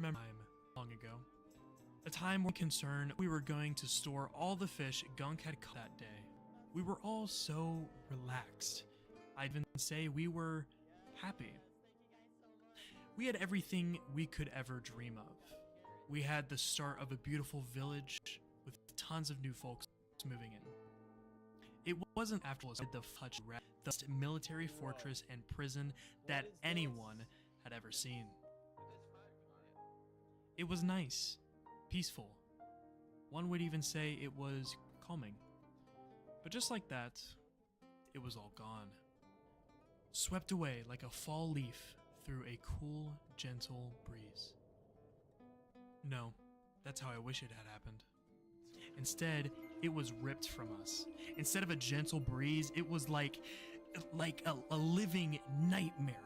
remember time long ago. A time when concerned we were going to store all the fish Gunk had caught that day. We were all so relaxed. I'd even say we were happy. We had everything we could ever dream of. We had the start of a beautiful village with tons of new folks moving in. It wasn't after all the fudge the military fortress and prison that anyone had ever seen. It was nice, peaceful. One would even say it was calming. But just like that, it was all gone. Swept away like a fall leaf through a cool, gentle breeze. No, that's how I wish it had happened. Instead, it was ripped from us. Instead of a gentle breeze, it was like a living nightmare.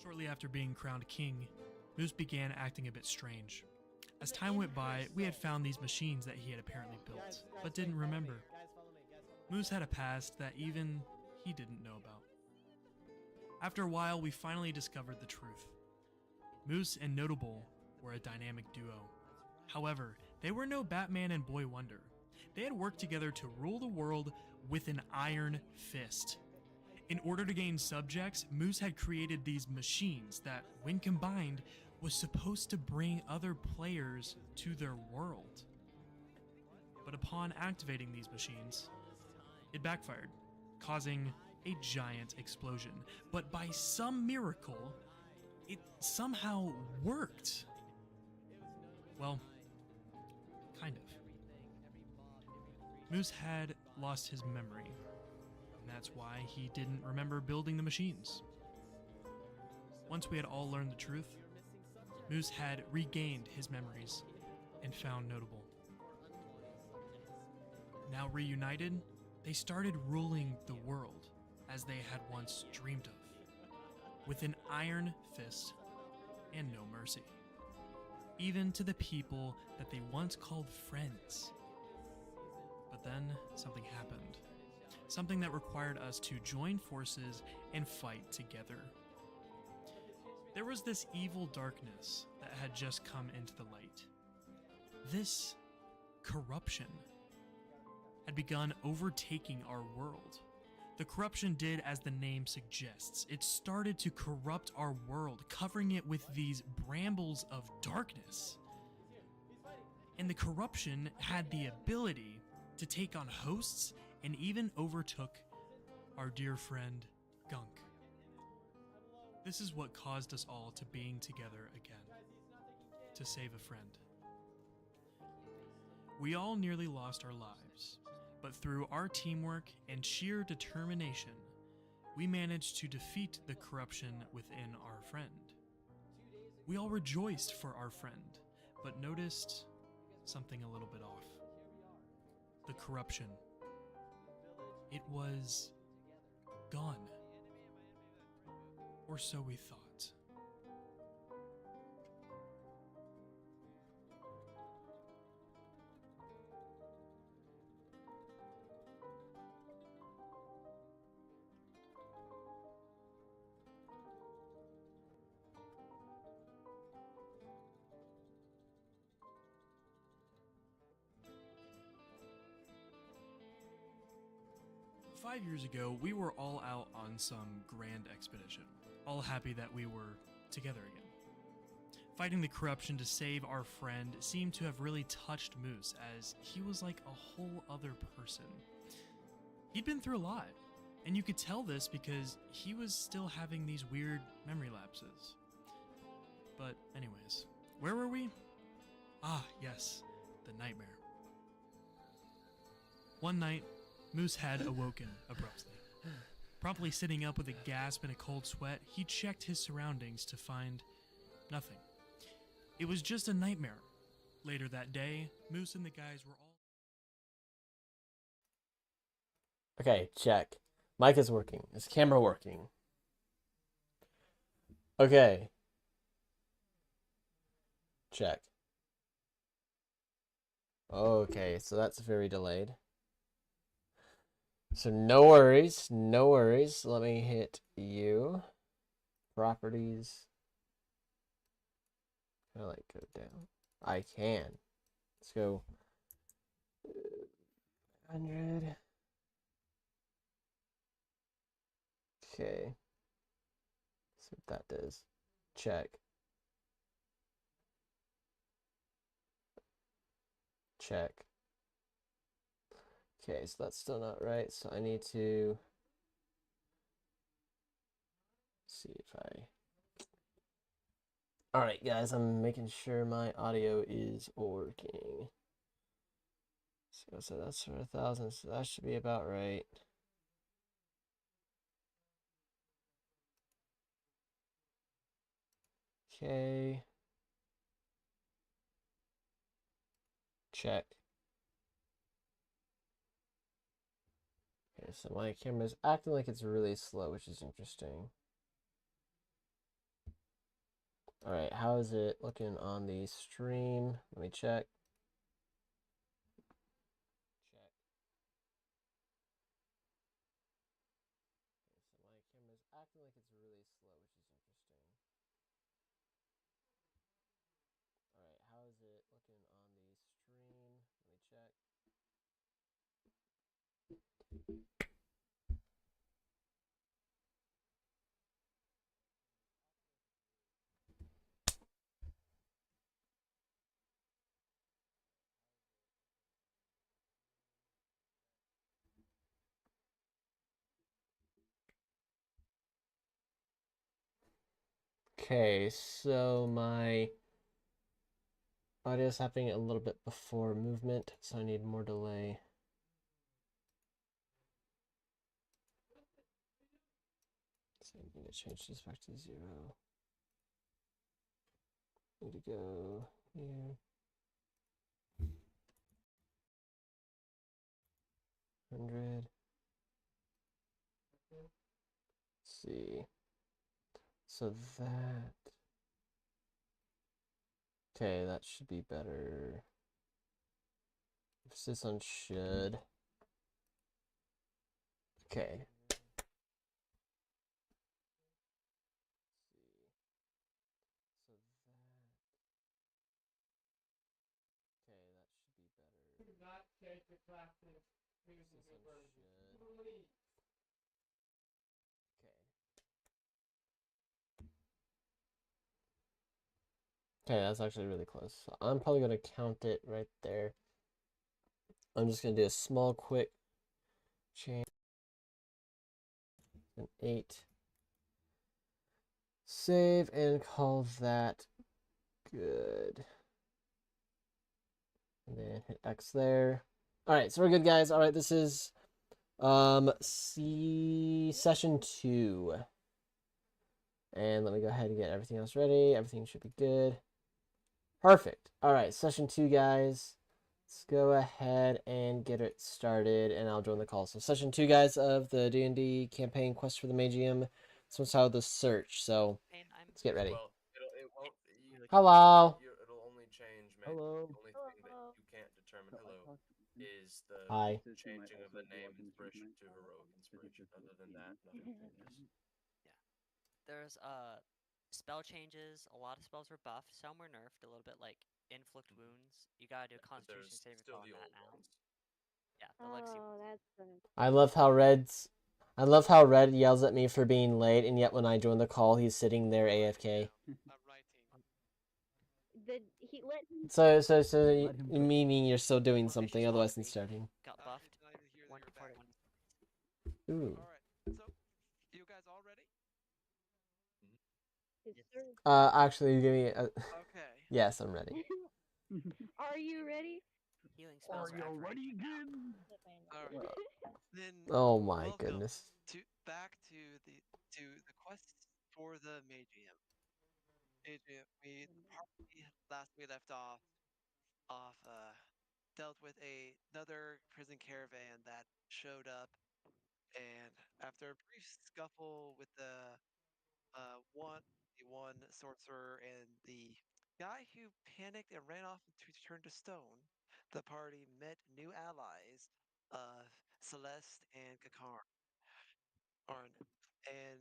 Shortly after being crowned king, Moose began acting a bit strange. As time went by, we had found these machines that he had apparently built, but didn't remember. Moose had a past that even he didn't know about. After a while, we finally discovered the truth. Moose and Notable were a dynamic duo. However, they were no Batman and Boy Wonder. They had worked together to rule the world with an iron fist. In order to gain subjects, Moose had created these machines that, when combined, was supposed to bring other players to their world. But upon activating these machines, it backfired, causing a giant explosion. But by some miracle, it somehow worked. Well, kind of. Moose had lost his memory. That's why he didn't remember building the machines. Once we had all learned the truth, Moose had regained his memories and found Notable. Now reunited, they started ruling the world as they had once dreamed of, with an iron fist and no mercy, even to the people that they once called friends. But then something happened. Something that required us to join forces and fight together. There was this evil darkness that had just come into the light. This corruption had begun overtaking our world. The corruption did as the name suggests. It started to corrupt our world, covering it with these brambles of darkness. And the corruption had the ability to take on hosts and even overtook our dear friend, Gunk. This is what caused us all to being together again, to save a friend. We all nearly lost our lives, but through our teamwork and sheer determination, we managed to defeat the corruption within our friend. We all rejoiced for our friend, but noticed something a little bit off. The corruption. It was gone. Or so we thought. 5 years ago, we were all out on some grand expedition, all happy that we were together again. Fighting the corruption to save our friend seemed to have really touched Moose, as he was like a whole other person. He'd been through a lot, and you could tell this because he was still having these weird memory lapses. But anyways, where were we? Ah, yes, the nightmare. One night, Moose had awoken abruptly. Promptly sitting up with a gasp and a cold sweat, he checked his surroundings to find nothing. It was just a nightmare. Later that day, Moose and the guys were all... Okay, check. Mic is working. Is camera working? Okay. Check. Okay, so that's very delayed. So no worries, no worries. Let me hit you. Properties. Can I like go down? I can. Let's go. 100. Okay. See what that does. Check. Check. Okay, so that's still not right. So I need to see if I... All right, guys, I'm making sure my audio is working. So that's for 1,000, so that should be about right. Okay. Check. Okay, so my camera's acting like it's really slow, which is interesting. All right, how is it looking on the stream? Let me check. Check. Okay, so my camera's acting like it's really slow, which is interesting. All right, how is it looking on the stream? Let me check. Okay, so my audio is happening a little bit before movement, so I need more delay. So I'm going to change this back to 0. Need to go here. 100. Let's see. So that... Okay, that should be better. Emphasis on should. Okay. So that... Okay, that should be better. Do not take the classic. Emphasis on should. Okay. Okay, that's actually really close. So I'm probably going to count it right there. I'm just going to do a small, quick change. An 8. Save and call that good. And then hit X there. All right, so we're good, guys. All right, this is session 2. And let me go ahead and get everything else ready. Everything should be good. Perfect. All right, session 2, guys. Let's go ahead and get it started, and I'll join the call. So session 2, guys, of the D&D campaign Quest for the Magium. This one's how the search. So let's get ready. Well, it won't. Hello. It'll only change. Hello. The only thing that you can't determine is the Hi. changing of the name inspiration to heroic inspiration. Other than that, nothing changes. There's spell changes. A lot of spells were buffed. Some were nerfed a little bit, like inflict wounds. You gotta do a But Constitution there's saving still throw on the that old now. ones. Yeah, the legacy. Oh, that's gonna... I love how Red yells at me for being late, and yet when I join the call, he's sitting there AFK. I'm writing. He let him... So meaning you're still doing More something, vicious otherwise than Valkyrie starting. got buffed. Did not even hear that 1 you're back. 1. Ooh. All right. So, you guys all ready? Yes, sir. Actually, give me a... Okay. Yes, I'm ready. Are you ready? Healing spells are ever again? All right. Then Oh my welcome goodness. back to the quest for the Magium. Magium. Last we left off dealt with another prison caravan that showed up, and after a brief scuffle with uh one the one sorcerer and the guy who panicked and ran off to turn to stone, the party met new allies of Celeste and Kakarn. And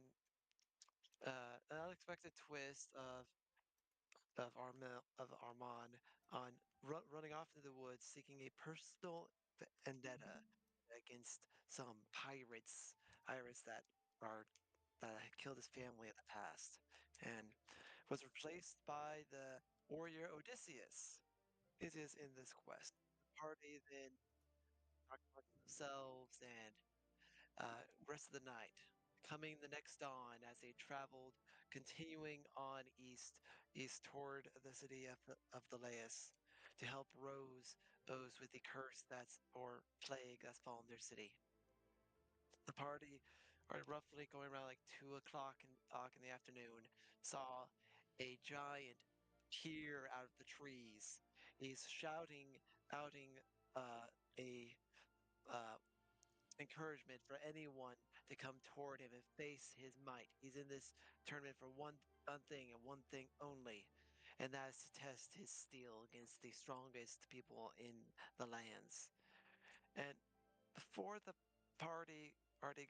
an unexpected twist of Armand on running off into the woods, seeking a personal vendetta against some pirates that had killed his family in the past, and was replaced by the warrior Odysseus. It is in this quest. The party then talked among themselves and rest of the night. Coming the next dawn as they traveled, continuing on east toward the city of Delaeus to help Rose those with the curse that's or plague that's fallen their city. The party, are roughly going around like 2 o'clock in the afternoon, saw a giant peer out of the trees. He's outing a uh, encouragement for anyone to come toward him and face his might. He's in this tournament for one thing and one thing only, and that is to test his steel against the strongest people in the lands. And before the party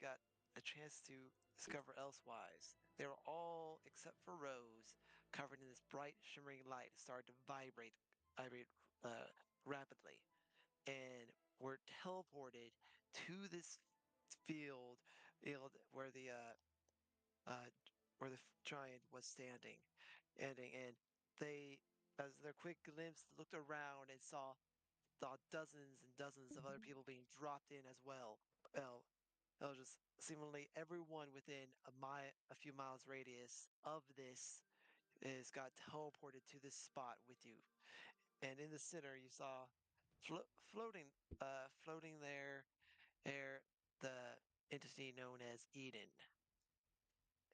got a chance to discover elsewise, they were all, except for Rose, covered in this bright, shimmering light, started to vibrate rapidly, and were teleported to this field, where uh, the giant was standing, and they, as their quick glimpse, looked around and saw dozens and dozens of other people being dropped in as well. Well, it was just seemingly everyone within a few miles radius of this is got teleported to this spot with you. And in the center, you saw floating, floating there, the entity known as Eden.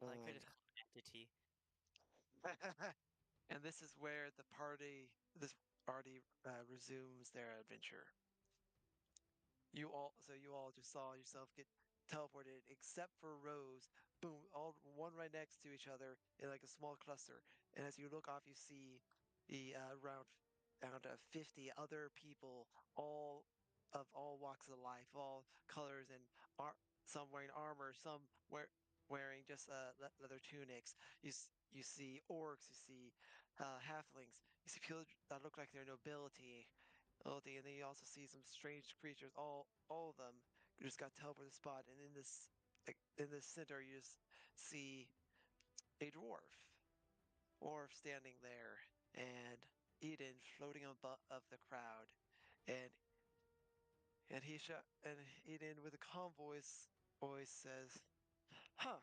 I like we And just call it entity. and this is where this party resumes their adventure. You all just saw yourself get teleported, except for Rose. Boom, all one right next to each other in like a small cluster. And as you look off, you see the around 50 other people, all of all walks of life, all colors, and some wearing armor, some wearing just leather tunics. You see orcs, you see halflings, you see people that look like they're nobility, and then you also see some strange creatures. All of them just got teleported to the spot, and in this center, you just see a dwarf standing there, and Eden floating above of the crowd, and and Eden with a calm voice says, "Huh,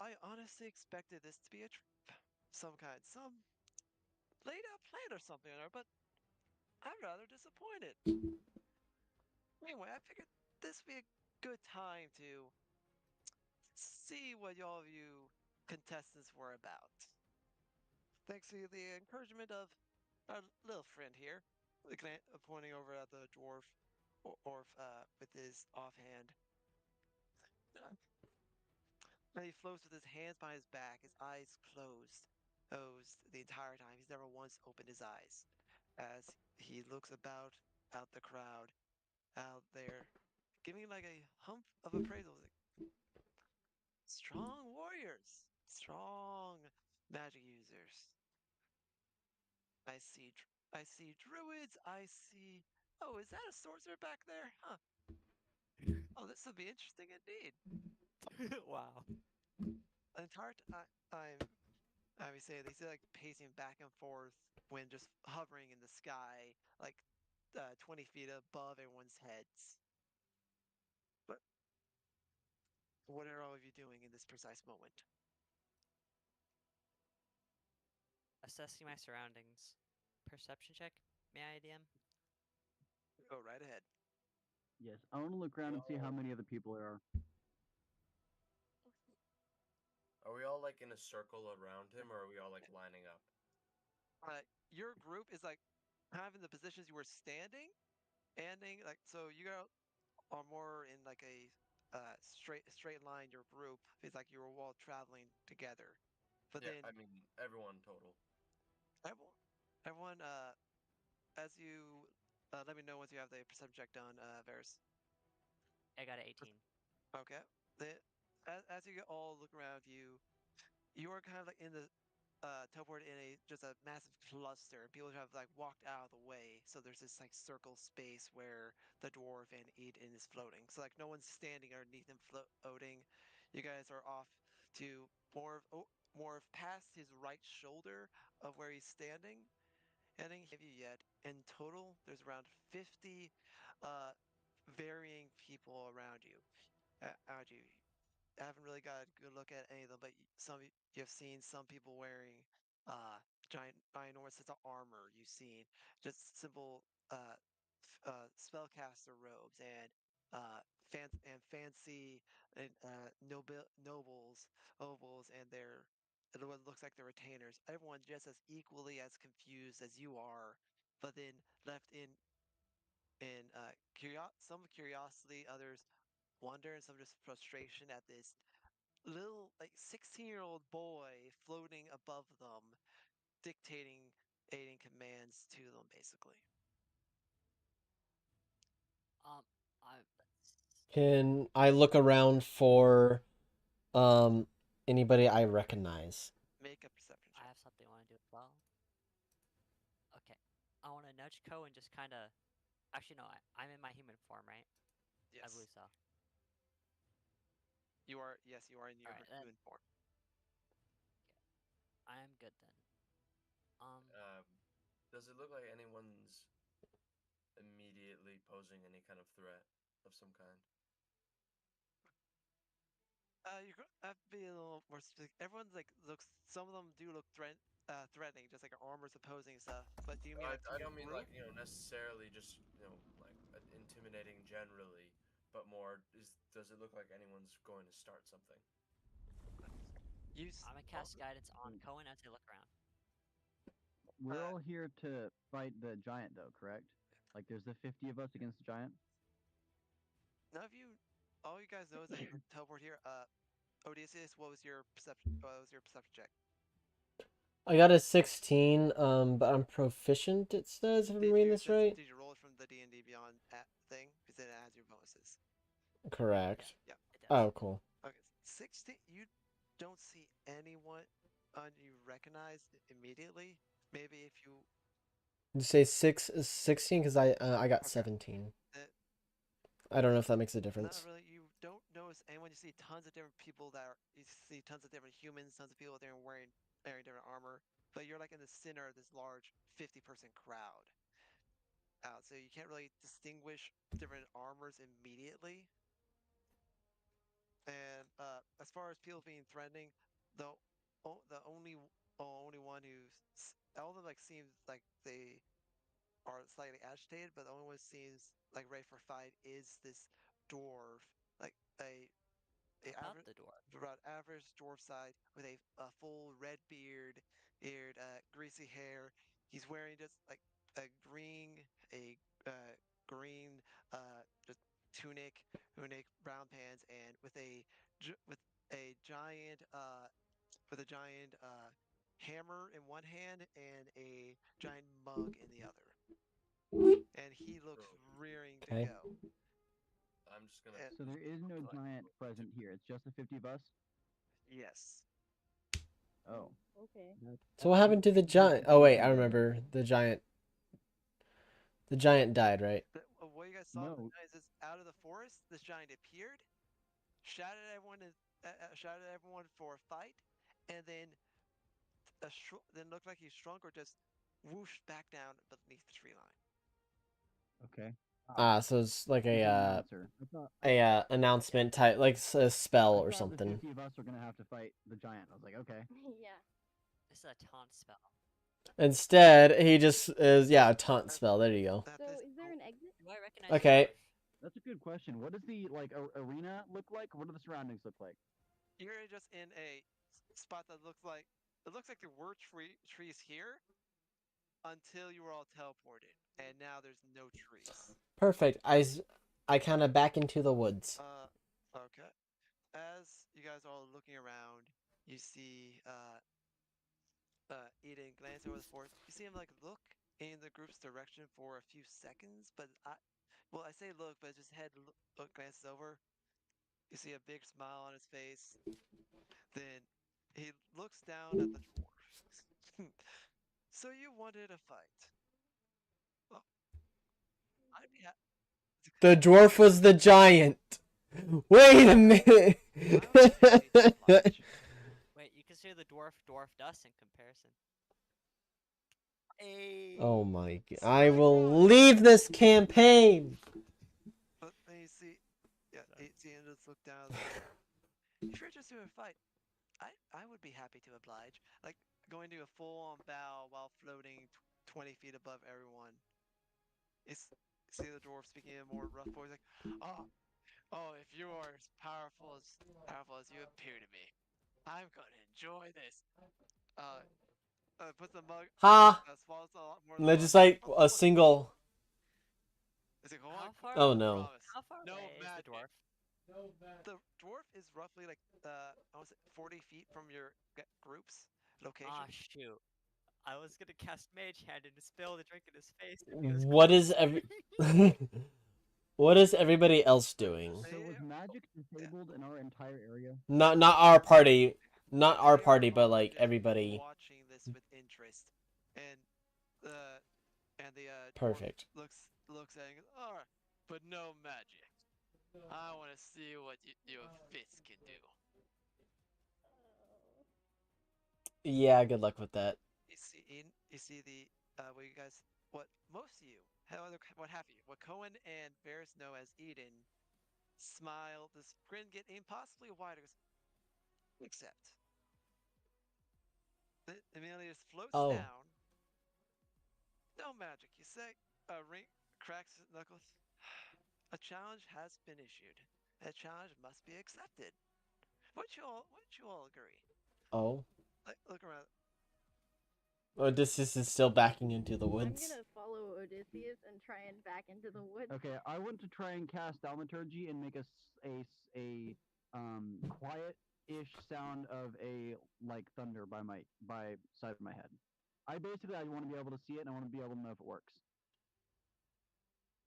I honestly expected this to be a trip, some kind, some laid out plan or something, but I'm rather disappointed. Anyway, I figured this would be a good time to see what all of you contestants were about. Thanks to the encouragement of our little friend here, pointing over at the dwarf, with his offhand. And he floats with his hands behind his back, his eyes closed the entire time. He's never once opened his eyes as he looks out the crowd out there, giving like a hump of appraisal. Like, strong warriors, strong magic users. I see druids. I see. Oh, is that a sorcerer back there? Huh. Oh, this will be interesting indeed. Wow. The entire I would say they see like pacing back and forth when just hovering in the sky, like 20 feet above everyone's heads. But what are all of you doing in this precise moment? Assessing my surroundings. Perception check, May I, DM? Go right ahead. Yes, I want to look around and see how many other people there are. Are we all like in a circle around him, or are we all like lining up? Your group is like kind of in the positions you were standing, like so you are more in like a straight line. Your group is like you were all traveling together, but Yeah, then I mean everyone total. everyone as you let me know once you have the perception check done, Varys. I got an 18. Okay. As you all look around you are kind of like in the teleport in just a massive cluster. People have like walked out of the way, so there's this like circle space where the dwarf and Eden is floating. So like no one's standing underneath him floating. You guys are off to more of past his right shoulder of where he's standing. Heading have you yet? In total, there's around 50 uh, varying people around you. I haven't really got a good look at any of them, but you've seen some people wearing ginormous sets of armor. You've seen just simple spellcaster robes and fancy and nobles, ovals, and what looks like their retainers. Everyone just as equally as confused as you are, but then left in some curiosity, others wonder, and some just frustration at this little like 16-year-old boy floating above them, dictating aiding commands to them basically. Um, I Can I look around for anybody I recognize? Make a perception I check. have something I want to do as well. Okay, I want to nudge Ko and just kind of. Actually, no. I'm in my human form, right? I Yes. believe so. You are in your Alright, then. human form. I am good then. Does it look like anyone's immediately posing any kind of threat of some kind? I'd be a little more specific. Everyone's like looks. Some of them do look threatening, just like armor's opposing stuff. But do you mean like I your don't mean group? like necessarily just like intimidating generally, but more does it look like anyone's going to start something? I'm gonna cast guidance on Cohen as I look around. We're all here to fight the giant, though, correct? Like, there's the 50 of us against the giant. None of you, all you guys know is that you teleport here. Odysseus, what was your perception? What was your perception check? I got a 16, but I'm proficient, it says, if I'm reading this right. Did you roll it from the D&D Beyond thing? Because it adds your bonuses. Correct. Yeah. It does. Oh, cool. Okay. 16. You don't see anyone you recognize immediately. Maybe if you. Did you say 16? Because I got Okay. 17. Uh, I don't know if that makes a Not difference. really. You don't notice anyone. You see tons of different people you see tons of different humans, tons of people there wearing different armor. But you're like in the center of this large 50-person crowd out, so you can't really distinguish different armors immediately. And as far as people being threatening, the the only one all of them like seems like they are slightly agitated, but the only one who seems like ready for a fight is this dwarf, like About the dwarf. about average dwarf size with a full red beard, greasy hair. He's wearing just like a a green just tunic, brown pants, and with a giant hammer in one hand and a giant mug in the other. And he looks rearing to Okay. go. I'm just gonna. So there is no giant present here. It's just the 50 of us. Yes. Oh. Okay. So what happened to the giant? Oh wait, I remember the giant. The giant died, right? What you guys saw No. is out of the forest, this giant appeared, shouted at everyone for a fight, and then looked like he shrunk or just whooshed back down beneath the tree line. Okay. So it's like There's an a announcer. I announcement type, like a spell or thought something. the 50 of us were gonna have to fight the giant. I was like, okay. Yeah. This is a taunt spell. Instead, he just is a taunt spell. There you go. At So this is there an exit? Do I recognize Okay. the dwarf? That's a good question. What does the arena look like? What do the surroundings look like? you're just in a spot that looks like there were trees here until you were all teleported, and now there's no trees. Perfect. I kind of back into the woods. Okay. As you guys are all looking around, you see Eden glance over the forest. You see him like look in the group's direction for a few seconds, but I say look, but his head glances over. You see a big smile on his face. Then he looks down at the dwarf. So you wanted a fight? Well, I'd be happy. The dwarf was the giant. Wait a minute. Wait, you consider the dwarf dwarfed us in comparison. Hey. Oh my god. So I my will God. leave this campaign. But then you see, you see him just look down. If you're just doing a fight, I would be happy to oblige. Like going to a full-on bow while floating 20 feet above everyone. It's see the dwarf speaking in a more rough voice, like, oh, if you are as powerful as you appear to be, I'm gonna enjoy this. Puts the mug, Ha! swallows a lot more. Just like a single. It's like, How far? Oh no. promise. How far No away is magic. the dwarf? The dwarf is roughly like I was 40 feet from your group's location. Ah, shoot. I was gonna cast Mage Hand and spill the drink in his face. If he was What close. is What is everybody else doing? So was magic disabled in our entire area? Not our party. Not our They are party, but all like just everybody. watching this with interest, and the dwarf Perfect. looks at it and goes, all right, but no magic. I want to see what your fists can do. Yeah, good luck with that. You see the what you guys, what most of you, what have you, what Cohen and Varys know as Eden, smile. This grin get impossibly wider. Except, Amelia just floats Oh. down. No magic, you say. Ring cracks his knuckles. A challenge has been issued. A challenge must be accepted. Wouldn't you all agree? Oh. Look around. Odysseus is still backing into the woods. I'm gonna follow Odysseus and try and back into the woods. Okay, I want to try and cast Thaumaturgy and make a quiet-ish sound of a like thunder by side of my head. I want to be able to see it and I want to be able to know if it works.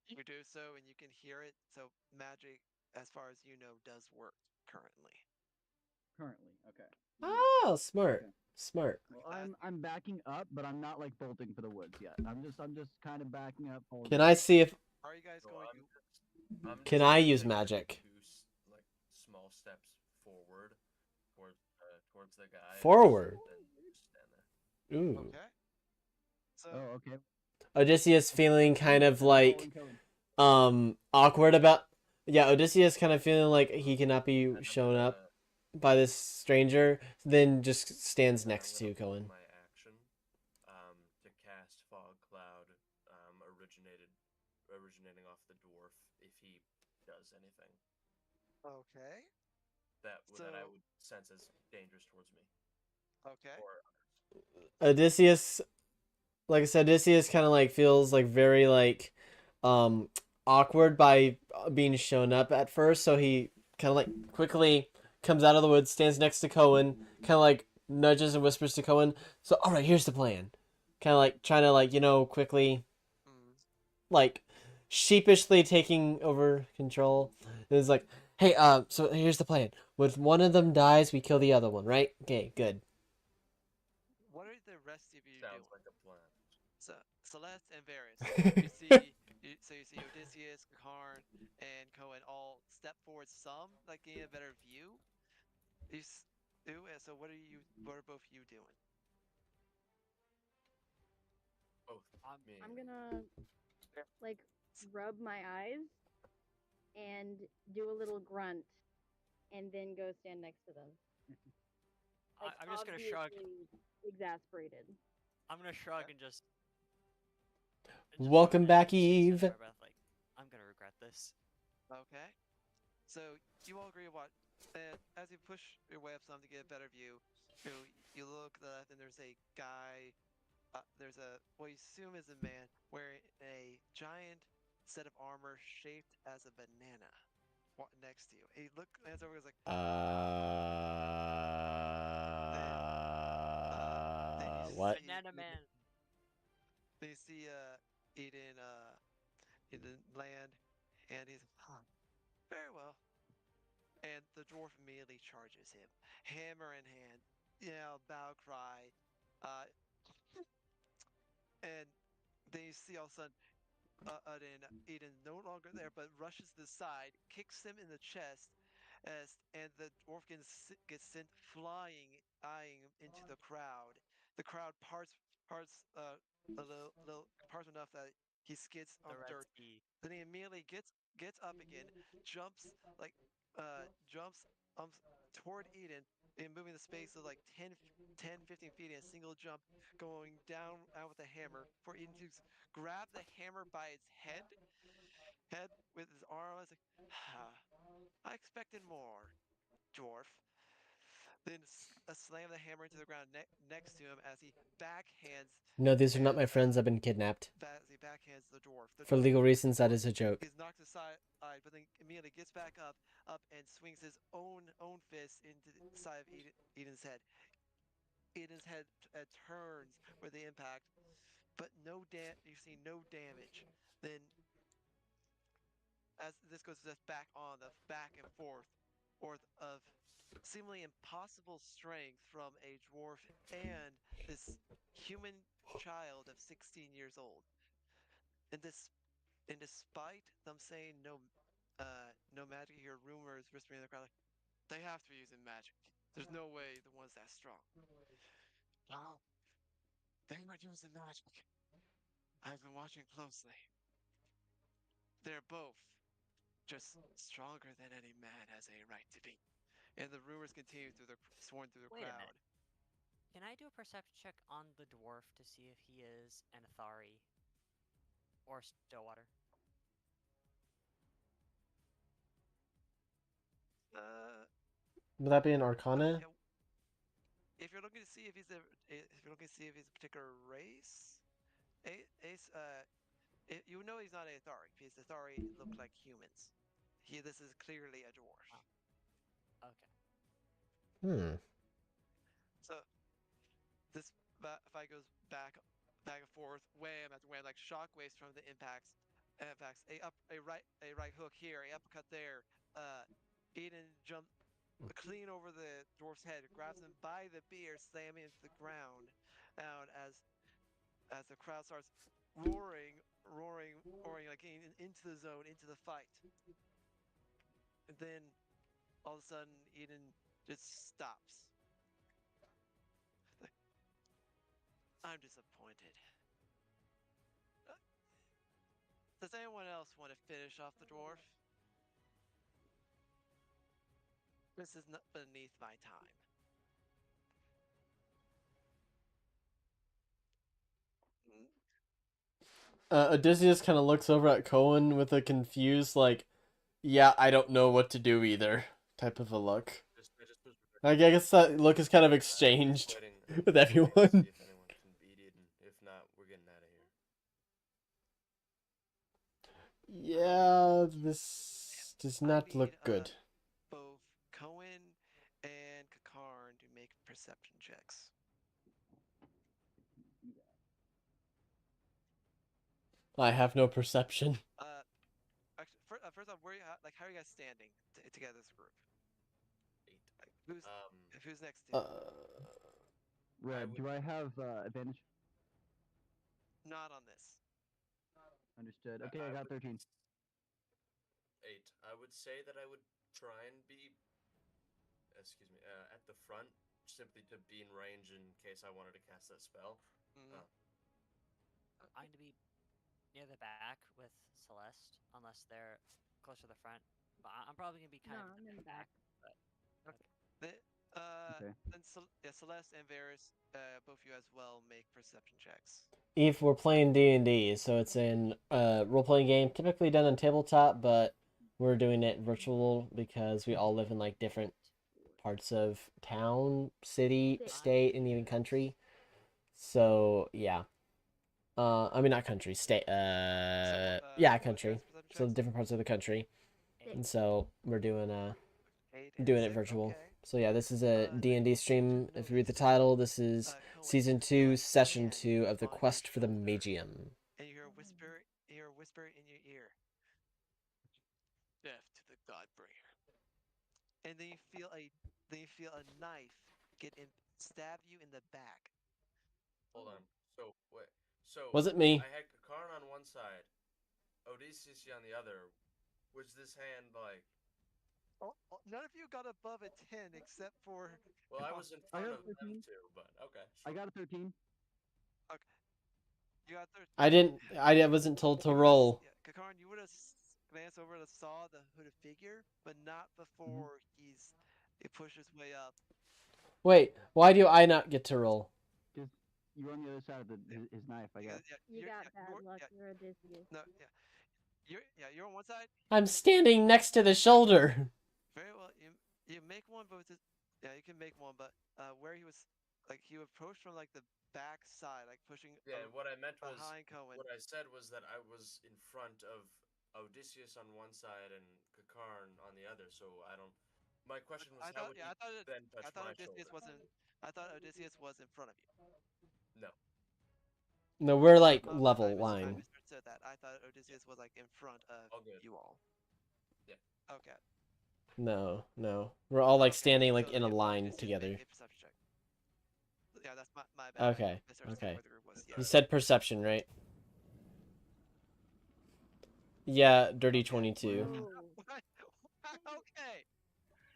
You do so, and you can hear it. So magic, as far as you know, does work currently. Currently, okay. Oh, smart. Okay. Smart. Well, I'm backing up, but I'm not like bolting for the woods yet. I'm just kind of backing up. Can I see if Are you guys So going to? I'm Can just I gonna use take magic? two small steps forward towards the guy. Forward? And then just stand there. Ooh. Okay. So Oh, okay. Odysseus feeling kind of like awkward about Odysseus kind of feeling like he cannot be And I'm shown gonna- up by this stranger, then just stands then I'm next to gonna hold Cohen. My action to cast fog cloud originating off the dwarf if he does anything okay. that I So- would sense as dangerous towards me. Okay. Or Odysseus, like I said, Odysseus kind of like feels like very like awkward by being shown up at first, so he kind of like quickly comes out of the woods, stands next to Cohen, kind of like nudges and whispers to Cohen. So, all right, here's the plan. Kind of like trying to like quickly like sheepishly taking over control. And it's like, hey, so here's the plan. When one of them dies, we kill the other one, right? Okay, good. What are the rest of you sounds doing? like a plan. So Celeste and Varys. you see Odysseus, Karn, and Cohen all step forward some, like getting a better view. So what are both you doing? Both. Me and I'm you. gonna like rub my eyes and do a little grunt, and then go stand next to them. Like, I'm just gonna shrug. obviously exasperated. I'm gonna shrug and just Welcome back, Eve. Breath, like, I'm gonna regret this. Okay. So you all agree what? And as you push your way up some to get a better view, you look left and there's a guy. There's what you assume is a man wearing a giant set of armor shaped as a banana. Next to you, he hands over. He's like, then you What? see Banana Man. then you see Eden land, and he's very well. And the dwarf immediately charges him, hammer in hand, battle cry, uh, and then you see all of a sudden Eden no longer there, but rushes to the side, kicks him in the chest, and the dwarf gets sent flying, eyeing into the crowd. The crowd parts parts enough that he skids The on Red dirt. Sea. Then he immediately gets up again, jumps like jumps toward Eden, and moving the space of like 15 feet in a single jump, going down out with a hammer for Eden to grab the hammer by its head with his arm. I was like, I expected more, dwarf. Then slam the hammer into the ground next to him as he backhands. No, these are not my friends. I've been kidnapped. As he backhands the dwarf. For legal reasons, that is a joke. He's knocked aside, but then immediately gets back up, and swings his own fist into the side of Eden's head. Eden's head turns with the impact, but you see no damage. Then as this goes just back on the back and forth, or of seemingly impossible strength from a dwarf and this human child of 16 years old. And despite them saying no magic, you hear rumors whispering in the crowd like, they have to be using magic. There's no way the one's that strong. No, they were using magic. I've been watching closely. They're both just stronger than any man has a right to be. And the rumors continue sworn through the Wait a crowd. minute. Can I do a perception check on the dwarf to see if he is an Athari or Stillwater? Would that be an Arcana? If you're looking to see if he's a particular race, you know he's not a Athari because Athari look like humans. This is clearly a dwarf. Okay. So this fight goes back and forth, wham after wham, like shockwaves from the impacts. A right hook here, a uppercut there. Eden jumps clean over the dwarf's head, grabs him by the beard, slamming into the ground. Out as the crowd starts roaring like into the zone, into the fight. And then all of a sudden, Eden just stops. I'm disappointed. Does anyone else want to finish off the dwarf? This is not beneath my time. Odysseus kind of looks over at Cohen with a confused, like, yeah, I don't know what to do either type of a look. I guess that look is kind of exchanged with everyone. See if anyone can beat it, and if not, we're getting out of here. Yeah, this does not look good. Both Cohen and Kakarn to make perception checks. I have no perception. Actually, first off, how are you guys standing together as a group? 8. Who's next to you? Red, do I have advantage? Not on this. Understood. Okay, I got 13. 8. I would say that I would try and be, at the front, simply to be in range in case I wanted to cast that spell. Mm-hmm. I'm going to be near the back with Celeste, unless they're closer to the front. But I'm probably going to be kind of I'm in the back. But Okay. Okay. Then Celeste and Varus, both you as well, make perception checks. If we're playing D&D, so it's in a role-playing game, typically done on tabletop, but we're doing it virtual because we all live in like different parts of town, city, state, and even country. So yeah. I mean not country, state. Yeah, What country. guys' perception So checks? different parts of the country, Eight. and so we're doing 8 and doing it 6, virtual. Okay. So yeah, this is a Then D&D you stream. If you read the notice, title, this is Cohen, season you feel 2, a session hand 2 of the on your quest for the shoulder, Magium. and you hear a whisper in your ear. Death to the Godbringer. And then you feel a knife stab you in the back. Hold on. So wait. So Was it me? I had Kakarn on one side, Odysseus on the other. Was this hand like? None of you got above a 10 except for. Well, I was in I front got of them 13. too, but okay. I Sure. got a 13. Okay, you got 13. I didn't. I wasn't told to roll. Yeah, Kakarn, you would have glanced over and saw the hooded figure, but not before he pushed his way up. Wait, why do I not get to roll? Because you were on the other side of his knife, I guess. You got bad luck. You're Odysseus. No, you're on one side. I'm standing next to the shoulder. Very well. You make one, but yeah, you can make one, but where he was, like he approached from like the back side, like pushing. Yeah. What I meant was. behind Cohen. What I said was that I was in front of Odysseus on one side and Kakarn on the other. So I don't. My question was, how would he then touch I thought my Odysseus shoulder? wasn't. I thought Odysseus was in front of you. No. No, we're like I level I line. misunderstood that. I thought Odysseus was like in front of All good. you all. Yeah. Okay. No, no, we're all like Okay, standing like so, in a yeah, line Odysseus, together. make a perception check. Yeah, that's my bad. Okay, I misunderstood okay. where the group was. Yeah. You said perception, right? Yeah, dirty Okay. 22. Okay.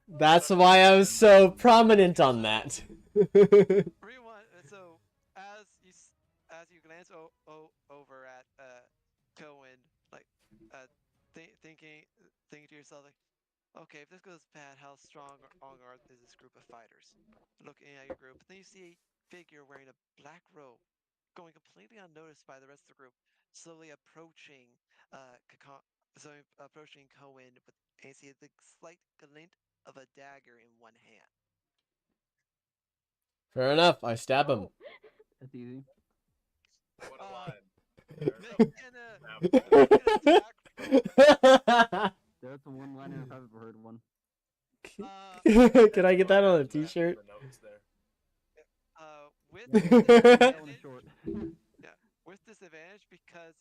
That's why I was so prominent on that. Rewind. So as you glance over at Cohen, like thinking to yourself like, okay, if this goes bad, how strong is this group of fighters? Looking at your group, then you see a figure wearing a black robe, going completely unnoticed by the rest of the group, slowly approaching approaching Cohen with and you see the slight glint of a dagger in one hand. Fair enough. I stab him. That's easy. What a line. Make an attack roll. That's a one-liner if I've ever heard one. Can I get that on a That's t-shirt? the notes there. With That disadvantage, one is short. with disadvantage because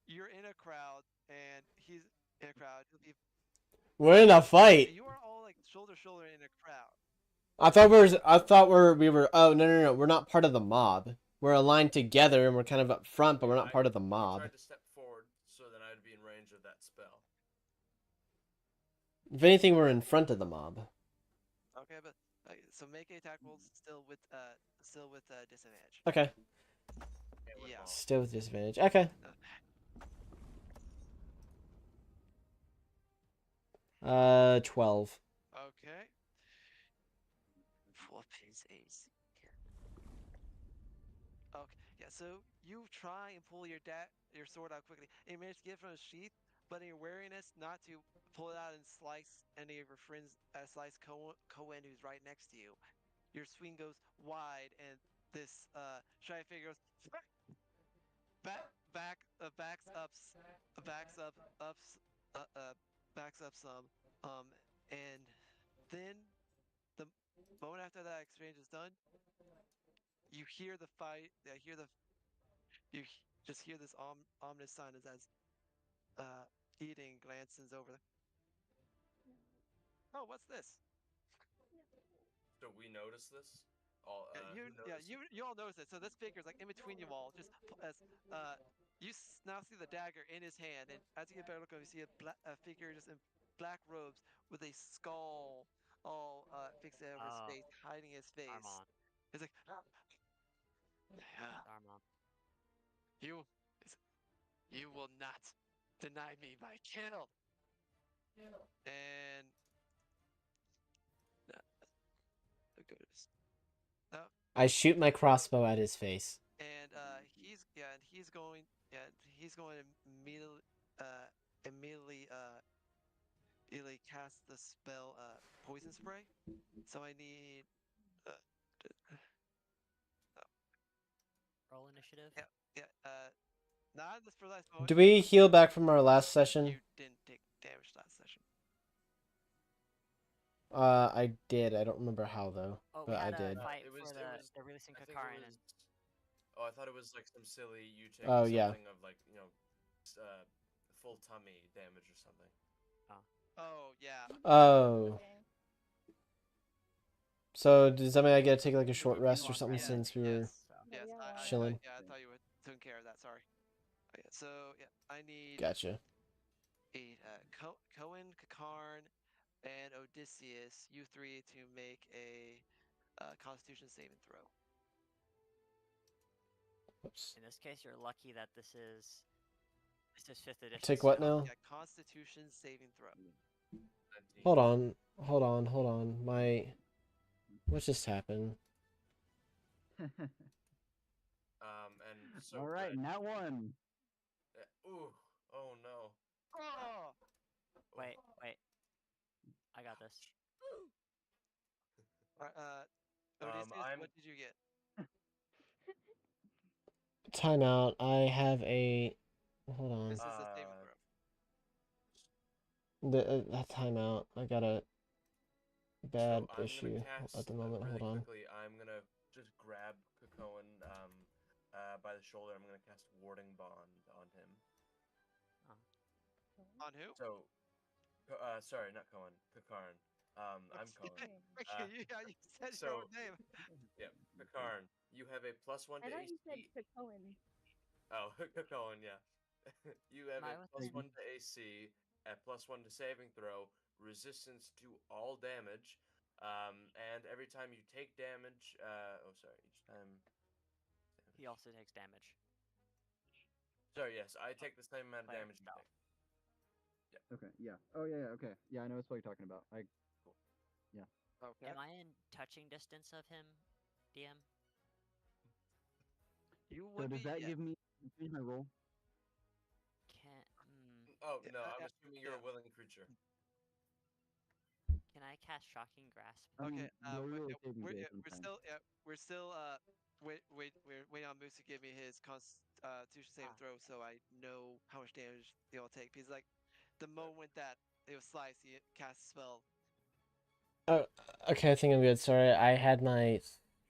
you're in a crowd and he's in a crowd. We're in a fight. You are all like shoulder to shoulder in a crowd. I thought we were. Oh no! We're not part of the mob. We're aligned together and we're kind of up front, but we're not part of the I mob. tried to step forward so that I'd be in range of that spell. If anything, we're in front of the mob. Okay, but so make a attack roll still with disadvantage. Okay. Yeah. Still with disadvantage. Okay. 12. Okay. Whoopins AC. Okay, yeah. So you try and pull your sword out quickly, and you manage to get it from the sheath, but in your wariness, not to pull it out and slice any of your friends, slice Cohen, who's right next to you. Your swing goes wide, and this shy figure goes backs up, backs up some, and then the moment after that exchange is done, you hear the fight. You just hear this ominous sound as Eden glances over. Oh, what's this? So we notice this. All You all notice it. So this figure's like in between you all, just as you now see the dagger in his hand, and as you get a better look, you see a figure just in black robes with a skull all fixed over his face, hiding his face. Armand. He's like, Armand. you will not deny me my kill. And goes. No, I shoot my crossbow at his face. and he's going to immediately cast the spell poison spray. So I need Roll initiative. not this for last moment. Do we heal back from our last session? You didn't take damage last session. I did. I don't remember how though, Oh, we but I had did. a fight It was- for it the, was- the releasing I think it Kakarin was. and Oh, I thought it was like some silly you take Oh, something yeah. of like full tummy damage or something. Oh yeah. Oh. Okay. So does that mean I gotta take like a short You rest or lost something that. since we were? Yes. Yeah, Yes, we got a lot. Chilling. I thought you were taking care of that. Sorry. Okay, so I need Gotcha. Cohen, Kakarn, and Odysseus, you three, to make a Constitution saving throw. Oops. in this case, you're lucky that this is 5th edition. Take what so- now? Yeah, Constitution saving throw. 19. Hold on. What just happened? And so. All right, Red- now one. Ooh. Oh no. Oh! Wait. I got this. Odysseus, I'm- what did you get? Timeout. I have a. Hold on. This is a saving throw. The timeout. I got a bad So I'm issue gonna cast, at the moment. really Hold on. quickly, I'm gonna just grab Kakoan by the shoulder. I'm gonna cast Warding Bond on him. On who? So, sorry, not Cohen. Kakarn. I'm Cohen. You said so- your own name. Yeah, Kakarn. You have a +1 I to thought you said AC. Cohen. Oh, Kakoan, yeah. You have My a was- +1 to AC, a +1 to saving throw, resistance to all damage, and every time you take damage, each time. He also takes damage. Sorry, yes, I take the same amount of Player damage you spell. take. Okay, yeah. Oh yeah, okay. Yeah, I know what you're talking about. Okay. Am I in touching distance of him, DM? You So would does be. that Yeah. give me change my roll? Can Oh, Yeah, no, I'm yeah, assuming you're yeah. a willing creature. can I cast Shocking Grasp? I mean, Okay. roll a saving We're, throw yeah, sometime. we're still we're waiting on Moose to give me his Constitution saving throw, so I know how much damage they all take. Because like the moment that they will slice, he casts a spell. Oh, okay. I think I'm good. Sorry, I had my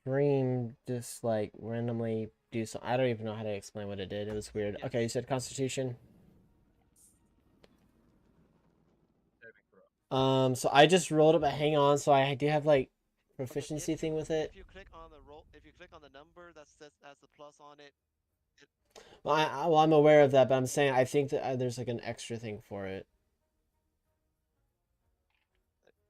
stream just like randomly do something. I don't even know how to explain what it did. It was weird. Yes. Okay, you said Constitution. Saving throw. So I just rolled it, but hang on. So I do have like Okay, proficiency if thing with it. If you click on the roll, if you click on the number that says has the plus on it, Well, I'm aware of that, but I'm saying I think that there's like an extra thing for it.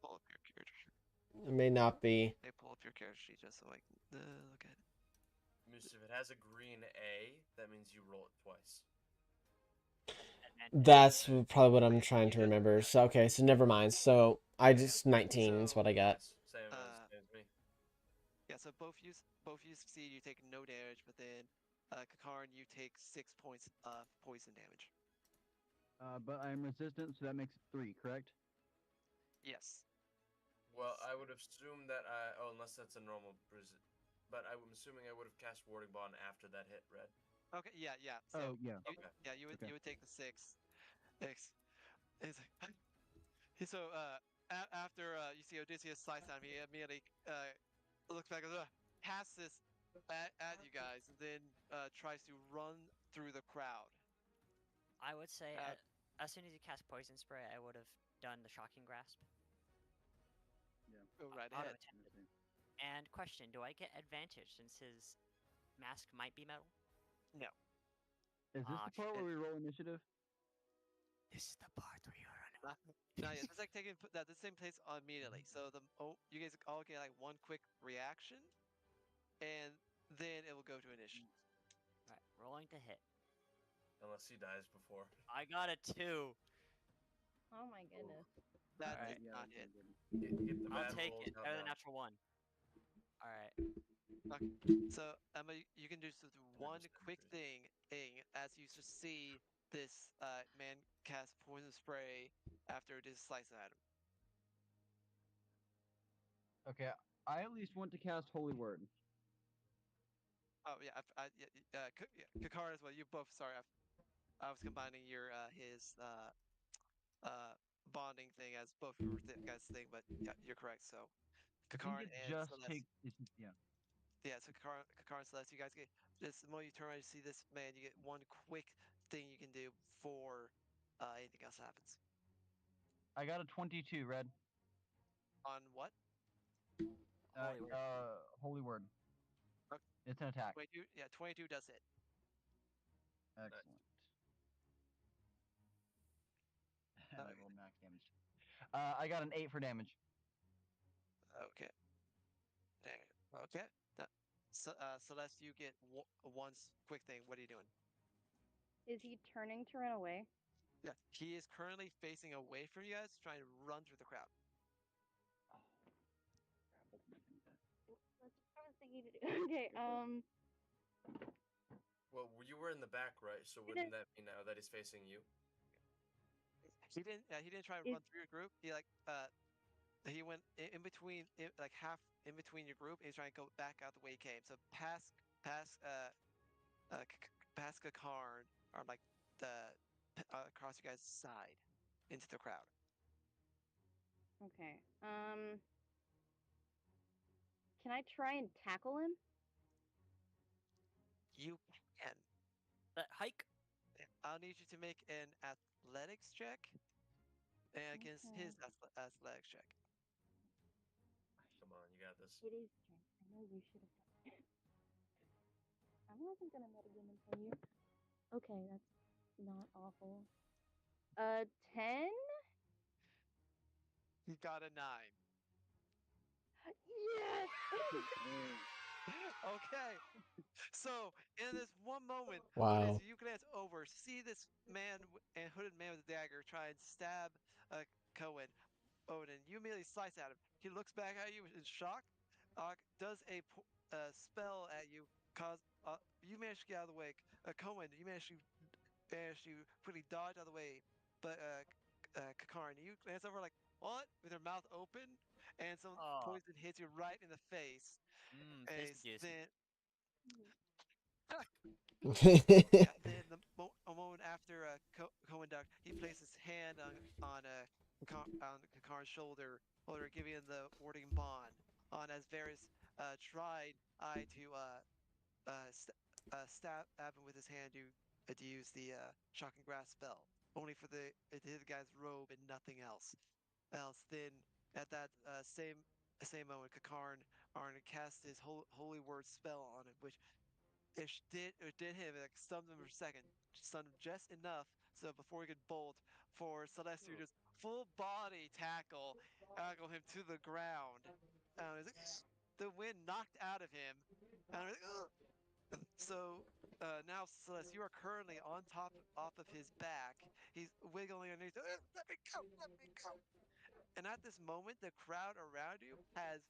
pull up your character sheet. It may not be. They pull up your character sheet just so I can look at it. Moose, if it has a green A, that means you roll it twice. Advantage. That's probably what I'm trying to remember. So okay, so never mind. So I just 19 is So, what I got. yes, same as me. Yeah, so both you succeed, you take no damage, but then Kakarn, you take 6 points of poison damage. But I'm resistant, so that makes 3, correct? Yes. Well, I would assume that unless that's a normal but I'm assuming I would have cast Warding Bond after that hit, Red. Okay. Yeah. Oh So yeah. Okay. you would take the 6. It's like, so after you see Odysseus slice at him, he immediately looks back and passes at you guys, and then tries to run through the crowd. I would say Uh, as soon as you cast Poison Spray, I would have done the Shocking Grasp. Go right Auto ahead. attempted. And question: do I get advantage since his mask might be metal? Is this Ah, the part where shit. we roll initiative? This is the part where you're on. Not yet. It's like taking that the same place immediately. So you guys all get like one quick reaction, and then it will go to initiative. Right, rolling to hit. Unless he dies before. I got a 2. Oh my goodness. That Alright. did not hit. Get the I'll bad take rolls, it. not Better than one. natural 1. All right. So Emma, you can do just one quick thing as you just see this man cast poison spray after it is slicing at him. Okay, I at least want to cast Holy Word. Oh yeah, Kakar as well. You both. Sorry, I was combining your his bonding thing as both your guys' thing, but yeah, you're correct. So I think Kakar it and just Celeste. takes. Yeah. Yeah, so Kakar and Celeste, you guys get this. The moment you turn around, you see this man. You get one quick thing you can do before anything else happens. I got a 22, Red. On what? Holy Word. Holy Word. Okay. It's an attack. 22. Yeah, 22 does hit. Excellent. And I Okay. rolled max damage. I got an 8 for damage. Okay. Dang it. Okay. So, Celeste, you get one quick thing. What are you doing? Is he turning to run away? Yeah, he is currently facing away from you guys, trying to run through the crowd. That's what I was thinking to do. Okay, Well, you were in the back, right? So wouldn't that mean now that he's facing you? He didn't. He didn't try to Is- run through your group. He went in between, like half in between your group. And he's trying to go back out the way he came. So past past Kakarn, or like the across you guys' side into the crowd. okay. Can I try and tackle him? You can. That hike. I'll need you to make an athletics check against his athletics check. Come on, you got this. It is strength. I know you should have done it. I wasn't gonna metagame and tell you. Okay, that's not awful. 10? He got a 9. Yes! Okay. So in this one moment, as Wow. you glance over, see this man and hooded man with a dagger try and stab Cohen. Odin, you immediately slice at him. He looks back at you in shock. Does a spell at you. Cause you manage to get out of the way. Cohen, you manage to quickly dodge out of the way. But Kakarn, you glance over like what? With your mouth open, and some Oh. poison hits you right in the face. Piss juice. Then Okay. yeah, then a moment after Cohen ducked, he placed his hand on Kakar's shoulder, giving him the warding bond. On as Varys tried to stab him with his hand to use the shocking grass spell, only for the it hit the guy's robe and nothing else. Then at that same moment, Kakarn Arn cast his holy word spell on him, which it did him, like stunned him for a second, stunned him just enough so before he could bolt, for Celestia just full body tackle him to the ground. Like, the wind knocked out of him. Like, so now, Celeste, you are currently on top off of his back. He's wiggling underneath. Let me go! Let me go! And at this moment, the crowd around you has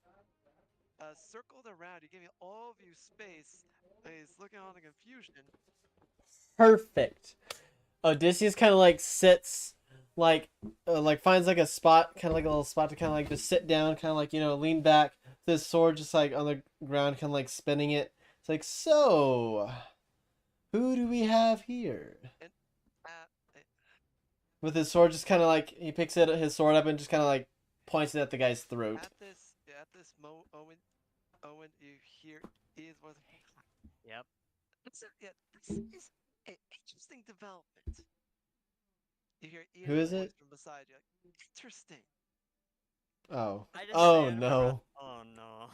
circled around you, giving all of you space. He's looking on in confusion. Perfect. Odysseus kind of like sits, like finds like a spot, kind of like a little spot to kind of like just sit down, kind of like lean back. With his sword just like on the ground, kind of like spinning it. It's like, so, who do we have here? And With his sword, just kind of like he picks his sword up and just kind of like points it at the guy's throat. at this moment, Owen, you hear is was. Yep. This is an interesting development. You hear Who Ian's is voice it? from beside you. Like, interesting. Oh. I just Oh ran no. around- Oh no.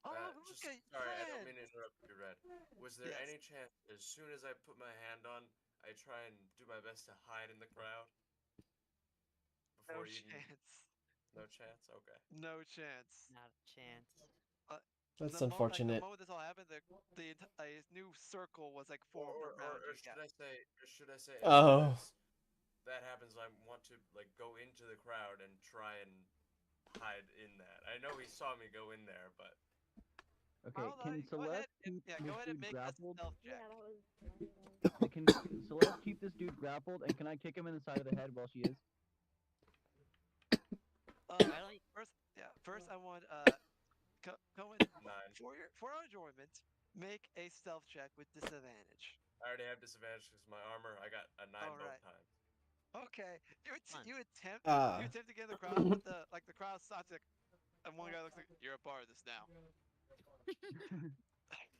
Oh, Just, look at sorry, I don't mean to interrupt you, Red. Was there Yes. any chance, as soon as I put my hand on, I try and do my best to hide in the crowd? No Before you chance. No chance? Okay. No chance. Not a chance. That's The unfortunate. moment this all happened, the new circle was like Or, formed around or you. should I say, as Oh. soon as that happens, I want to like go into the crowd and try and hide in that. I know he saw me go in there, but Okay, Hold on, can go ahead Celeste and keep yeah, this go ahead and dude make grappled? a stealth Yeah, check. that was. Can Celeste keep this dude grappled? And can I kick him in the side of the head while she is? I don't. First I want Cohen 9. for your enjoyment, make a stealth check with disadvantage. I already have disadvantage because my armor. I got a 9 both Alright. times. Okay, Fun. you attempt Ah. to get in the crowd, but the crowd stops like, and one guy looks like, you're a part of this now.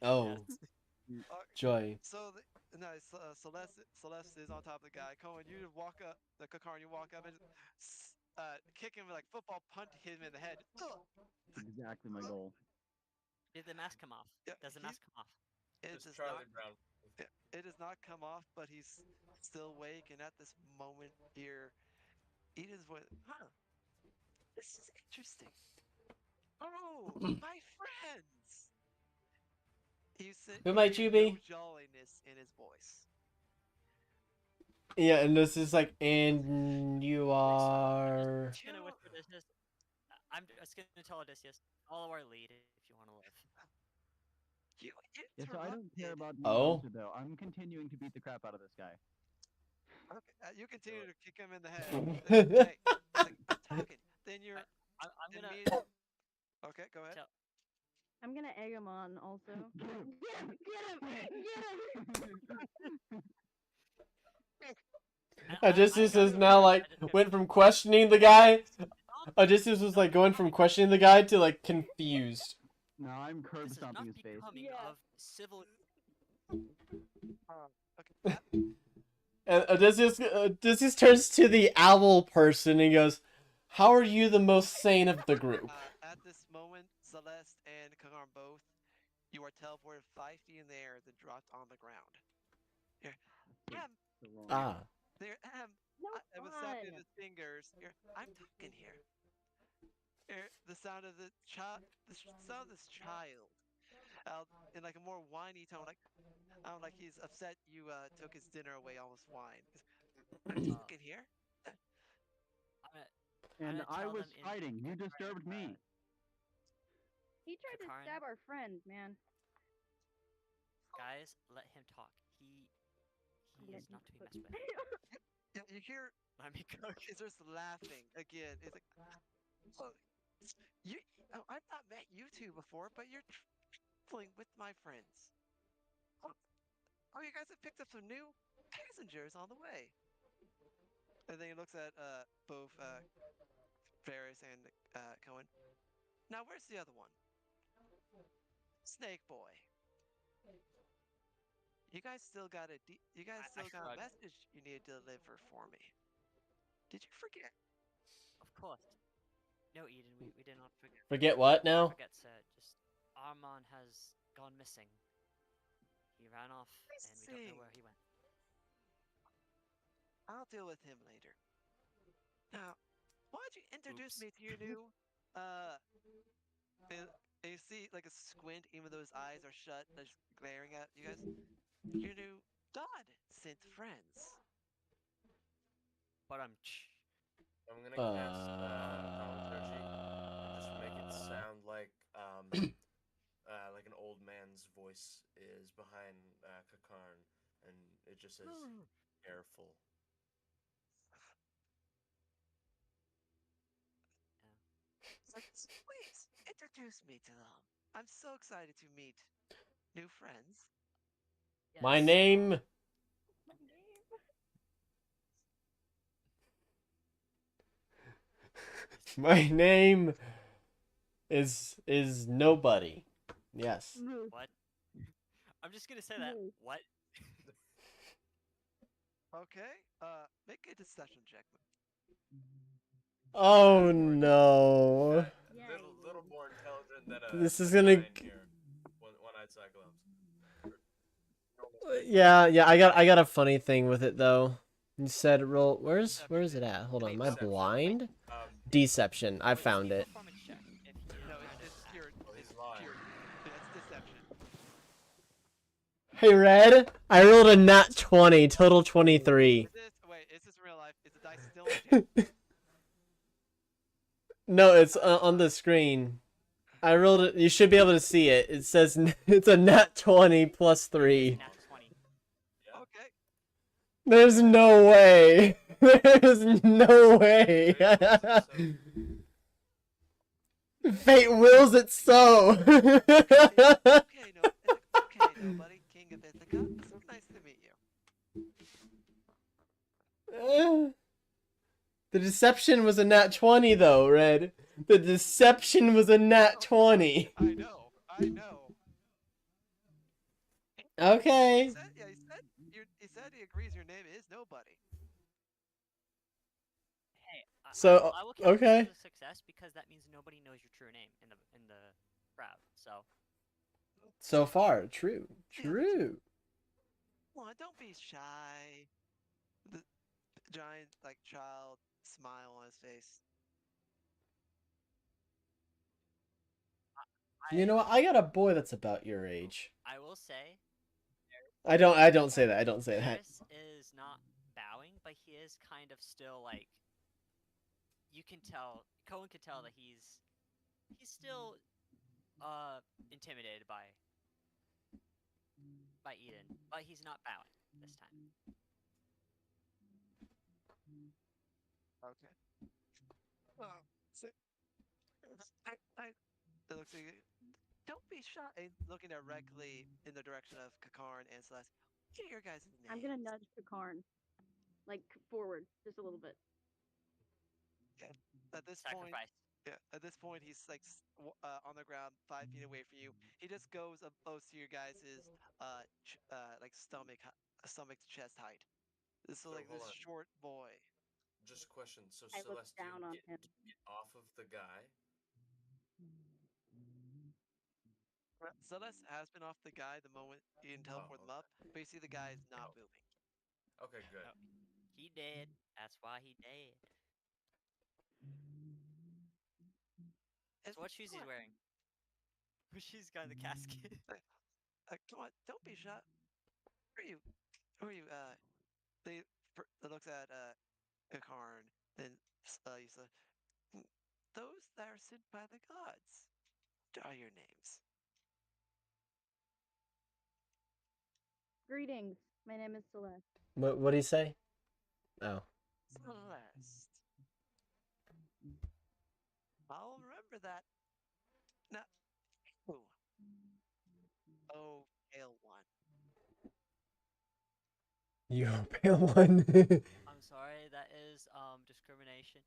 Oh, joy. So Celeste is on top of the guy. Cohen, you walk up the Kakarn, you walk up and kick him like football, punt him in the head. Exactly my goal. Did the mask come off? Yeah, Does the mask come off? It Just does Charlie not. Brown. It does not come off, but he's still awake. And at this moment here, Edith went, huh, this is interesting. Oh, my friends! He said, Who might you be? No jolliness in his voice. Yeah, and this is like, and you are. I'm gonna whisper Odysseus. I'm just gonna tell Odysseus, follow our lead if you want to live. You Yeah, so I don't care about the Oh. encounter though. I'm continuing to beat the crap out of this guy. Okay, you continue to kick him in the head. Oh. Hey, like, I'm talking. Then you're. I'm gonna. Okay, go ahead. Tell- I'm gonna egg him on also. Get him! Get him! Odysseus is now like went from questioning the guy. Odysseus was like going from questioning the guy to like confused. No, I'm curb This is not stomping his face. becoming Yeah. of civil. Okay. And Odysseus turns to the owl person and goes, "How are you the most sane of the group?" At this moment, Celeste and Kagarn both, you are teleported 5 feet in the air, then dropped on the ground. Here, So wrong. Ah. there, No I was snapping fun. his fingers. Here, I'm talking here. Here, the sound of the child, sound of this child, in like a more whiny tone, like he's upset you took his dinner away, almost whine. I'm talking here. And gonna I tell was them in fighting. You disturbed me. He tried to Kakarn? stab our friend, man. Guys, let him talk. He Let is me not to be cook. messed with. Yeah, you hear Let me cook. is just laughing again. It's like, oh, I've not met you two before, but you're traveling with my friends. Oh, you guys have picked up some new passengers on the way. And then he looks at both Ferris and Cohen. Now, where's the other one? Snake Boy. You guys still got a shrug. message you need to deliver for me. Did you forget? Of course. No, Eden, we did not forget. Forget what now? Forget, sir. Just Armon has gone missing. He ran off, and we don't know where he went. I'll deal with him later. Now, why don't you introduce Oops. me to your new and you see like a squint, even though his eyes are shut, just glaring at you guys. Your new God-sent friends. I'm gonna cast thaumaturgy and just make it sound like an old man's voice is behind Kakarn, and it just says careful. Please introduce me to them. I'm so excited to meet new friends. My Yes, name. My name is nobody. Yes. What? I'm just gonna say that. What? Okay. Make a deception check. Oh no. Little more intelligent than a. This is a gonna. 9 here. One-eyed Cyclops. Yeah. I got a funny thing with it though. You said roll. Where is it at? Hold on. Am I Deception. blind? Deception. I found it. Performance check. If you No, kind it's of pure. Oh, he's It's lying. pure. It's deception. Hey Red, I rolled a nat 20, total 23. Is this real life? Is the dice still on No, it's on the screen. I rolled it. You should be able to see it. It says it's a nat 20 plus 3. Nat 20. Yeah. Okay. There's no way. There's no way. Fate wills it so. Okay, no, okay, nobody. King of Ithaca. So nice to meet you. The deception was a nat 20, though, Red. The deception was a nat 20. I know. Okay. He said he agrees your name is nobody. Hey, So, I will count okay. this as a success because that means nobody knows your true name in the crowd. So far, true. Yeah, True. Come on, don't be shy. The giant, like, child smile on his face. You know what? I got a boy that's about your age. I will say I don't say that. I don't say that. Chris is not bowing, but he is kind of still like. You can tell. Cohen can tell that he's still intimidated by Eden, but he's not bowing this time. Okay. Well, so, it looks like don't be shy. And looking directly in the direction of Kakarn and Celeste. What are your guys' names? I'm gonna nudge Kakarn, like forward just a little bit. Okay. At this point, Sacrifice. yeah. At this point, he's like on the ground, 5 feet away from you. He just goes up close to your guys' like stomach to chest height. This is So, like hold this on. short boy. Just a question. So I look Celeste, down on him. get off of the guy. Celeste has been off the guy the moment you can teleport them up, but you see the guy is not moving. Okay, good. Oh, he dead. That's why he dead. So what shoes he's wearing? What shoes got in the casket? Come on, don't be shy. Who are you? Who are you? They looks at Kakarn, then you say, those that are sent by the gods. What are your names? Greetings. My name is Celeste. What do you say? Oh. Celeste. I'll remember that. Now, ooh. Oh, pale one. You pale one. I'm sorry, that is discrimination.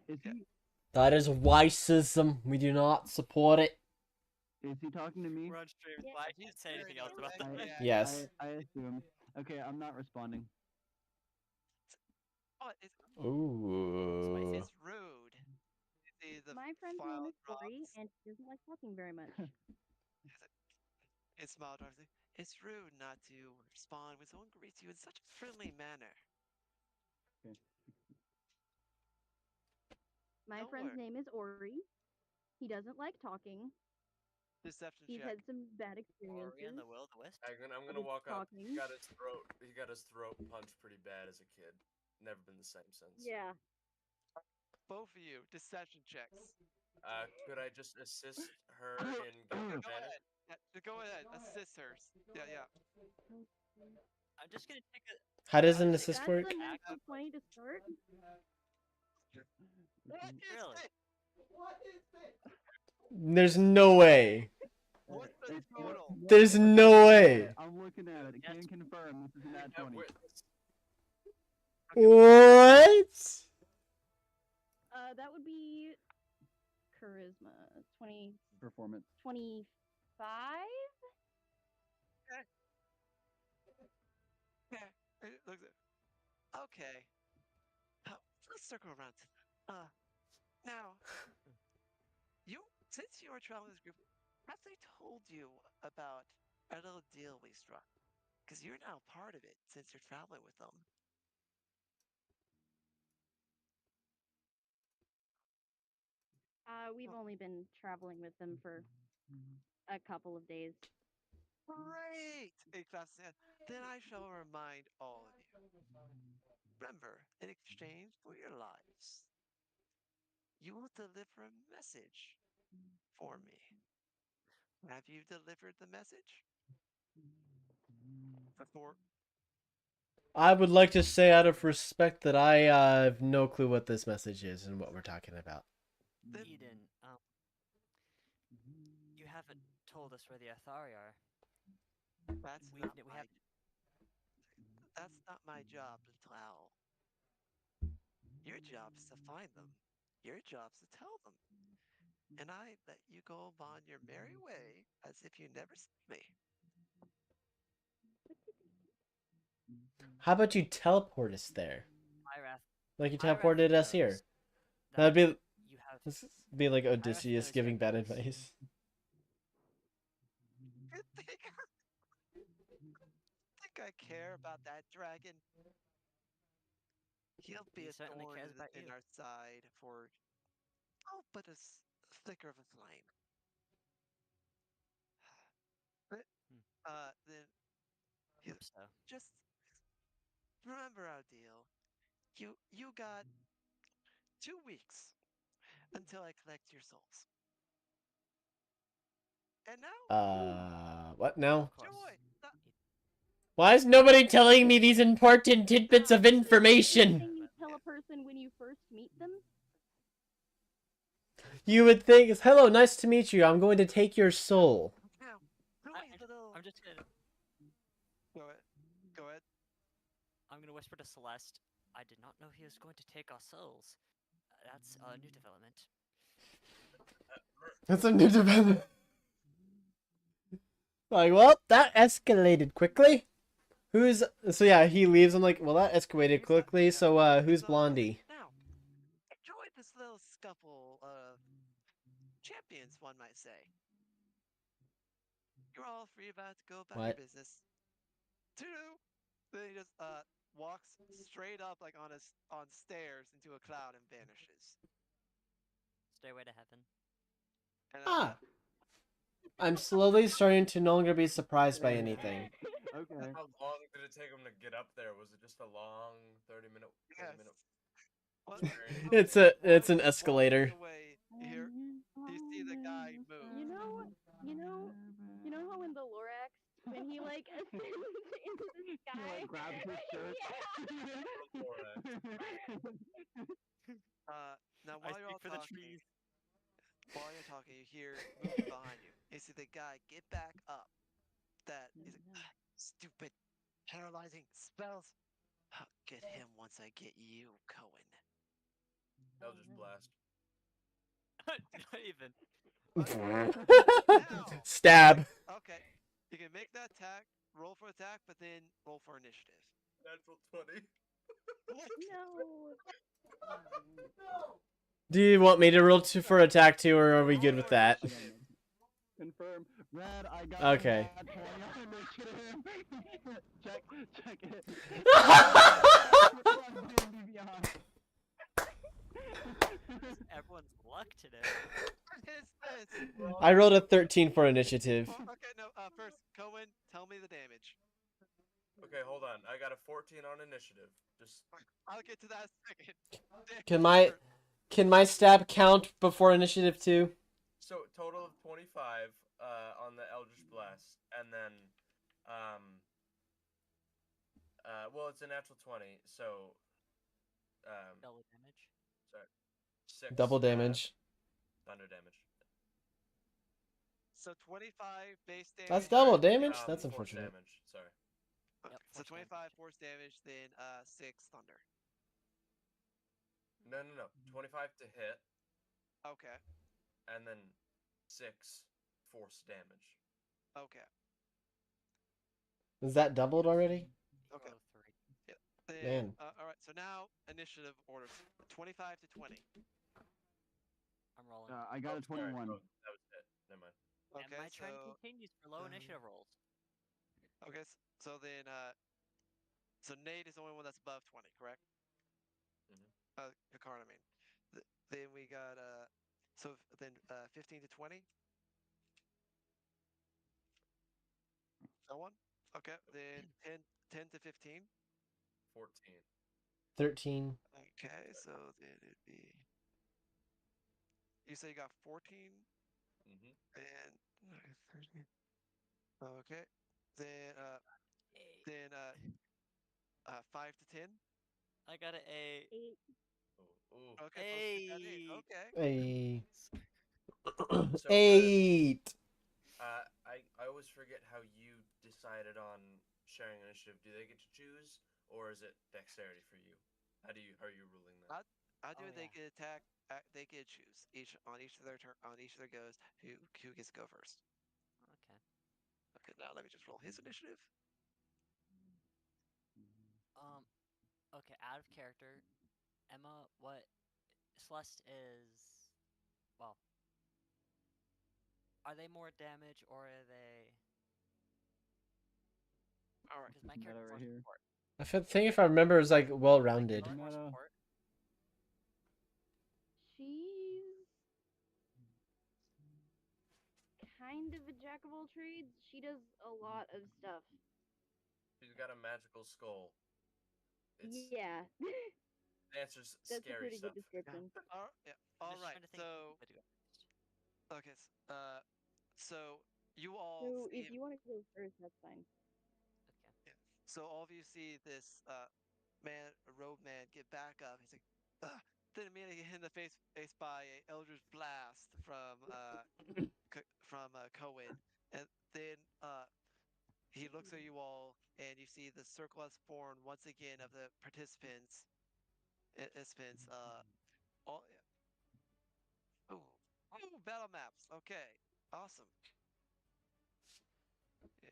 Is Yeah. he That is racism. We do not support it. is he talking to me? We're on stream, so I can't say anything else about direct, that. yeah. Yes. I assume. Okay, I'm not responding. Oh, Ooh. it's rude. See the My friend's file name is drops. Tori, and she doesn't like talking very much. It smile drops. It's rude not to respond when someone greets you in such a friendly manner. My Don't friend's worry. name is Ori. He doesn't like talking. Deception He's check. had some bad Ori experiences. and the Will of the Wisp. I'm gonna Just walk up. talking. He got his throat punched pretty bad as a kid. Never been the same since. Yeah. Both of you, deception checks. Could I just assist her in Go getting advantage? ahead. Yeah, go ahead. Assist her. Yeah. I'm just gonna take a. How does an I'm assist That's work? the natural 20 to start. What is Really? it? There's no way. What's the total? There's no way. I'm looking at it. Yes. Can confirm this is a nat Have 20. witness. What? That would be charisma. 20, Performance. 25? Yeah. It looks okay. Let's circle around. Now, since you are traveling with this group, have they told you about a little deal we struck? Because you're now part of it since you're traveling with them. We've only been traveling with them for a couple of days. Great! It claps his hand. Then I shall remind all of you. Remember, in exchange for your lives, you will deliver a message for me. Have you delivered the message? Before I would like to say out of respect that I have no clue what this message is and what we're talking about. Eden, you haven't told us where the Athari are. that's We not we my have that's not my job, little owl. Your job is to find them. Your job's to tell them. And I let you go on your merry way as if you never seen me. How about you teleport us there? Irath. Like you Irath teleported us knows here. that That'd be you have. this would be like knows Odysseus your giving bad moves. advice. You think I care about that dragon? He'll be He a certainly thorn cares about in you. our side for but a flicker of a flame. But then Hope so. just remember our deal. You got 2 weeks until I collect your souls. And now, What now? Of course. joy. Why is nobody telling me these important tidbits of information? Thing you tell a person when you first meet them? You would think, hello, nice to meet you. I'm going to take your soul. Now, I'm just gonna. Go ahead. Go ahead. I'm gonna whisper to Celeste. I did not know he was going to take our souls. That's a new development. That's a new development. Like, well, that escalated quickly. So yeah, he leaves. I'm like, well, that escalated quickly. So who's Blondie? Now, enjoy this little scuffle of champions, one might say. You're all free about to go about your What? business. Toodoo! Then he just walks straight up like on stairs into a cloud and vanishes. Stairway to heaven. And Ah. I'm slowly starting to no longer be surprised by anything. Okay. How long did it take him to get up there? Was it just a long 30-minute, 40-minute Well, journey? It's an walking escalator. away, you see the guy move. You know how in the Lorax, when he like ascends into the sky, Like, grabs his shirt. Now I while you're all speak for the talking, trees. you hear movement behind you. You see the guy get back up. That he's like, stupid, paralyzing spells. I'll get him once I get you, Cohen. Eldritch Blast. Not even. Now, Stab. okay, you can make that attack, roll for attack, but then roll for initiative. Natural 20. No. Do you want me to roll for attack too, or are we good with that? Confirm. Red, I got Okay. a nat 20 on initiative. check it. Everyone's luck today. What is this? I rolled a 13 for initiative. Okay, no. First, Cohen, tell me the damage. Okay, hold on. I got a 14 on initiative. Just I'll get to that second. Can my stab count before initiative too? so total of 25 on the Eldritch Blast, and then well, it's a natural 20, so Double damage. sorry, 6 Double damage. thunder damage. So 25 base damage. That's double Sorry, damage? That's force unfortunate. damage. Sorry. Okay, Yep, so force 25 damage. force damage, then 6 thunder. No. 25 to hit, Okay. and then 6 force damage. Okay. Is that doubled already? Okay. Roll 3. Yeah. Then, Man. all right. So now initiative orders 25 to 20. I'm rolling. I got a Sorry. 21. Oh, that was it. Never mind. And Okay. my So trend continues for low initiative rolls. okay. So then so Nate is the only one that's above 20, correct? Picard, I mean. Then we got so then 15 to 20. No one. Okay. Then 10 to 15. 14. 13. Okay. So then it'd be You say you got 14 Mm-hmm. and 13. Okay. Then then 5 to 10. I got an A. 8. Ooh. Okay, both of you got 8. Hey. Okay. A So 8. I always forget how you decided on sharing initiative. Do they get to choose, or is it dexterity for you? How are you ruling that? I do. Oh, They yeah. get attack. They get choose each of their turn on each of their goes. Who gets to go first? Okay. Okay. Now let me just roll his initiative. Um. Okay. Out of character, Emma. What? Celeste is. Well. Are they more damage or are they? All right. Because my Meta character's right more here. support. Think if I remember, it was like well rounded. Like more Meta. support. She's kind of a jack of all trades. She does a lot of stuff. She's got a magical skull. It's Yeah. the answer's That's a scary pretty stuff. good description. Yeah. I'm All just right. trying to think who would go first. Okay. So you all So see if you want to go first, that's fine. Okay. yeah. So all of you see this man, a robe man, get back up. He's like, Ugh. Then immediately hit in the face by a Eldritch Blast from Cohen, and then he looks at you all, and you see the circle has formed once again of the participants. All oh battle maps. Okay, awesome. Yeah.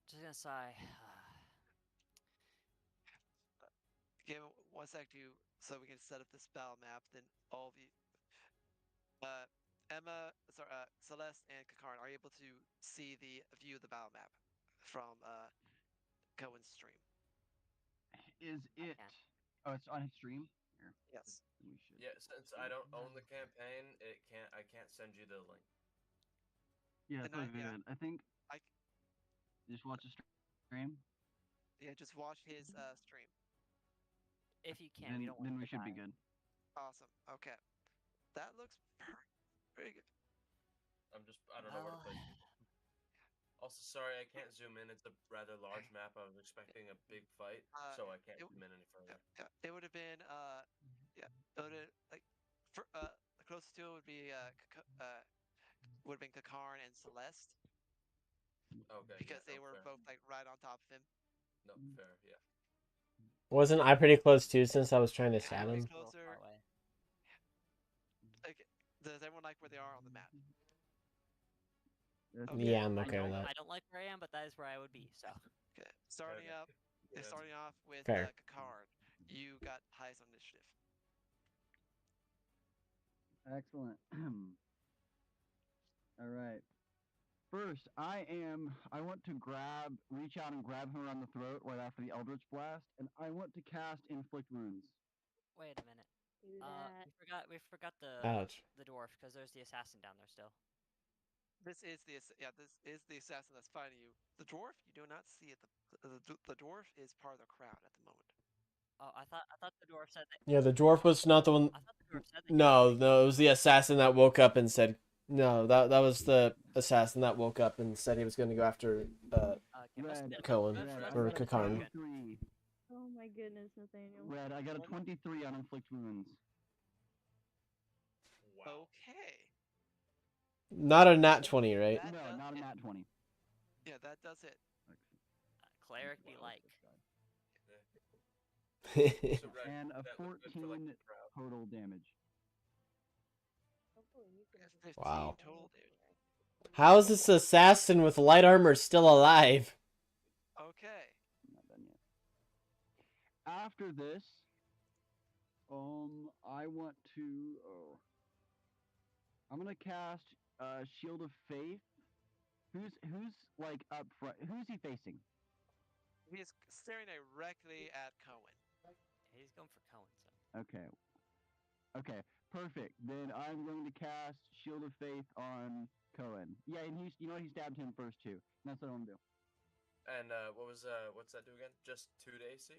Just gonna sigh. Give me 1 sec to so we can set up this battle map. Then all of you, uh, Emma, sorry, Celeste, and Kakarn are able to see the view of the battle map from Cohen's stream. Is it? can't. Oh, it's on his stream. Here, Yes. we should. Yeah, since I don't own the campaign, I can't send you the link. Yeah, And it's all good. I think I just watch the stream, yeah, just watch his stream. If you can, we don't want then you we to should be die. good. Awesome. Okay, that looks very good. I don't know where to Well, place it. Also, sorry, I can't zoom in. It's a rather large map. I was expecting a big fight, so I can't it- zoom in any further. It would have been yeah, it would have like for closest to it would be would have been Kakarn and Celeste Okay, because yeah, they no, were fair. both like right on top of him. No, fair, yeah. Wasn't I pretty close too since I was trying to Yeah, stab I was him? a little far closer. away. Like, does everyone like where they are on the map? That's Okay. Yeah, I'm I okay with don't. that. I don't like where I am, but that is where I would be. So. Okay, starting Okay. up, Yeah, starting off with Fair. Kakarn. You got highest on initiative. excellent. All right. First, I want to reach out and grab him around the throat right after the Eldritch Blast, and I want to cast Inflict Wounds. Wait a minute. Do that. We forgot Ouch. the dwarf because there's the assassin down there still. This is the assassin that's fighting you. The dwarf, you do not see it. The dwarf is part of the crowd at the moment. Oh, I thought the dwarf said that. Yeah, the dwarf was not the one. I thought the dwarf said that. No, it was the assassin that woke up and said. No, that was the assassin that woke up and said he was going to go after Okay, must have Red. been- Cohen must- Red, must I have or got a been Kakarn. 23. Oh my goodness, Nathaniel. Red, I got a 23 on Inflict Wounds. Wow. Okay. Not a nat 20, right? That No, does not a hit. nat 20. Yeah, that does hit. Cleric be like. So, Red, And a that looked good for, 14 like, the crowd. total damage. Hopefully you can. 15 Wow. total damage. How is this assassin with light armor still alive? Okay. I'm not done yet. After this, I want to. I'm gonna cast Shield of Faith. Who's like up front? Who's he facing? He is staring directly at Cohen. He's going for Cohen. So. Okay. Okay. Perfect. Then I'm going to cast Shield of Faith on Cohen. Yeah, and he stabbed him first too. And that's what I'm gonna do. And what's that do again? Just 2 to AC?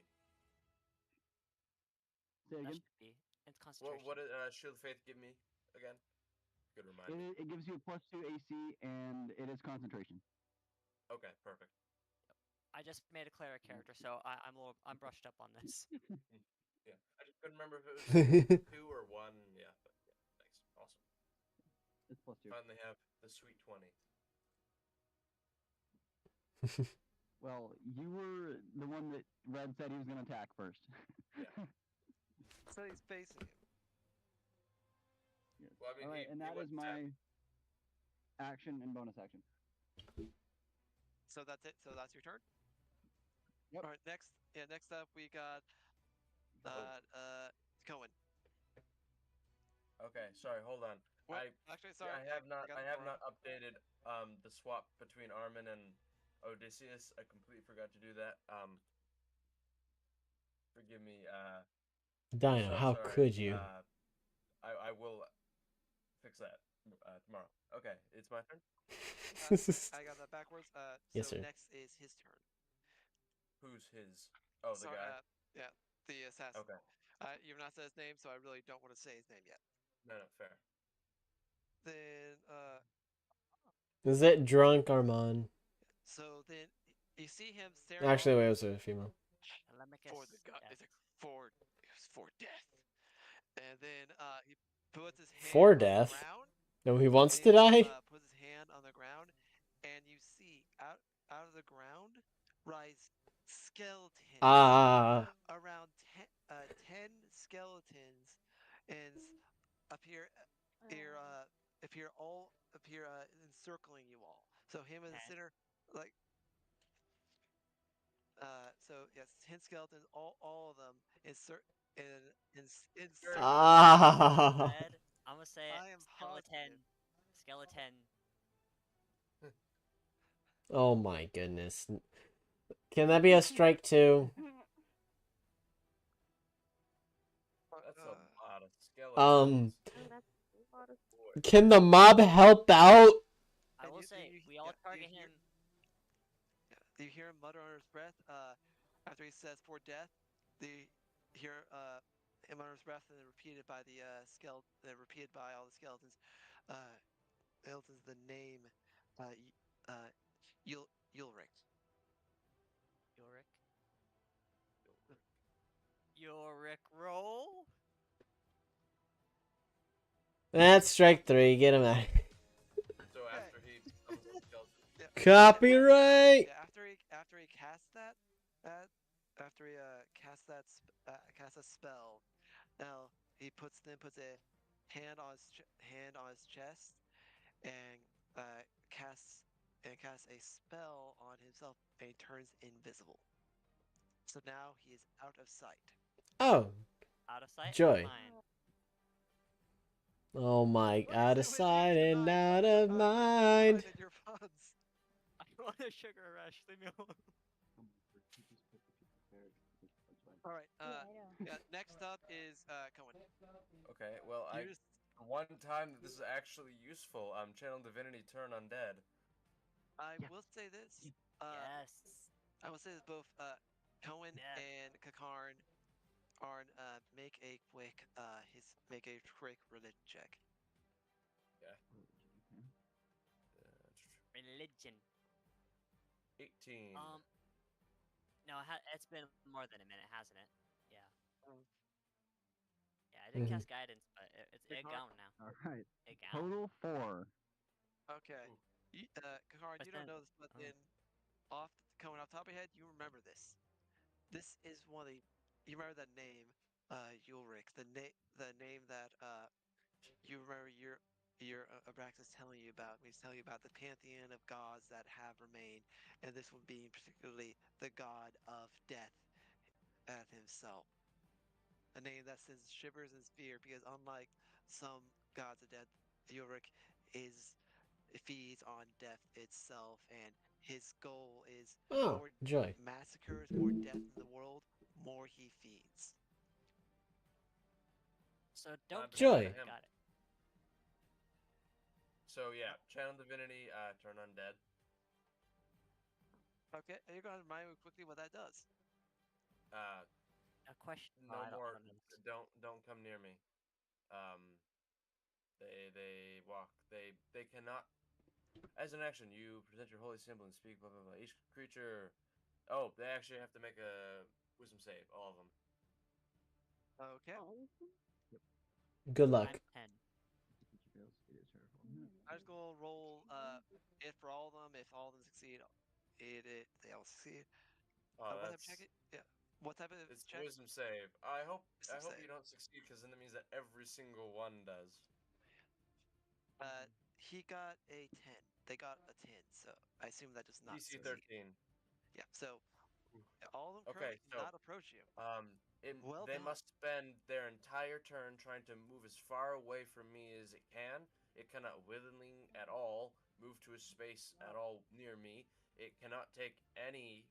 Say it That again. should be. It's concentration. What did Shield of Faith give me again? Good reminder. It gives you a +2 AC and it is concentration. Okay, perfect. I just made a cleric character, so I'm brushed up on this. Yeah, I just couldn't remember if it was 2 or 1. Yeah, but yeah, nice, awesome. It's +2. Finally have the sweet 20. Well, you were the one that Red said he was going to attack first. Yeah. So he's facing him. Yes. Well, I mean, All right, he and that went is my action and bonus action. So that's it. So that's your turn. Yep. All right. Next up we got Cohen. Okay, sorry, hold on. Well, I actually, sorry. I have not got I it have wrong. not updated the swap between Armin and Odysseus. I completely forgot to do that. Forgive me. Dino, So how sorry. could you? I will fix that tomorrow. Okay, it's my turn. I got that backwards. Yes, So sir. next is his turn. Who's his? Oh, the Sorry, guy. yeah, the assassin. Okay. You've not said his name, so I really don't want to say his name yet. No, fair. Then, Is it drunk Armand? so then you see him staring Actually, off wait, it was a female. Telemachus. for the god. It's like for death. And then he puts his hand For on death? the ground. No, he wants And to he die? puts his hand on the ground, and you see out of the ground rise skeletons. Ah. Around 10 skeletons and appear appear encircling you all. So him in the Okay. center, like so yes, 10 skeletons, all of them encircling. Ah. Red. I'm gonna say it. I am Skeleton. positive. Skeleton. Oh my goodness. Can that be a strike too? That's a Uh, lot of skeletons. Oh, that's a lot of. Boy. Can the mob help out? I will say we all target him. Do you hear him mutter under his breath? After he says "for death," you hear him under his breath, and then repeated by the repeated by all the skeletons. Skeletons, the name, Ulrich. Yorick. Yorick roll. That's strike 3. Get him out. So after he becomes a skeleton. Yeah, Copyright. after he casts after he casts a spell, now he puts a hand on hand on his chest and casts a spell on himself, and he turns invisible. So now he is out of sight. Oh, Out of sight. Out of joy. mind. Oh my, What out is of it with you sight and tonight? out of Where's your mind. and your funds? I want a sugar rush. Leave me alone. All right. Yeah, I know. Yeah. Next up is Cohen. Okay, well, You just one time that this is actually useful. Channel Divinity Turn Undead. I Yeah. will say this. Yes. I will say this both Cohen Yeah. and Kakarn are make a quick religion check. Religion. 18. No, it's been more than a minute, hasn't it? Yeah. Um, Yeah, I did Mhm. cast guidance, but it gone now. All right. It gone. Total 4. Okay. Kakarn, But you don't then- know this, but then Cohen off the top of your head, you remember this. This is one of the you remember that name, Ulrich, the name that you remember your Abraxas telling you about. He's telling you about the pantheon of gods that have remained, and this one being particularly the god of death at himself. A name that sends shivers and fear because unlike some gods of death, Ulrich is feeds on death itself, and his goal is Oh, more joy. massacres, more death in the world, more he feeds. So don't to kill Joy. him. him. Got it. So yeah, Channel Divinity Turn Undead. Okay, you're going to remind me quickly what that does. A question. No Oh, I more. don't know this. Don't come near me. Um, They walk. They cannot. As an action, you present your holy symbol and speak. Blah blah blah. Each creature. Oh, they actually have to make a wisdom save. All of them. Okay. Good luck. I'm 10. I'm just gonna roll it for all of them. If all of them succeed, they all succeed. Oh, What type of that's. check? Yeah. What type of It's check? wisdom save. I hope Wisdom you save. don't succeed because then it means that every single one does. He got a 10. They got a 10, so I assume that does not DC succeed. 13. Yeah. So all of them Okay, currently so cannot approach you. Well they done. must spend their entire turn trying to move as far away from me as it can. It cannot willingly at all move to a space at all near me. It cannot take any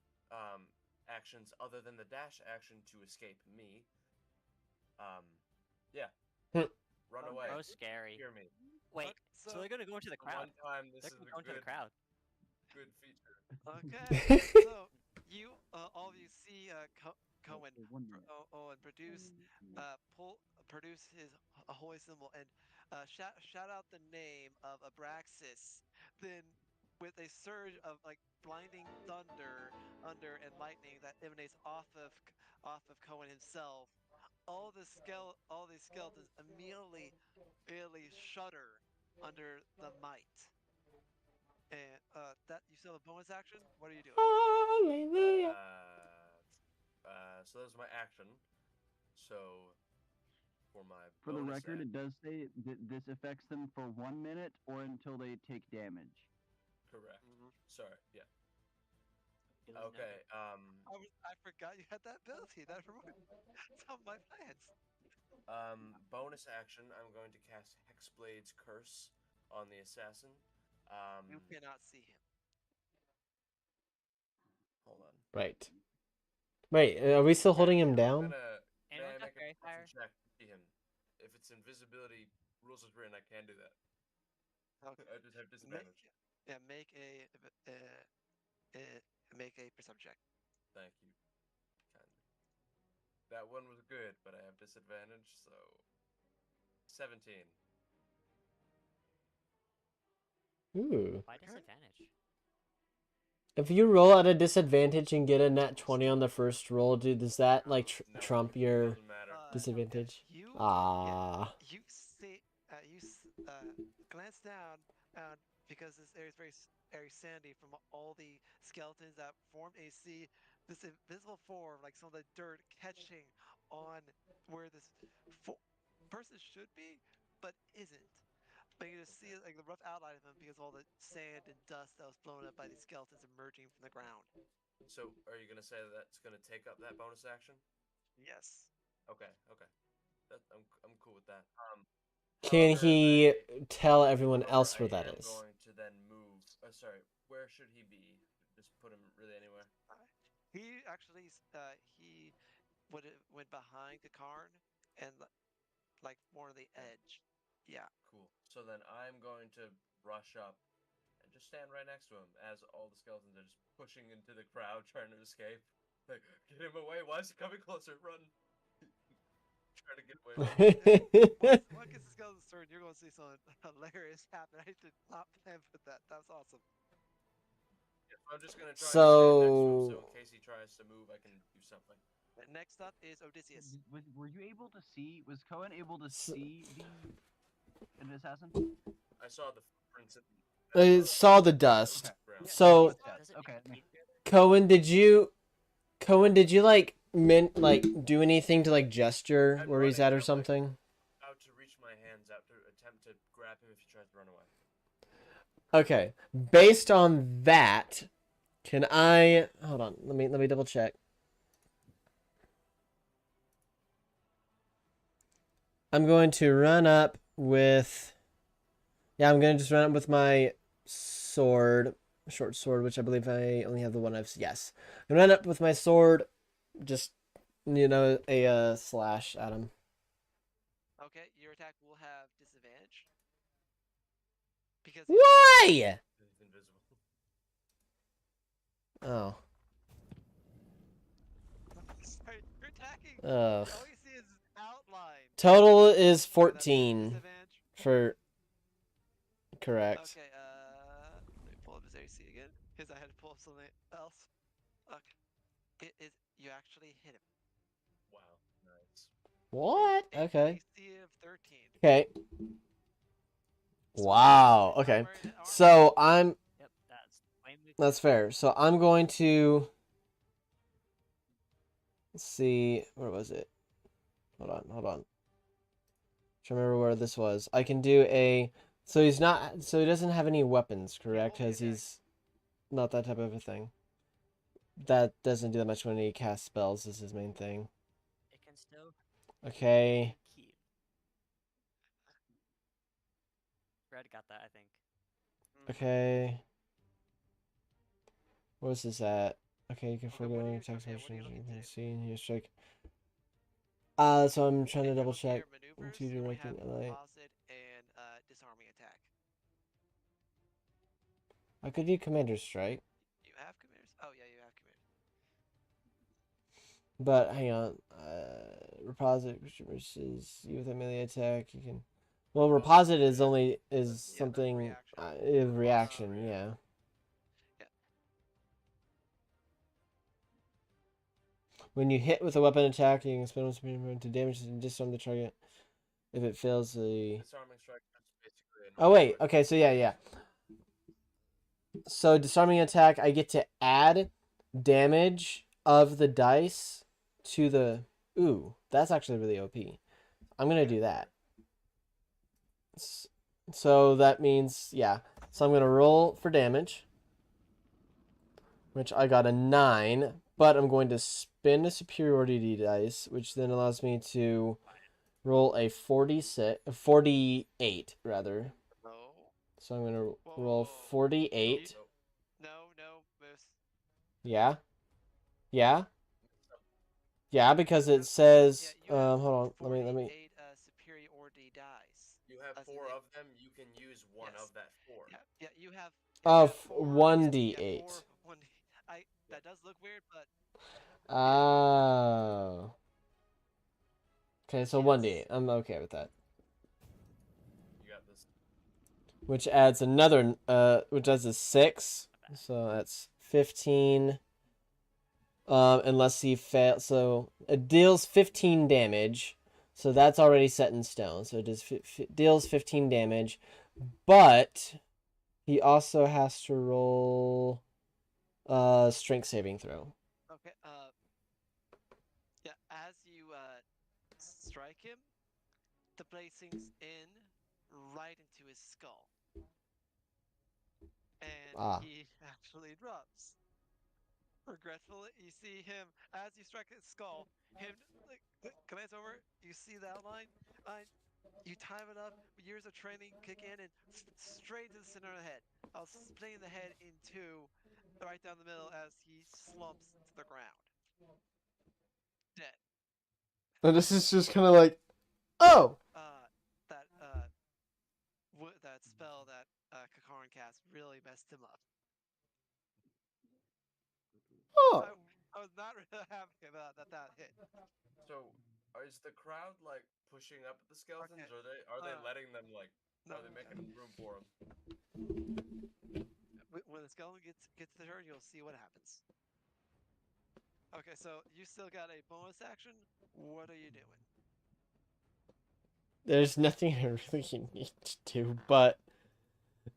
actions other than the dash action to escape me. Yeah. Run away. So scary. Hear me. Wait, Okay, so they're gonna go into the crowd. One time, this They're is gonna a go into the crowd. good feature. Okay. So you all of you see Cohen Okay, 1 minute. Owen produce produce his holy symbol and shout out the name of Abraxas. Then with a surge of like blinding thunder and lightning that emanates off of Cohen himself, all these skeletons immediately shudder under the might. And that you still have a bonus action. What are you doing? Hallelujah. So that's my action. So for my For the bonus record, action, it does say that this affects them for 1 minute or until they take damage. correct. Mhm. Sorry, yeah. Duly noted. Okay. I forgot you had that ability. That removed some of my plans. Bonus action. I'm going to cast Hexblade's Curse on the assassin. You cannot see him. Hold on. Right. Wait, are we still holding him I'm down? gonna. May Anyone I got make a fairy fire? perception check to see him? If it's invisibility rules is written, I can do that. Okay. I just have disadvantage. Make a perception check. Thank you. Kindly. That one was good, but I have disadvantage, so 17. Ooh. Why disadvantage? If you roll at a disadvantage and get a nat 20 on the first roll, dude, does that like No, trump it your doesn't matter. disadvantage? You Ah. you see glance down because this area is very sandy from all the skeletons that formed. And you see this invisible form, like some of the dirt catching on where this person should be, but isn't. But you just see like the rough outline of him because of all the sand and dust that was blown up by these skeletons emerging from the ground. So, are you gonna say that that's gonna take up that bonus action? Yes. Okay. I'm cool with that. Can However, he tell everyone however, else where I that am is? going to then move. Sorry, where should he be? Just put him really anywhere. He actually he went behind the cairn and like more on the edge. Yeah. Cool. So then I'm going to rush up and just stand right next to him as all the skeletons are just pushing into the crowd trying to escape. Like, get him away! Why is he coming closer? Run! Trying to get away. Once gets the skeleton's turn, you're going to see something hilarious happen. I did not plan for that. That's awesome. Yeah, I'm just gonna try to stand next to him, so in case he tries to move, I can do something. Next up is Odysseus. Were you able to see? Was Cohen able to see the assassin? I saw the footprints. I saw the dust. Ground. So, Does it Okay. make it Cohen, did you like do anything to like gesture I'm where he's running, at or I'm, like, something? Out to reach my hands out to attempt to grab him if he tries to run away. Okay. Based on that, can I hold on, let me double check. I'm going to run up with I'm gonna just run up with my sword, short sword, which I believe I only have the one of. Yes. I'm gonna run up with my sword, just a slash at him. Okay, your attack will have disadvantage. Because Why? He's invisible. Oh. Sorry, you're attacking. Ugh. All you see is outline. Total is So that's 14 disadvantage. For correct. Okay, let me pull up his AC again, because I had to pull up something else. Okay. It is, you actually hit him. Wow, nice. What? A Okay. AC of 13. Okay. So Wow. he's not Okay. wearing the armor. So I'm. Yep, that's way more That's fair. So I'm going to. Let's see. Where was it? Hold on. Hold on. Trying to remember where this was. I can do a. So he's not. So he doesn't have any weapons, correct? only Because attack. he's not that type of a thing. That doesn't do that much when he casts spells. Is his main thing. It can still Okay. keep. Red got that, I think. Okay. Where's this at? Okay, you can Okay, forego what are any you- text okay, what are you messages you looking can to do? see in your strike. So I'm trying to If you're double looking at check. your maneuvers, To you only directing have light. composite and disarming attack. I could do Commander Strike, You have commanders? Oh yeah, you have commanders. but hang on. Reposit versus you with a melee attack. You can. Well, Well, reposit is yeah. only Yeah, is that's something. reaction. Is reaction. reaction. Yeah. Yeah. When you hit with a weapon attack, you can spend one superior to damage and disarm the target. If it fails the. Disarming strike is basically a Oh wait. normal Okay. So yeah. So disarming attack, I get to add damage of the dice to the. Ooh, that's actually really OP. I'm gonna do that. So that means, yeah. So I'm gonna roll for damage, which I got a 9, but I'm going to spin a superiority dice, which then allows me to roll a 48 rather. No. So I'm gonna Whoa, roll whoa, whoa. 48. Nope. No, miss. Yeah, yeah, Messed up. yeah. Because You it have- says, Yeah, you have hold on. Let me. 48 superiority dice. You have As in 4 it- of them. You can use one Yes. of that 4. Yeah, you have. Oh, you have four, 1d8. Yeah, 4, 1. That does look weird, but Oh. Okay, so Yes. 1d8. I'm okay with that. You got this. Which adds another, which adds a 6. So that's 15. Unless he fails. So it deals 15 damage. So that's already set in stone. So it does deals 15 damage. But he also has to roll strength saving throw. okay. Yeah, as you strike him, the blade sinks in right into his skull, and he actually drops. Regretfully, you see him as you strike his skull. Him like glance over. You see the outline. You time it up. Years of training kick in and straight to the center of the head. I'll splitting the head in two, right down the middle as he slumps to the ground, dead. And this is just kind of like, oh! That that spell that Kakarin cast really messed him up. Oh! I was not really happy about that hit. So, is the crowd like pushing up at the skeletons, Okay, or are they letting them like? No, Are they making room for them? when the skeleton gets to her, you'll see what happens. Okay, so you still got a bonus action. What are you doing? There's nothing I really need to do, but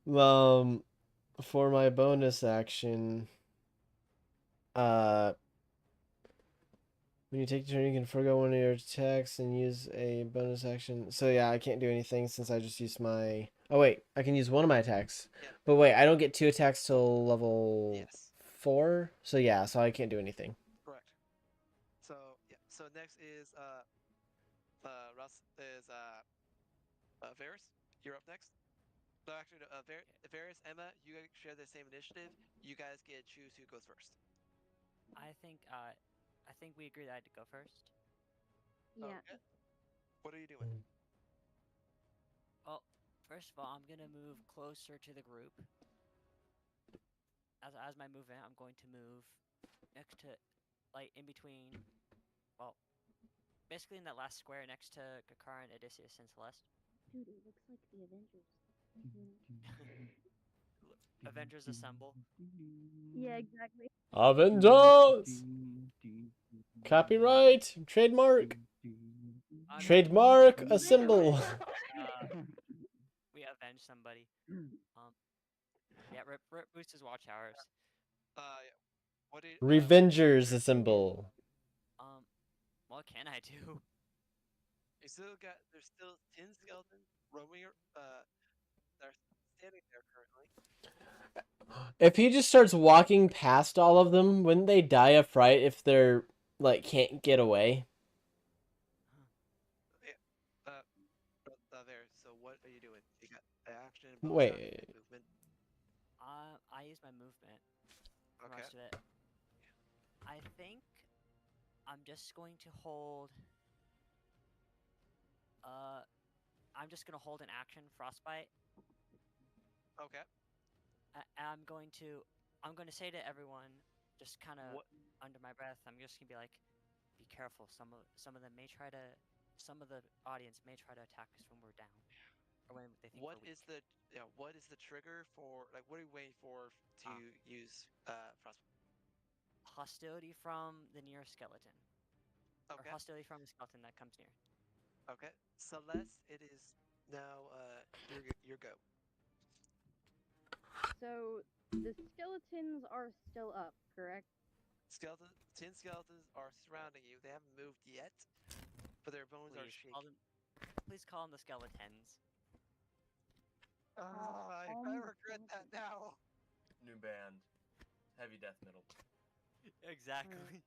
for my bonus action, when you take a turn, you can forego one of your attacks and use a bonus action. So yeah, I can't do anything since I just used my. Oh wait, I can use one of my attacks. Yeah. But wait, I don't get 2 attacks till level Yes. 4. So yeah, so I can't do anything. Correct. So yeah. So next is Russ is Varys. You're up next. No, actually, no, Varys, Emma, you guys share the same initiative. You guys get to choose who goes first. I think we agreed I had to go first. Yeah. Okay. What are you doing? Well, first of all, I'm gonna move closer to the group. As my movement, I'm going to move next to, like, in between. Well, basically in that last square next to Kakar and Odysseus and Celeste. Dude, it looks like the Avengers. Avengers assemble. Yeah, exactly. Avengers! Copyright, trademark, I mean, trademark a symbol. we avenge somebody. Yeah, rip Boost's watch hours. Yeah. What do you, Revengers a symbol. What can I do? you still got? There's still 10 skeletons roaming. They're standing there currently. If he just starts walking past all of them, wouldn't they die of fright if they're like can't get away? There. So what are you doing? You got action, bonus action, Wait. and movement. I use my movement for Okay. most of it. I think I'm just going to hold. I'm just gonna hold an action frostbite. Okay. I'm going to say to everyone, just kind of under my breath, I'm just gonna be like, be careful. Some of them may try to. Some of the audience may try to attack us when we're down, or when they think What we're is weak. what is the trigger for what are you waiting for to use frostbite? Hostility from the nearest skeleton, or Okay. hostility from the skeleton that comes near. Okay. Celeste, it is now your go. So the skeletons are still up, correct? 10 skeletons are surrounding you. They haven't moved yet, but their bones are shaking. Please call them the skeletons. I regret that now. New band, heavy death metal. Exactly.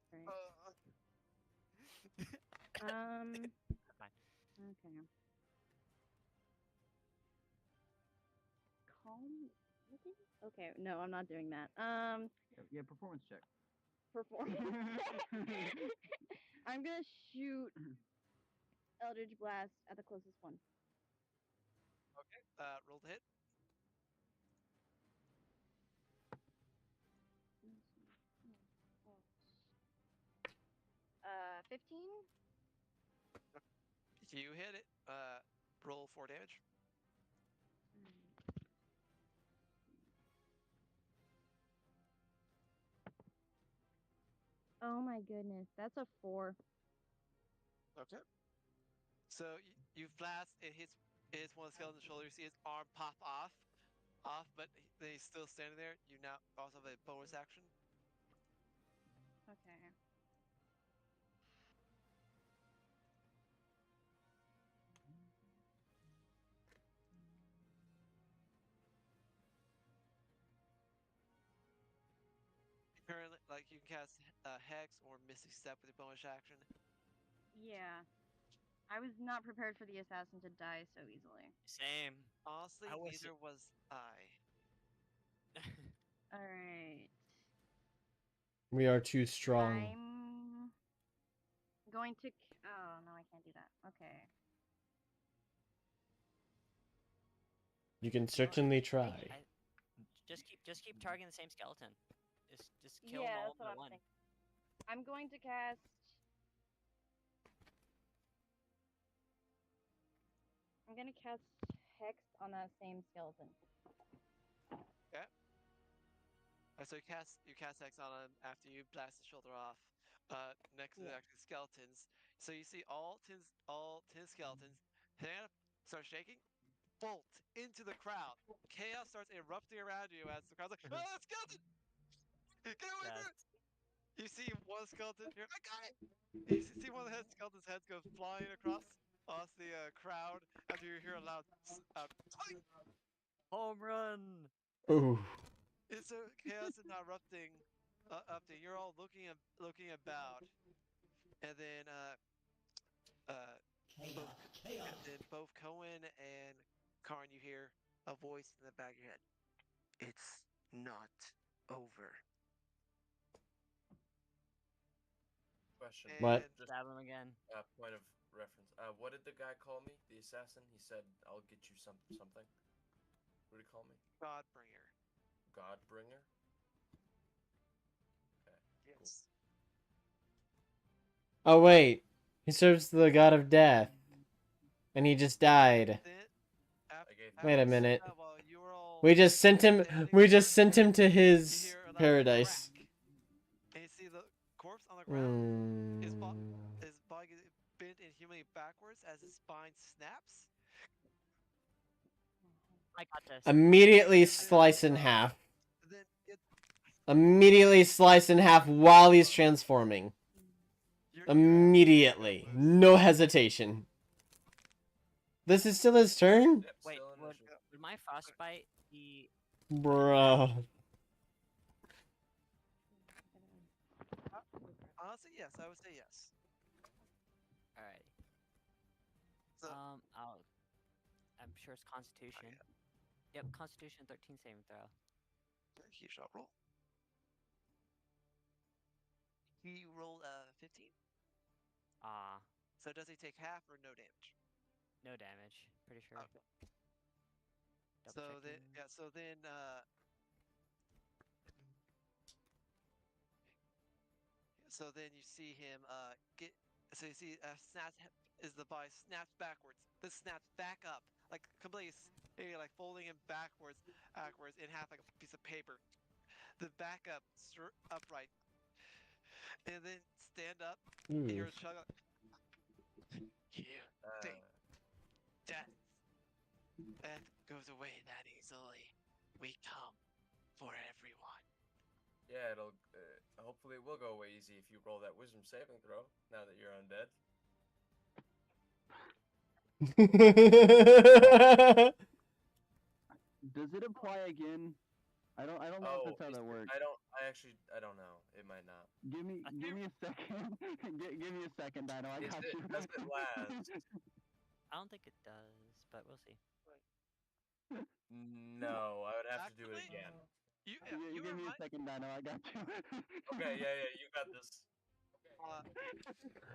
Fine. Fine. Okay. Calm. Okay, no, I'm not doing that. Yeah, performance check. Performance. I'm gonna shoot Eldritch Blast at the closest one. Okay. Roll to hit. 15. You hit it. Roll 4 damage. Oh my goodness, that's a 4. Okay. So you blast. It hits one of the skeleton's shoulder. You see his arm pop off, but then he's still standing there. You now also have a bonus action. Okay. Currently, you can cast Hex or Mystic Step with your bonus action. Yeah. I was not prepared for the assassin to die so easily. Same. Honestly, neither was I. Alright. We are too strong. I'm going to. Oh, no, I can't do that. Okay. You can certainly try. Just keep targeting the same skeleton. Just kill Yeah, them all that's what by I'm one. thinking. I'm going to cast. I'm gonna cast Hex on that same skeleton. Okay. So you cast Hex on him after you blast his shoulder off. Next to actually the skeletons. So you see all 10 skeletons. Hand up, start shaking. Bolt into the crowd. Chaos starts erupting around you as the crowd's like, "Ah, skeleton! Get away from it!" You see one skeleton here. I got it. You see one of the skeleton's heads go flying across the crowd after you hear a loud clang. Home run! Ooh. It's a chaos is not erupting. You're all looking about, and then both Cohen and Karn, you hear a voice in the back of your head. It's not over. Question. What? Just Stab him again. point of reference. What did the guy call me? The assassin? He said, "I'll get you something." What did he call me? Godbringer. Godbringer. Okay. Yes. Oh wait, he serves the god of death, and he just died. Wait a after you minute. said that, while you were all We just sent him. standing We there, just sent him to you his hear a loud paradise. crack, and you see the corpse on the ground. His body is bent inhumanly backwards as his spine snaps. I got this. Immediately And then, slice in half. Then it, Immediately slice in half while he's transforming. you're Immediately. loose. No hesitation. This is still his turn? Yep, Wait, still would, initiative. would my frostbite be? Bro. Honestly, yes, I would say yes. Alright. So, I'm sure it's Constitution. Yep, Constitution 13 saving throw. he shot roll. He rolled 15. Ah, So does he take half or no damage? no damage. Pretty sure. Okay. Double So then, checking. yeah. So then, you see him get. So you see snaps is the body snaps backwards. This snaps back up like completely, like folding him backwards in half like a piece of paper. Then back up, upright, and then stand up. And Ooh. you're chug. You think death goes away that easily. We come for everyone. Yeah, it'll. Hopefully, it will go away easy if you roll that wisdom saving throw. Now that you're undead. Does it apply again? I don't know if that's how that works. I don't know. It might not. Give me a second. give me a second, Dino. I got you. Does it last? I don't think it does, but we'll see. No, I would have to do it Actually, again. You give me a second, Dino. I got you. Okay, yeah, you got this.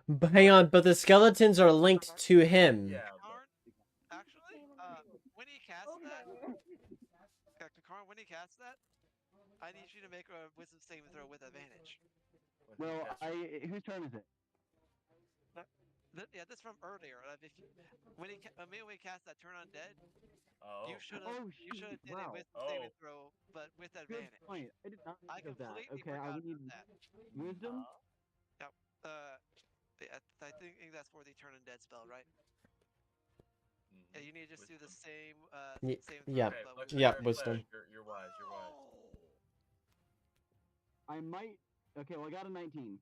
But hang on, but the skeletons are linked to him. Yeah. Actually, when he casts that, Karn, when he casts that, I need you to make a wisdom saving throw with advantage. Well, whose turn is it? Yeah, this from earlier. When he cast that turn undead, Oh. you should have did a wisdom saving throw, but with Good advantage. point. I did not I think of that. completely Okay, I forgot would need about that. wisdom. I think that's for the turn undead spell, right? Yeah, you need to just do the same. Same Yeah. throw, but with Yeah, advantage. wisdom. You're wise. You're wise. I might. Okay, well, I got a 19.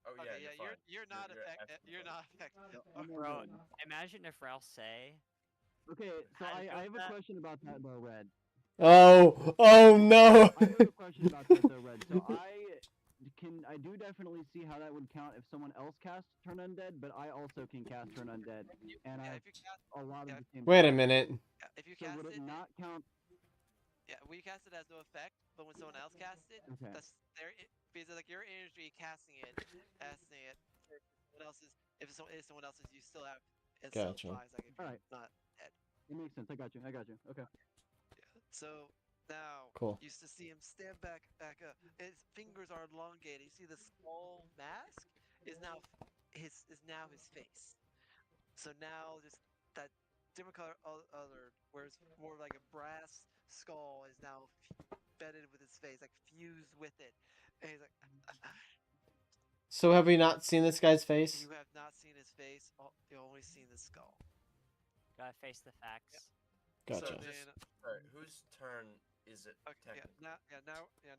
Oh yeah, Okay, you're fine. you're not affected. absolutely You're fine. not affected. I'm all Bro, good. imagine if Ralph say. Okay, so How I does have a that- question about that though, Red. Oh no! I have a question about that though, Red. So I do definitely see how that would count if someone else casts Turn Undead, but I also can cast Turn Undead, and I have If you cast, a lot of the same. Wait a minute. if you So cast would it not count? Yeah, we cast it as no effect, but when someone else casts it, Okay. that's because like your energy casting it. If someone else's, you still have it still Gotcha. applies like if you're Alright. not dead. It makes sense. I got you. Okay. So now Cool. you used to see him stand back up. His fingers are elongated. You see the skull mask is now his face. So now just that different color other, whereas more like a brass skull is now bedded with his face, like fused with it. And he's like, So have we not seen this guy's face? you have not seen his face. You've only seen the skull. Gotta face the facts. Gotcha. So alright, whose turn is it? Okay, now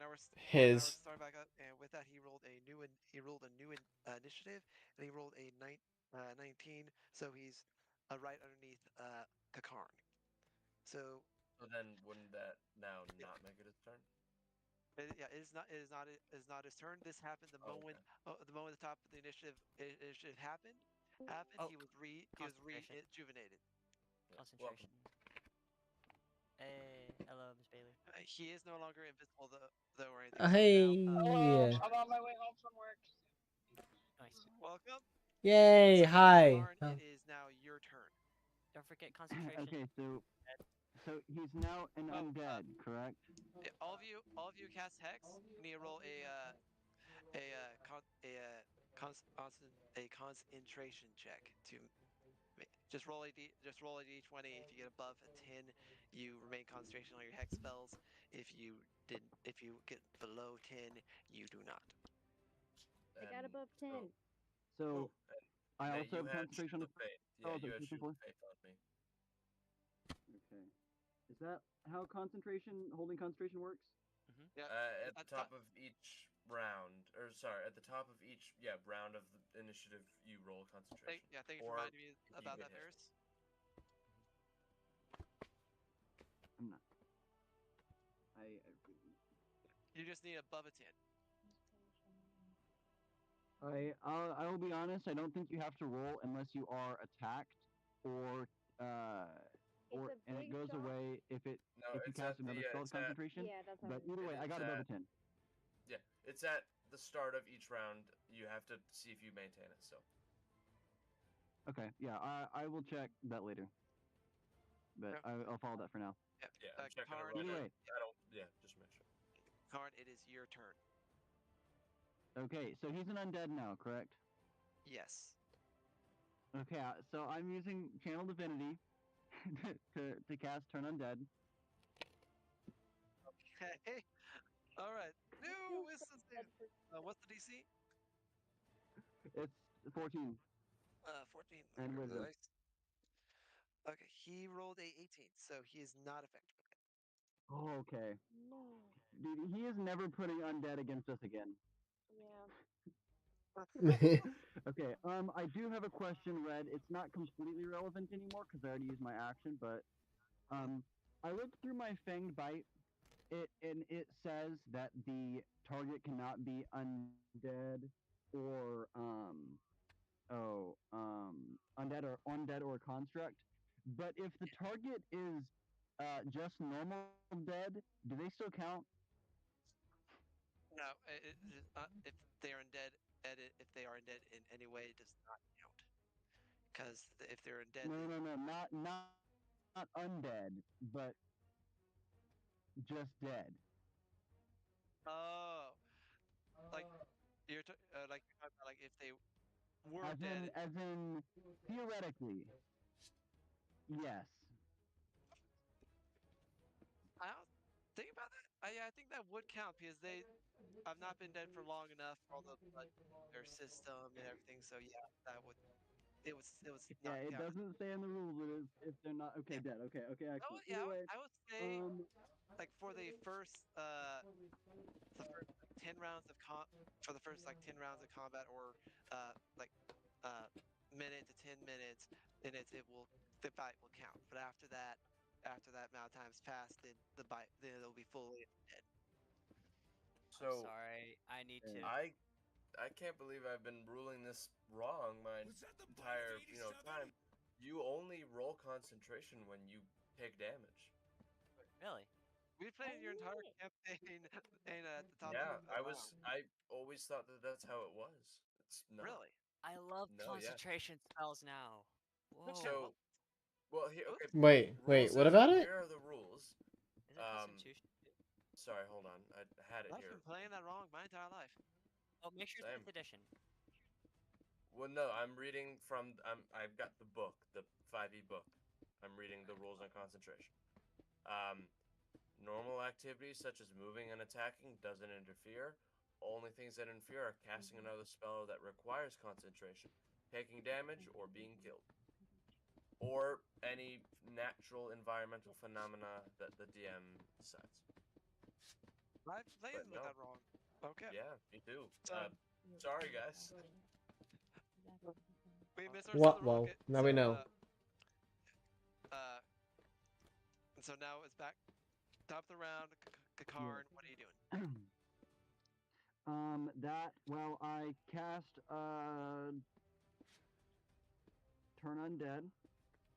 we're His. starting back up, and with that he rolled a new initiative, and he rolled a 19, so he's right underneath Kakarn. So then wouldn't that now not make it his turn? it is not his turn. This happened the moment the top of the initiative happened. Oh, He was concentration. rejuvenated. Concentration. Hey, hello, Miss Bailey. He is no longer invisible though or anything. Hey. I'm on my way home from work. Nice. Welcome. Yay! So, Hi. Karn, it is now your turn. Don't forget concentration. Okay, so he's now an undead, correct? All of you cast hex. You need to roll a concentration check to just roll a d20. If you get above a 10, you remain concentration on your hex spells. If you get below 10, you do not. I got And above 10. So I May, also you have had concentration Shield on of Faith. Yeah, spells you at had second Shield floor. of Faith on me. Okay. Is that how holding concentration works? Yeah. At the top of each round, or sorry, at the top of each round of the initiative, you roll concentration. Thank you for reminding me about that, Varys. I'm not. You just need above a 10. I will be honest. I don't think you have to roll unless you are attacked or and it goes away if you cast another spell of concentration. Yeah, that's how But it is. either way, I got above a 10. Yeah, it's at the start of each round. You have to see if you maintain it. So. Okay, yeah, I will check that later. But I'll follow that for now. Yeah, I'm checking Karn, it right either now. way. I don't. Yeah, just make sure. Karn, it is your turn. Okay, so he's an undead now, correct? Yes. Okay, so I'm using Channel Divinity to cast Turn Undead. Okay. All right. New wisdom save. What's the DC? It's 14. 14. And wisdom. Nice. Okay, he rolled a 18, so he is not affected. Oh, okay. No. Dude, he is never putting undead against us again. Yeah. Okay, I do have a question, Red. It's not completely relevant anymore because I already used my action, but I looked through my Fanged Bite, and it says that the target cannot be undead or undead or construct. But if the target is just normal dead, do they still count? No, if they are undead, if they are undead in any way, it does not count. Because if they're undead, No, not undead, but just dead. Oh, like you're talking about like if they were dead. As in theoretically, yes. I don't think about that. Yeah, I think that would count because they have not been dead for long enough for all the blood in their system and everything. So yeah, that would it was Yeah, not it counted. doesn't say in the rules if they're not dead. Okay, Oh excellent. yeah, Either way, I would say like for the first 10 rounds of for the first like 10 rounds of combat or like minute to 10 minutes, then the bite will count. But after that amount of time's passed, then it'll be fully dead. I'm So sorry. I need to. I can't believe I've been ruling this wrong my entire time. You only roll concentration when you take damage. Really? We played your entire campaign and at the top Yeah, of the round. I always thought that that's how it was. It's not. Really? I love No, yeah. concentration spells now. Whoa. So, well, here. Okay. Wait, rules what is- about it? Here are the rules. Isn't Constitution? Sorry, hold on. I had it I've here. been playing that wrong my entire life. Oh, make sure it's Same. 5th edition. Well, no, I'm reading from. I've got the book, the 5e book. I'm reading the rules on concentration. Normal activities such as moving and attacking doesn't interfere. Only things that interfere are casting another spell that requires concentration, taking damage, or being killed, or any natural environmental phenomena that the DM decides. I played But no. that wrong. Okay. Yeah, me too. So Sorry, guys. we misunderstood the Well, rocket. now we know. And so now it's back. Top of the round, Karn, what are you doing? I cast Turn Undead.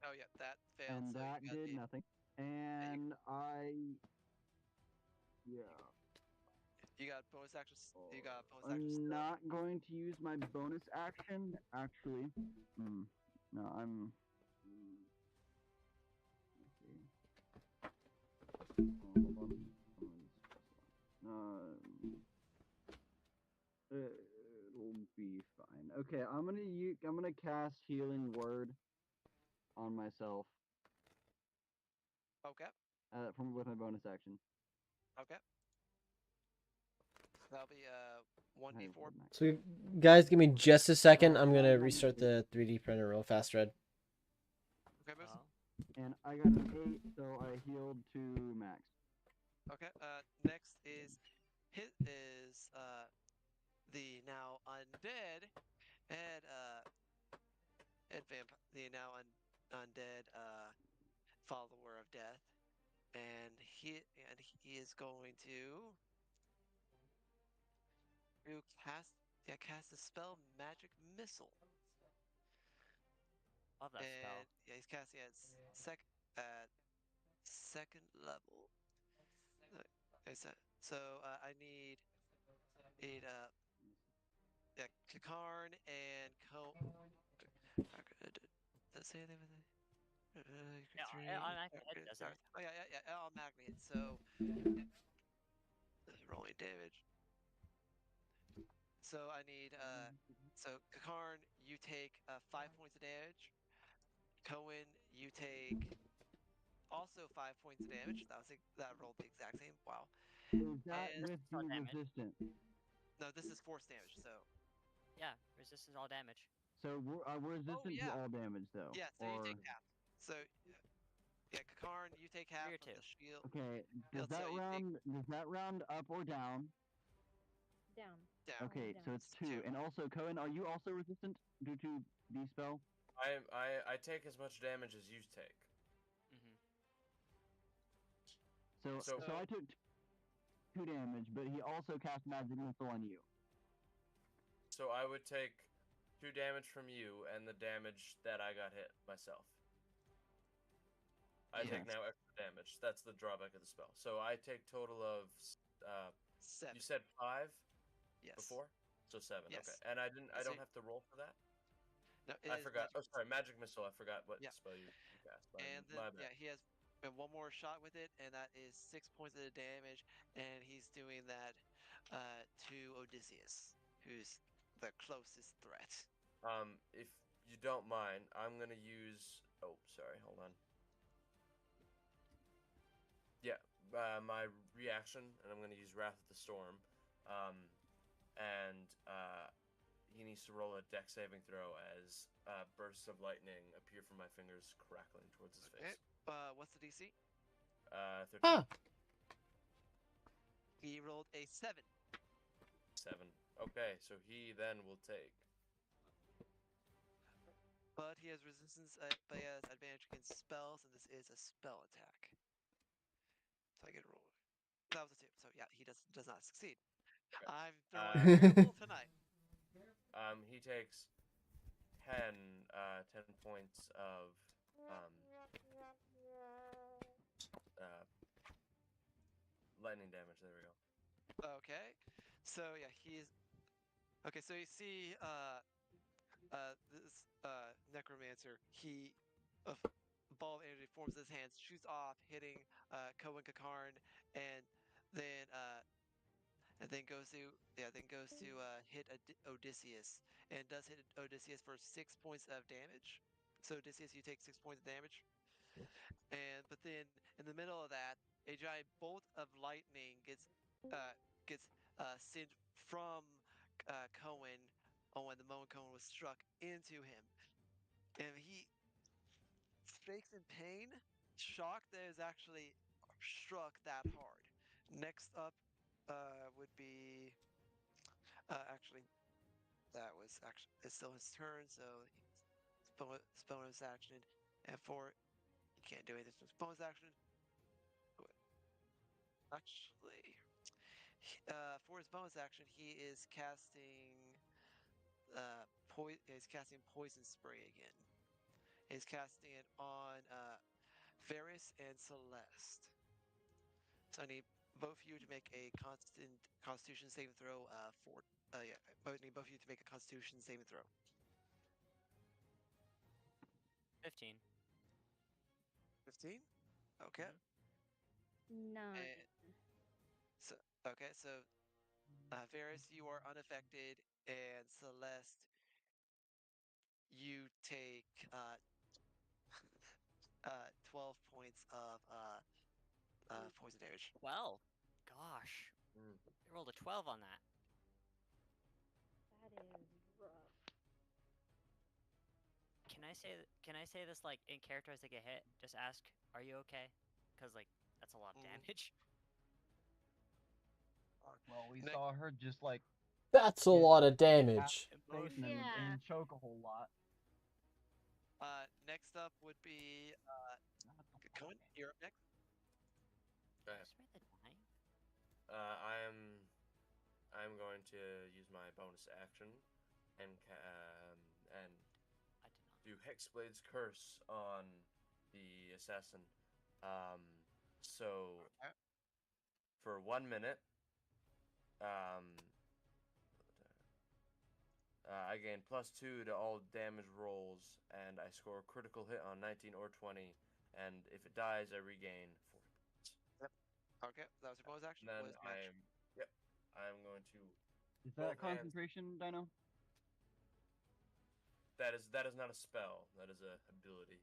Oh yeah, that failed. And so that did nothing. And you got bonus actions. You got bonus actions. I'm not going to use my bonus action, actually. No, I'm... Hold on. It'll be fine. Okay, I'm gonna cast Healing Word on myself. Okay. From with my bonus action. Okay. That'll be I have 1d4. rolled max. So, guys, give me just a second. I'm gonna Nine restart the 3D printer real fast, Red. Okay, Moose. Oh. And I got an 8, so I healed to max. Okay. Next is the now undead and the now undead follower of death, and he is going to cast the spell Magic Missile, Love that spell. and yeah, he's casting at second level. So I need yeah, Kakarn and does that say anything with it? Yeah, automatically hit, doesn't it? Oh yeah, automatically hit. So rolling damage. So I need so Kakarn, you take 5 points of damage. Cohen, you take also 5 points of damage. That rolled the exact same. Wow. Is that And with all the damage. resistant? no, this is force damage. So Yeah, resistance all damage. So we're resistant to yeah. all damage, though. Yeah, so you or... take half. So yeah, Kakarn, you take half Three or from two. the shield. Okay, So you take does that round up or down? Down. down. Okay, down. so it's 2. And also, Cohen, are you also resistant due to the spell? I take as much damage as you take. Mm-hmm. So I took 2 damage, but he also cast Magic Missile on you. So I would take 2 damage from you and the damage that I got hit myself. I take now extra damage. That's the drawback of the spell. So I take total of 7. you said 5 Yes. before? So 7. Yes. Okay. And I So don't have to roll for that? No, I forgot. Oh, sorry, Magic Missile. I forgot what Yeah. spell you cast. And then My bad. he has one more shot with it, and that is 6 points of damage, and he's doing that to Odysseus, who's the closest threat. If you don't mind, I'm gonna use. Oh, sorry. Hold on. Yeah, my reaction, and I'm gonna use Wrath of the Storm. And he needs to roll a dex saving throw as bursts of lightning appear from my fingers, crackling towards his Okay. face. What's the DC? 13. Ah, He rolled a 7. 7. Okay, so he then will take. But he has resistance, but he has advantage against spells, and this is a spell attack. So I get a roll. That was a 2. So yeah, he does not succeed. Okay. I'm throwing terrible tonight. He takes 10 points of lightning damage. There we go. Okay. So yeah, he's okay. So you see, this necromancer, he a ball of energy forms his hands, shoots off, hitting Cohen Kakarn, and then goes to hit Odysseus, and does hit Odysseus for 6 points of damage. So Odysseus, you take 6 points of damage, but then in the middle of that, a giant bolt of lightning gets sent from Cohen when the moment Cohen was struck into him, and he shakes in pain, shocked that it was actually struck that hard. Next up would be actually that was actually it's still his turn, so bonus action, and for he can't do anything with bonus action. Actually, for his bonus action, he is casting poison spray again. He's casting it on Varys and Celeste. So I need both of you to make a constant Constitution saving throw. I need both of you to make a Constitution saving throw. 15. 15. Okay. Nine. So Varys, you are unaffected, and Celeste, you take 12 points of poison damage. 12. Gosh. Mm. I rolled a 12 on that. That is rough. Can I say this like in character as I get hit? Just ask, "Are you okay?" Because like that's a lot of damage. Well, we Nick. saw her just like That's a Yeah. lot of damage. face and, Yeah. and choke a whole lot. Next up would be Cohen. You're up next. Okay. Just read the dying. I'm going to use my bonus action and I did not. do Hexblade's Curse on the assassin. So Okay. for 1 minute, I gain +2 to all damage rolls, and I score a critical hit on 19 or 20. And if it dies, I regain 4 points. Okay, that was your bonus action. Then Bonus action. I'm going to. Is that Both hands. concentration, Dino? That is not a spell. That is a ability.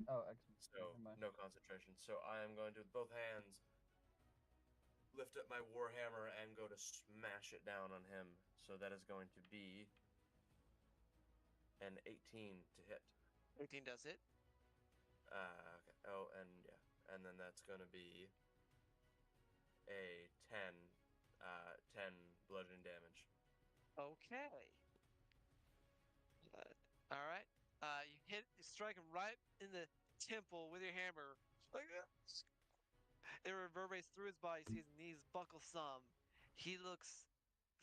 Oh, excellent. So Never mind. no concentration. So I am going to with both hands lift up my warhammer and go to smash it down on him. So that is going to be an 18 to hit. 18 does hit. Okay. Oh, and yeah, and then that's going to be a 10 bludgeoning damage. Okay. All right. You strike him right in the temple with your hammer. It reverberates through his body. See his knees buckle some. He looks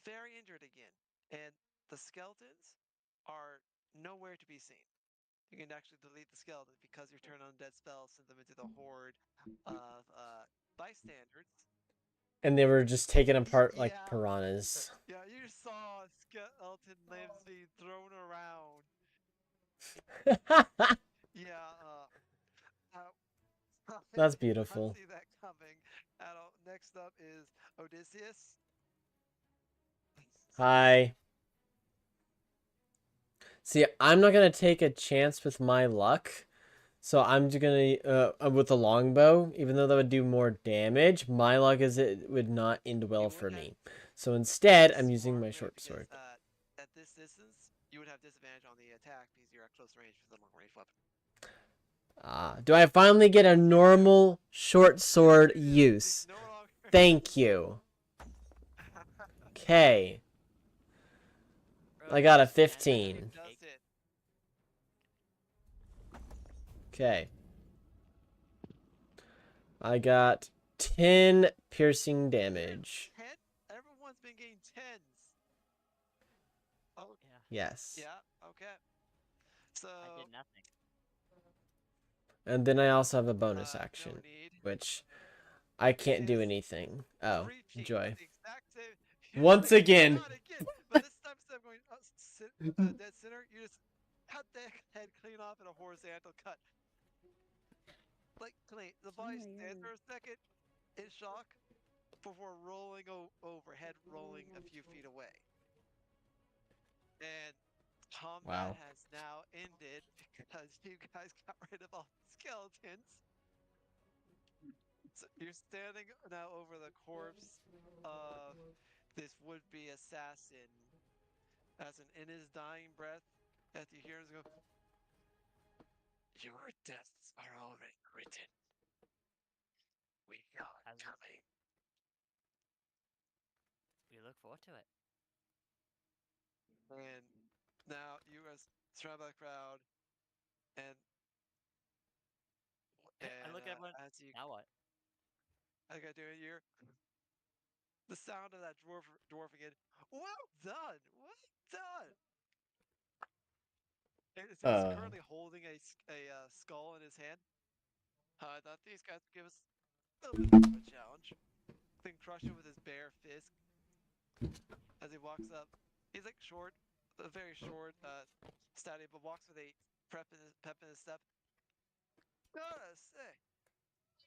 very injured again, and the skeletons are nowhere to be seen. You can actually delete the skeletons because your turn on dead spell sent them into the horde of bystanders. And they were just taken apart like Yeah. piranhas. Yeah, you saw skeleton limbs being thrown around. Yeah, That's I beautiful. see that coming. Next up is Odysseus. Hi. See, I'm not gonna take a chance with my luck. So I'm just gonna with the longbow, even though that would do more damage, my luck is it would not end well for me. So instead, I'm using my short sword. At this distance, you would have disadvantage on the attack because you're at close range with the long range weapon. Do I finally get a normal short sword use? No longer. Thank you. Okay. I got a 15. Does it. Okay. I got 10 piercing damage. 10? Everyone's been getting 10s. Oh, Yeah. Yes. yeah, okay. So. I did nothing. And then I also have a bonus no action, need. which I can't do Is anything. Oh, repeat enjoy. the exact same. Once again. Not again. But this time instead of going dead center, you just cut the head clean off in a horizontal cut. Like clean. The body stands for a second in shock before rolling over, head rolling a few feet away. And combat has now ended because you guys got rid of all the skeletons. So you're standing now over the corpse of this would-be assassin, as in his dying breath, as you hear him go, "Your deaths are already written. We are coming." We look forward to it. And now you are surrounded by the crowd, and I look at everyone. as you, Now what? I got to do it here. The sound of that dwarf again. Well done! Well done! He's currently holding a skull in his hand. I thought these guys would give us a little bit of a challenge. Then crush it with his bare fist. As he walks up, he's like short, a very short, steady, but walks with a pep in his step. Gotta say,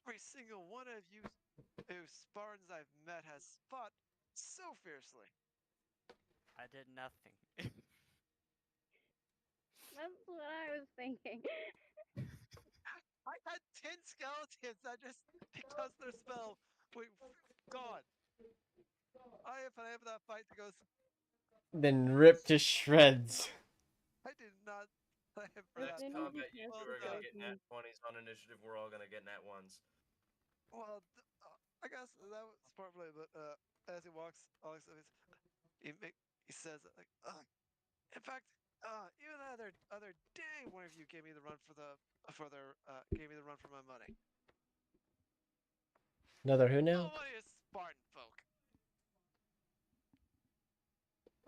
every single one of you Spartans I've met has fought so fiercely. I did nothing. That's what I was thinking. I had 10 skeletons that just, because their spell, wait, gone. I have that fight that goes, Been ripped to shreds. I did not plan for If that. Next they need to combat, you cast two Well are gonna get skeletons, nat 20s on initiative. We're all gonna get nat 1s. Well, I guess that was part of it, but as he walks, Alex, he says, like, in fact, even the other day, one of you gave me the run gave me the run for my money. Another who now? Oh, what is Spartan folk?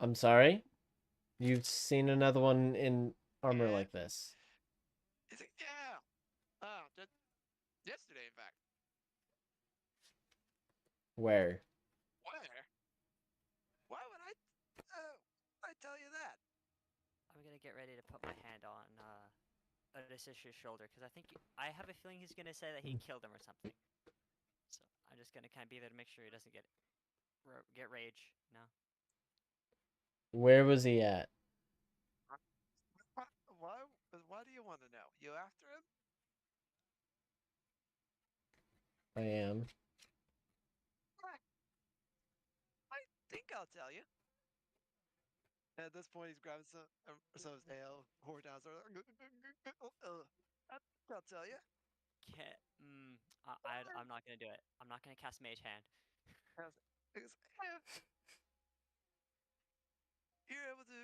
I'm sorry? You've seen another one in armor Yeah. like this. He's like, yeah. Just yesterday, in fact. Where? Where? Why would I tell you that? I'm gonna get ready to put my hand on Odysseus' shoulder because I have a feeling he's gonna say that he killed him or something. So I'm just gonna kind of be there to make sure he doesn't get rage. No. Where was he at? Why do you want to know? You after him? I am. I think I'll tell you. And at this point, he's grabbing some of his ale, pour down. So, I'll tell you. I'm not gonna do it. I'm not gonna cast Mage Hand. You're able to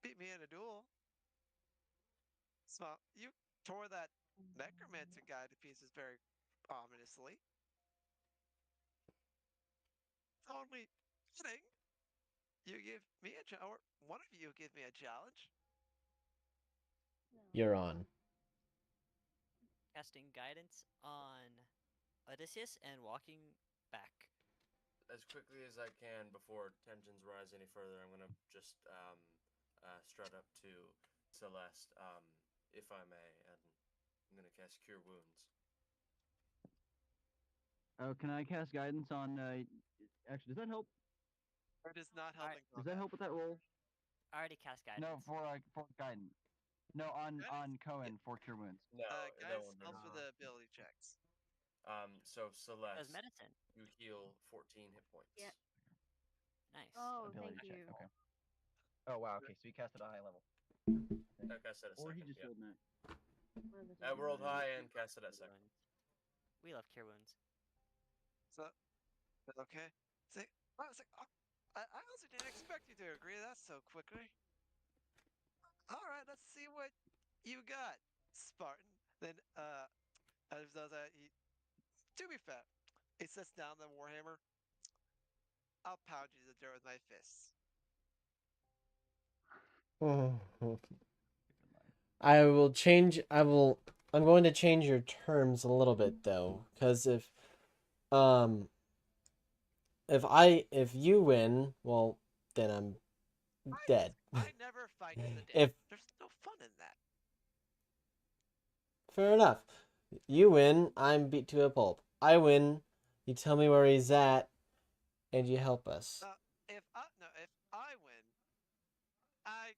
beat me in a duel. So you tore that necromancer guy to pieces very ominously. Only kidding. You give me a challenge. One of you give me a challenge. no. You're on. Casting guidance on Odysseus and walking back. As quickly as I can before tensions rise any further, I'm gonna just strut up to Celeste, if I may, and I'm gonna cast Cure Wounds. Oh, can I cast guidance on? Actually, does that help? It is not helping. Does that help with that roll? I already cast guidance. No, for guidance. No, on Cohen for cure wounds. No, that Guys, won't do helps with anything. the ability checks. So Does Celeste, medicine. you heal 14 hit points. Yeah. Nice. Oh, Ability thank check. you. Okay. Oh wow. Okay, so he cast at a high level. Like I said a Or second. he just Yeah. rolled that. One of the I two. rolled high and cast it at Cure second. wounds. We love cure wounds. So, okay. See, I was like, I also didn't expect you to agree that so quickly. All right, let's see what you got, Spartan. Then, as does that, to be fair, he sets down the warhammer. I'll pound you to the dirt with my fists. I will change. I'm going to change your terms a little bit though, because if you win, well, then I'm dead. I never fight to the death. If There's no fun in that. fair enough, you win, I'm beat to a pulp. I win, you tell me where he's at, and you help us. If I win, I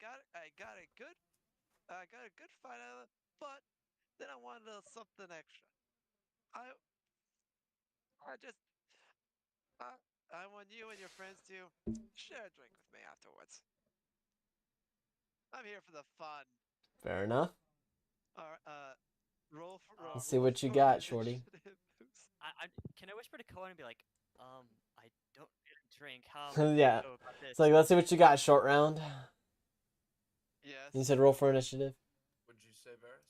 got a good fight out of it, but then I wanted a little something extra. I just I want you and your friends to share a drink with me afterwards. I'm here for the fun. Fair enough. All right, roll for Let's see what you for got, shorty. initiative. Can I whisper to Cohen and be like, I don't really drink. How would Yeah. you go about this? It's like, let's see what you got, short round. Yes. You said roll for initiative. Would you say, Varys?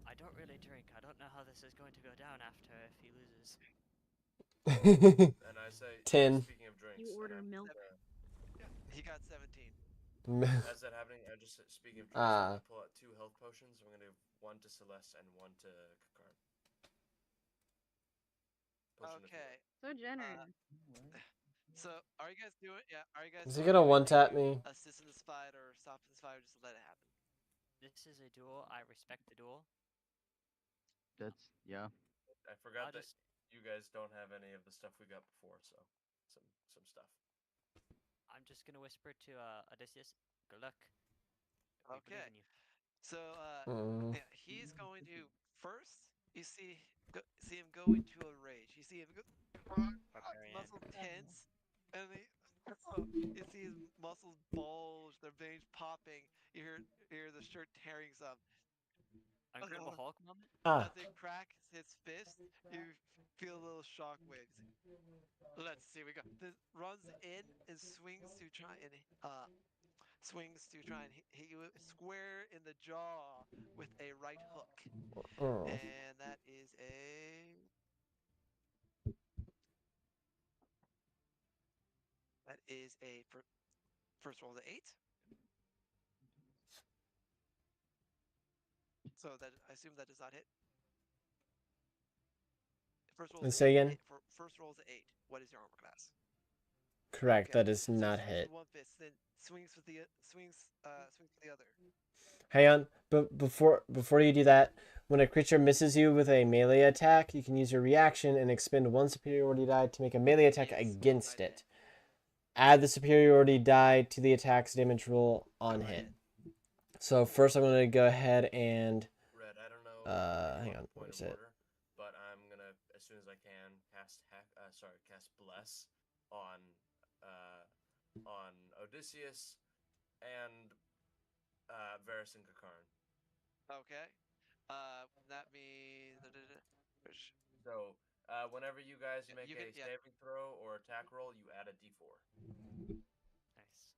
I don't really drink. I don't know how this is going to go down after if he loses. And I say, 10. Speaking of drinks, You order milk. Yeah, he got 17. As that happening, I just speaking of drinks, I'm gonna pull out 2 health potions. I'm gonna give one to Celeste and one to Kakar. Okay. So generous. So are you guys doing? Yeah. Are you guys? Is he doing gonna anything one-tap to me? Assist in this fight or stop this fight or just let it happen? This is a duel. I respect the duel. That's yeah. I forgot I'll that just- you guys don't have any of the stuff we got before, so some stuff. I'm just gonna whisper to Odysseus. Good luck. We believe Okay. in you. So Mm. yeah, he's going to first. You see him go into a rage. You see him go, Barbarian. muscle tense, and you see his muscles bulge, their veins popping. You hear the shirt tearing some. Incredible Hulk moment. Ah. As they crack his fist, you feel a little shock waves. Let's see. We go. This runs in and swings to try and hit you square in the jaw with a right hook, Mm. and that is a first roll to 8. So that I assume that does not hit. First roll And is say again? first roll is 8. What is your armor class? Correct. Okay. That does So not swings hit. with one fist, then swings with the other. Hang on. But before you do that, when a creature misses you with a melee attack, you can use your reaction and expend one superiority die to make a melee attack Yes, against I it. did. Add the superiority die to the attack's damage roll on Go hit. ahead. So first I'm going to go ahead and Red, I don't know. hang on, Point where's of it? order, but I'm gonna, as soon as I can, cast bless on Odysseus and Varys and Kakarn. Okay. That means. So whenever you guys Yeah, make you a can. Yeah. saving throw or attack roll, you add a d4. Nice.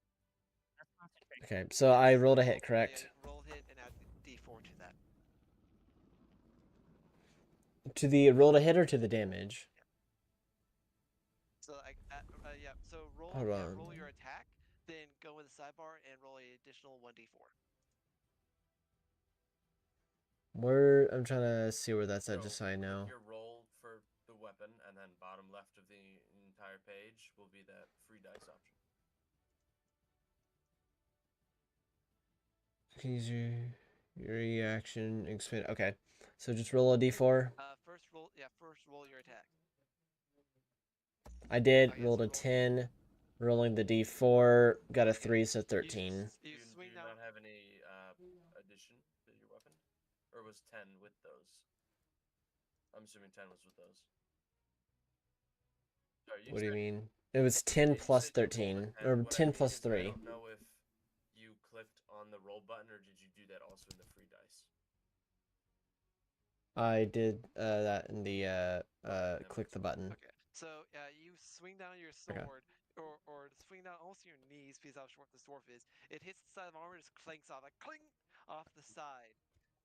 That's concentration. Okay, so I Yes, rolled a hit, correct? Yeah, roll hit and add d4 to that. To the roll a hit or to the damage? So yeah. So Hold on. roll your attack, then go in the sidebar and roll an additional 1d4. Where I'm trying to see where that's at, So just so I know. your roll for the weapon, and then bottom left of the entire page will be that free dice option. Use your reaction expand. Okay, so just roll a d4. First roll your attack. I did. Okay, Rolled so a 10. Rolling the d4. Got a 3, so 13. You Do swing you down. not have any addition to your weapon, or was 10 with those? I'm assuming 10 was with those. Sorry, What do you mean? It was 10 plus 13. Or 10 plus 3. I don't know if you clicked on the roll button, or did you do that also in the free dice? I did that in the click the button. Okay, so you swing down your sword, or swing down almost to your knees because how short the dwarf is. It hits the side of the armor, just clanks off, like cling off the side.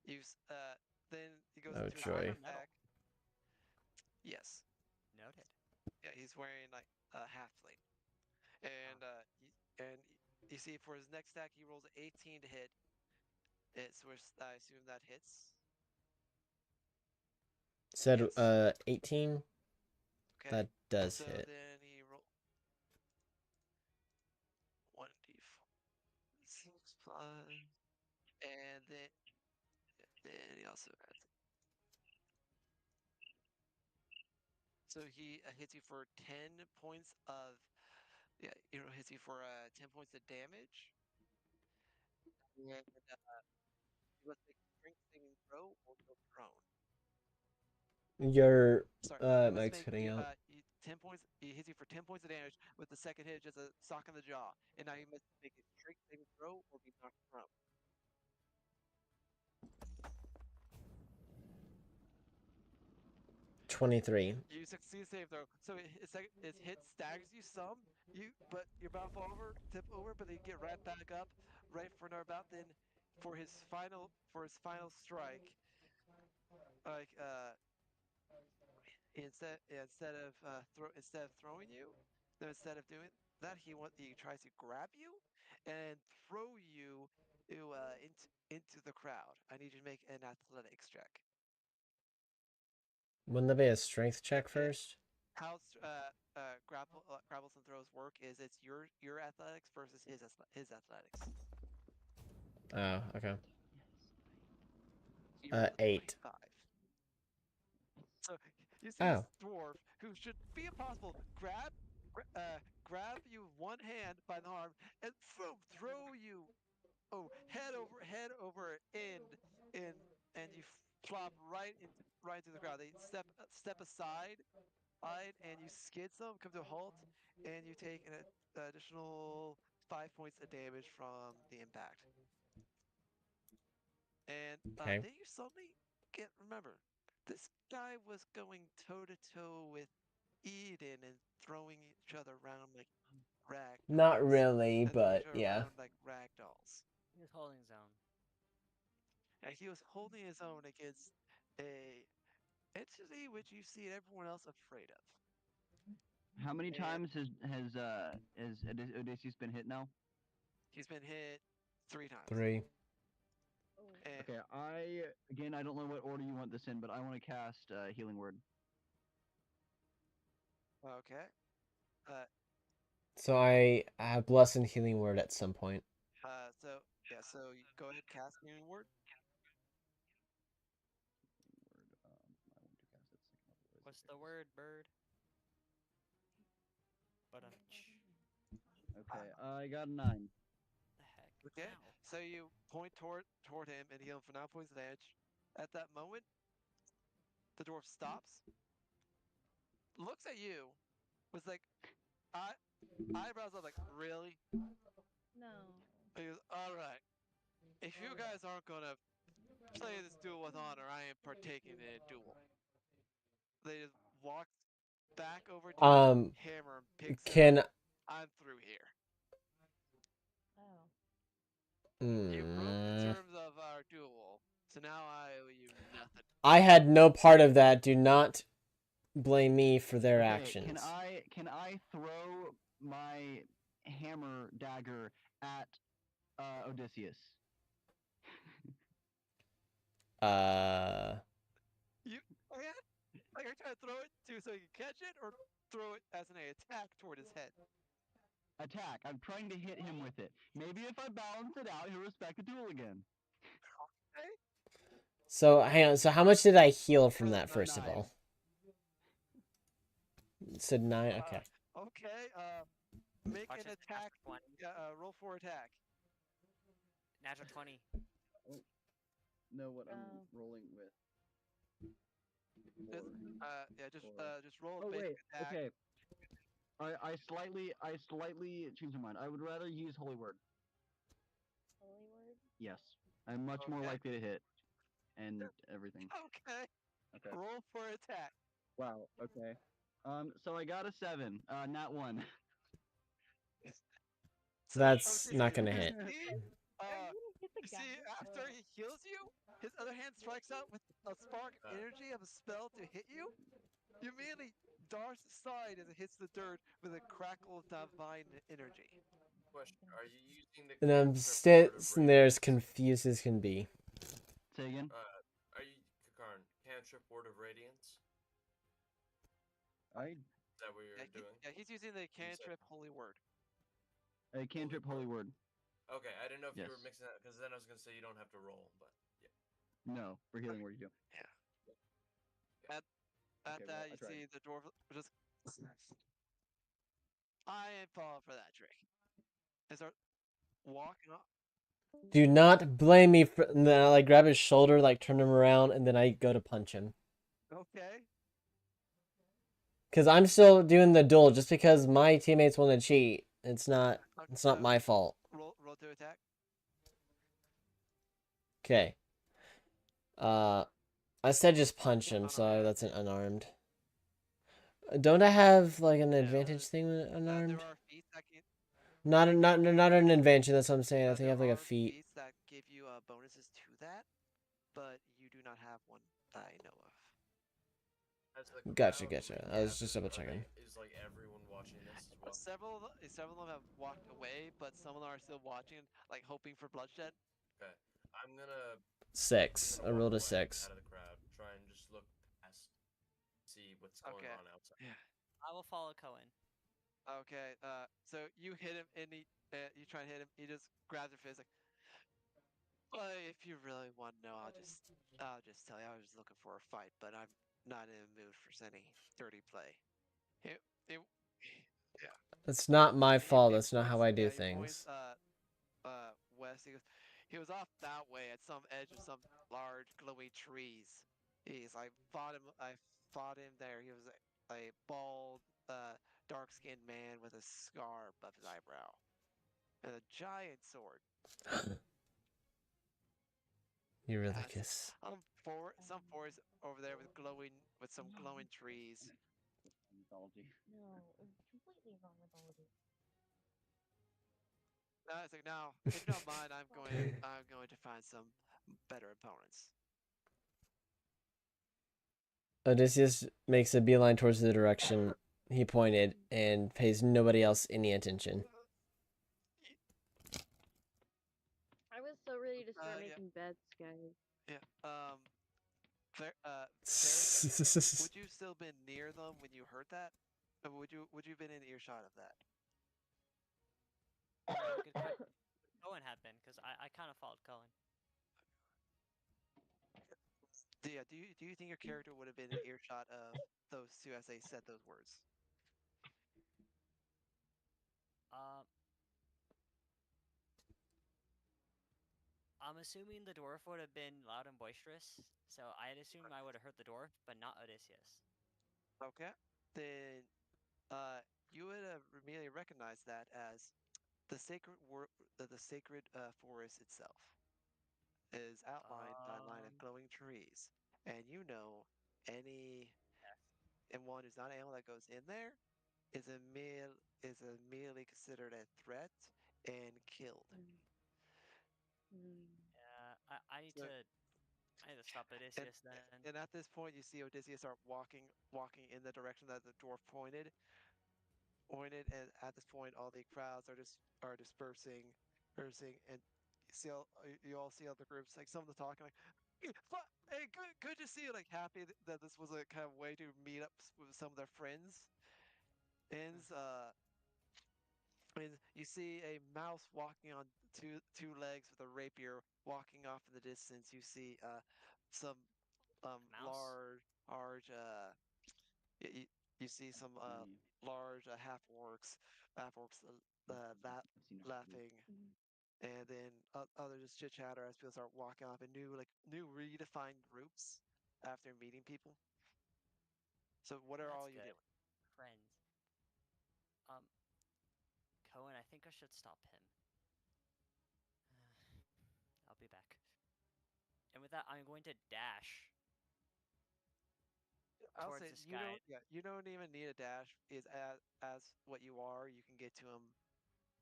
Then he goes Oh, into his joy. attack. Yes. Noted. Yeah, he's wearing like a half plate, and you see for his next attack he rolls an 18 to hit. It's which I assume that hits. Said Yes. 18. Okay. That does So hit. then he roll 1d4, 6+, and then he also adds. So he hits you for 10 points of hits you for 10 points of damage. And you must make a strength saving throw or go prone. Your Sorry, you must mic's make cutting out. 10 points. He hits you for 10 points of damage with the second hit, just a sock in the jaw. And now you must make a strength saving throw or be knocked prone. 23. You succeed save throw. So his hit staggers you some. But you're about to fall over, tip over, but then you get right back up, right for another bout. Then for his final strike, like instead of throwing you, instead of doing that, he tries to grab you and throw you into the crowd. I need you to make an athletics check. Wouldn't that be a strength check first? How grapples and throws work is it's your athletics versus his athletics. Oh, okay. So you rolled a 8. 25. So you see this Oh. dwarf who should be impossible grab you one hand by the arm and throw you head over in, and you flop right into the ground. They step aside, and you skid some, come to a halt, and you take an additional 5 points of damage from the impact. And Okay. then you suddenly remember, this guy was going toe to toe with Eden and throwing each other around like rag. Not really, And throwing but each other yeah. around like rag dolls. He was holding his own. And he was holding his own against a entity which you see everyone else afraid of. How many And times has Odysseus been hit now? he's been hit 3 times. 3. Oh. And Okay, I don't know what order you want this in, but I want to cast Healing Word. okay. So I have Bless and Healing Word at some point. So you go ahead, cast Healing Word. What's the word, bird? But Okay, I got a 9. the heck? Okay. Ow. So you point toward him and heal him for 9 points of damage. At that moment, the dwarf stops, looks at you, was like, eyebrows up, like, really? No. He goes, all right. If you guys aren't gonna play this duel with honor, I am partaking in a duel. They just walk back over to his hammer and picks it up. I'm through here. Oh. You broke the terms of our duel, so now I owe you nothing. I had no part of that. Do not blame me for their actions. Can I throw my hammer dagger at Odysseus? You like, are you trying to throw it so you can catch it, or throw it as an attack toward his head? Attack. I'm trying to hit him with it. Maybe if I balance it out, he'll respect the duel again. Okay. So hang on. So how much did I heal from that first of 9. all? It said 9. Okay. Okay. Make Watch an his attack. natural 20. Roll for attack. Natural 20. Know what I'm Oh. rolling with. Just roll a Oh basic wait. attack. Okay. I slightly changed my mind. I would rather use Holy Word. Holy word? Yes. I'm much more Okay. likely to hit. And everything. Okay. Okay. Roll for attack. Wow. Okay. So I got a 7. Not 1. So, That's okay, not gonna hit. Are you gonna hit the You guy? see, after he heals you, his other hand strikes out with a spark of energy of a spell to hit you. You immediately darts aside as it hits the dirt with a crackle of divine energy. Question: are you using the And I'm cantrip Word of sitting there as Radiance? confused as can be. Say again. Are you Kakarn, cantrip Word of Radiance? I Is that what you're doing? He's using the cantrip Holy Word. a cantrip Holy Word. Okay, I didn't know if you were Yes. mixing that, because then I was gonna say you don't have to roll, but yeah. No, for Healing Word you do. At Okay, that, well, I you tried. see the dwarf just. I ain't falling for that trick. And start walking off. Do not blame me for. And then I like grab his shoulder, like turn him around, and then I go to punch him. Okay. Because I'm still doing the duel. Just because my teammates want to cheat, it's not. It's not my fault. Roll to attack. Okay. I said just punch him, so that's an unarmed. Don't I have like an advantage thing when unarmed? There are feats that can. Not an invention. That's what I'm saying. I think I have like a There are feat. feats that give you bonuses to that, but you do not have one that I know of. As the Gotcha, crowd gotcha. I was just double regathers, checking. Is like everyone watching this as well? Several of them have walked away, but some of them are still watching, like hoping for bloodshed. Okay, I'm gonna 6. I rolled a walk 6. out of the crowd. Try and just look past, see what's going on outside. Yeah. I will follow Cohen. Okay. So you hit him, and you try and hit him. He just grabs your fist, like. Well, if you really want to know, I'll just tell you. I was looking for a fight, but I'm not in the mood for any dirty play. Yeah. That's not my fault. That's not how I do He points, things. West. He goes, He was off that way at some edge of some large glowing trees. I fought him there. He was a bald, dark-skinned man with a scar above his eyebrow and a giant sword. Eurylochus. Some forest over there with some glowing trees. Mythology. No, completely wrong mythology. It's like now, if you don't mind, I'm going to find some better opponents. Odysseus makes a beeline towards the direction he pointed and pays nobody else any attention. I was so ready to start Yeah. making bets, guys. Yeah. Would you still been near them when you heard that? Or would you been in earshot of that? Good question. Cohen have been, because I kind of followed Cohen. Yeah. Do you think your character would have been in earshot of those two as they said those words? I'm assuming the dwarf would have been loud and boisterous, so I'd assume I would have heard the dwarf, but not Odysseus. Okay. Then, you would have immediately recognized that as the sacred forest itself is outlined by a line of glowing trees, and you know anyone who's not an animal that goes in there is immediately considered a threat and killed. Yeah, I need So- to stop Odysseus then. And at this point, you see Odysseus start walking in the direction that the dwarf pointed, and at this point, all the crowds are dispersing, and you all see other groups, like some of the talking, like, hey, good to see you, like happy that this was a kind of way to meet up with some of their friends. And you see a mouse walking on two legs with a rapier walking off in the distance. You see some Mouse? large you see some large half orcs I've seen it. laughing, and then others just chit chatter as people start walking off in new redefined groups after meeting people. So what are That's all you good. doing? Friends. Cohen, I think I should stop him. I'll be back. And with that, I'm going to dash I'll towards say this guy. you don't even need a dash. Is as what you are, you can get to him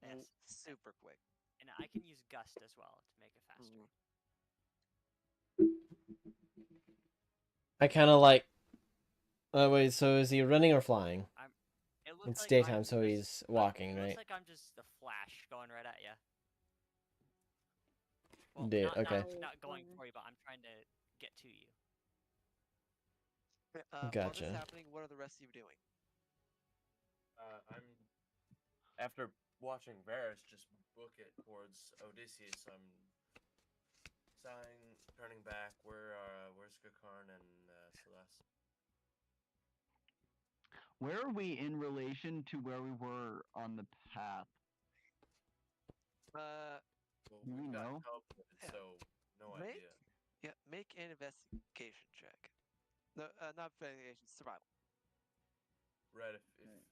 Yes, super quick. and I can use gust as well to make it faster. I kind of like. Wait, so is he running or flying? It looks It's like daytime, so he's walking, it right? looks like I'm just the Flash going right at you. Well, Okay. not going for you, but I'm trying to get to you. While this Gotcha. is happening, what are the rest of you doing? I'm after watching Varys just book it towards Odysseus. I'm sighing, turning back. Where's Gakarn and Celeste? Where are we in relation to where we were on the path? Well, Do we we've got know? teleported, Yeah. so no Make- idea. Yeah, make an investigation check. No, not investigation, survival. Red,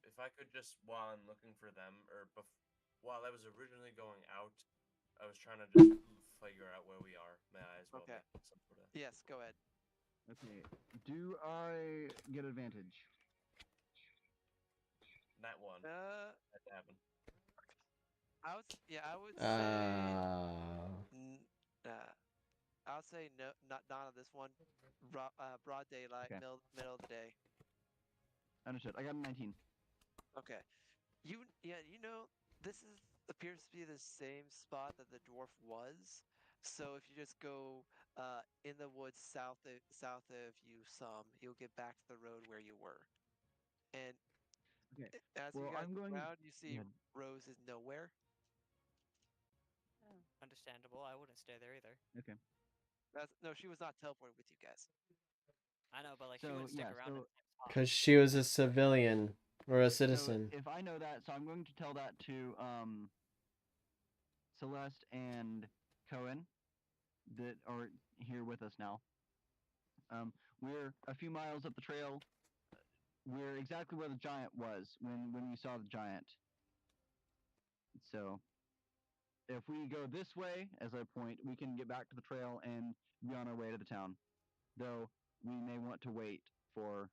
if I could just, while I'm looking for them, or while I was originally going out, I was trying to just figure out where we are. May I as well Okay. make some sort of... Yes, go ahead. Okay. Do I get advantage? That one. Uh, That happened. I would say I would say no, not on this one. Broad daylight, Okay. middle of the day. Understood. I got a 19. Okay. You know, this appears to be the same spot that the dwarf was. So if you just go in the woods south of you some, you'll get back to the road where you were. And Okay. as Well, you guys I'm look going- around, you see ahead. Rose is nowhere. Understandable. I wouldn't stay there either. Okay. No, she was not teleported with you guys. I know, but like she So, wouldn't stick yeah, around. so- Because she was a civilian or a So citizen. if I know that, so I'm going to tell that to Celeste and Cohen that are here with us now. We're a few miles up the trail. We're exactly where the giant was when we saw the giant. So if we go this way, as I point, we can get back to the trail and be on our way to the town. Though we may want to wait for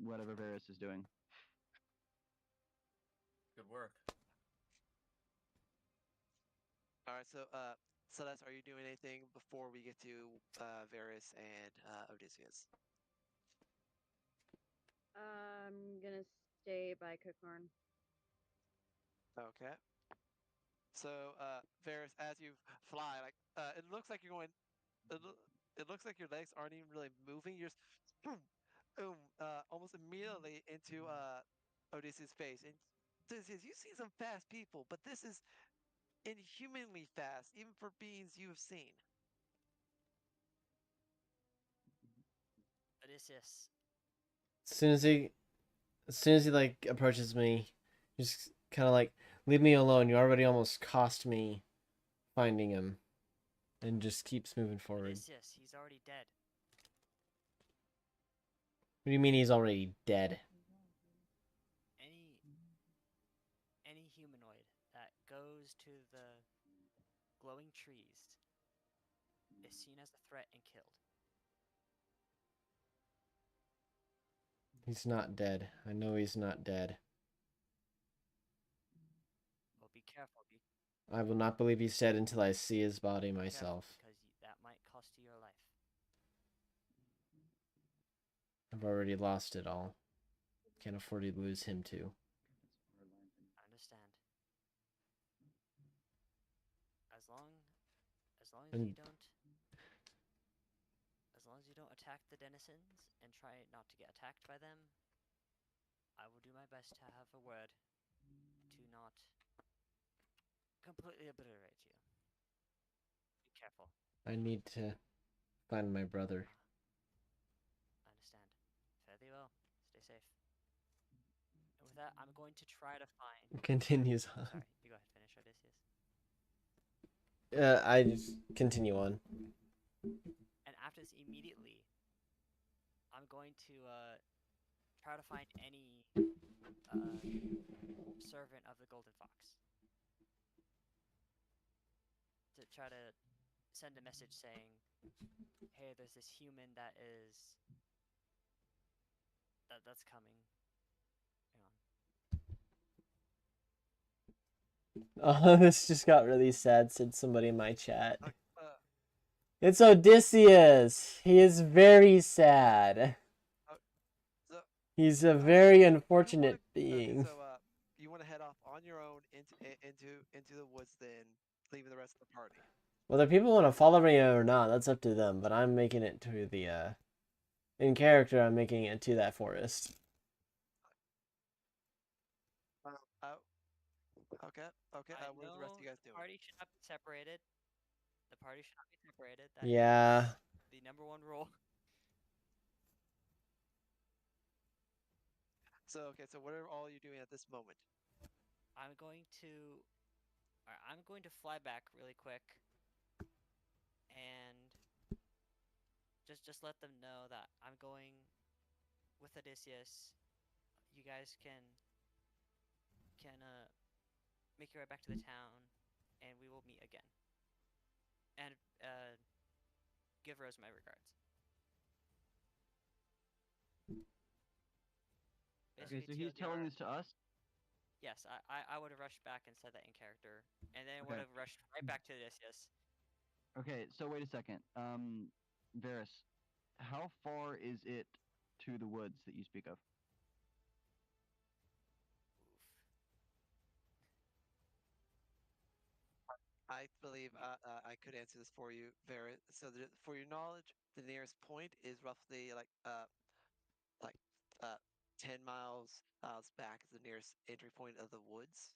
whatever Varys is doing. Good work. All right, so Celeste, are you doing anything before we get to Varys and Odysseus? I'm gonna stay by Cookhorn. Okay. So, Varys, as you fly, like it looks like you're going. It looks like your legs aren't even really moving. You're just boom, boom, almost immediately into Odysseus' face. And Odysseus, you've seen some fast people, but this is inhumanly fast, even for beings you have seen. Odysseus, As soon as he like approaches me, just kind of like leave me alone. You already almost cost me finding him, and just keeps moving forward. Odysseus, he's already dead. What do you mean he's already dead? Any humanoid that goes to the glowing trees is seen as a threat and killed. He's not dead. I know he's not dead. Well, be careful. I will not believe he's dead until I see his body Careful, myself. because that might cost you your life. I've already lost it all. Can't afford to lose him too. I understand. As long as And- you don't attack the denizens and try not to get attacked by them, I will do my best to have a word to not completely obliterate you. Be careful. I need to find my brother. I understand. Fare thee well. Stay safe. And with that, I'm going to try to find. Continues on. Sorry, you go ahead. Finish, Odysseus. I just continue on. And after this, immediately, I'm going to try to find any servant of the Golden Fox to try to send a message saying, "Hey, there's this human that's coming." Hang on. Oh, this just got really sad, said somebody in my chat. Uh, It's Odysseus! He is very sad. so, He's a very you unfortunate wanna, being. Okay, so you want to head off on your own into the woods, then leaving the rest of the party. Whether people want to follow me or not, that's up to them, but I'm making it to the, in character, I'm making it to that forest. Okay. What are the rest of you guys doing? The party should not be separated. The party should not be separated. That Yeah. is the number one rule. So what are all you doing at this moment? I'm going to fly back really quick and just let them know that I'm going with Odysseus. You guys can make your way back to the town, and we will meet again. And give Rose my regards. Okay, so Basically, he's telling this to us? Yes, I would have rushed back and said that in character, and then Okay. would have rushed right back to Odysseus. Okay, so wait a second. Varys, how far is it to the woods that you speak of? I believe I could answer this for you, Varys. So for your knowledge, the nearest point is roughly like 10 miles back is the nearest entry point of the woods.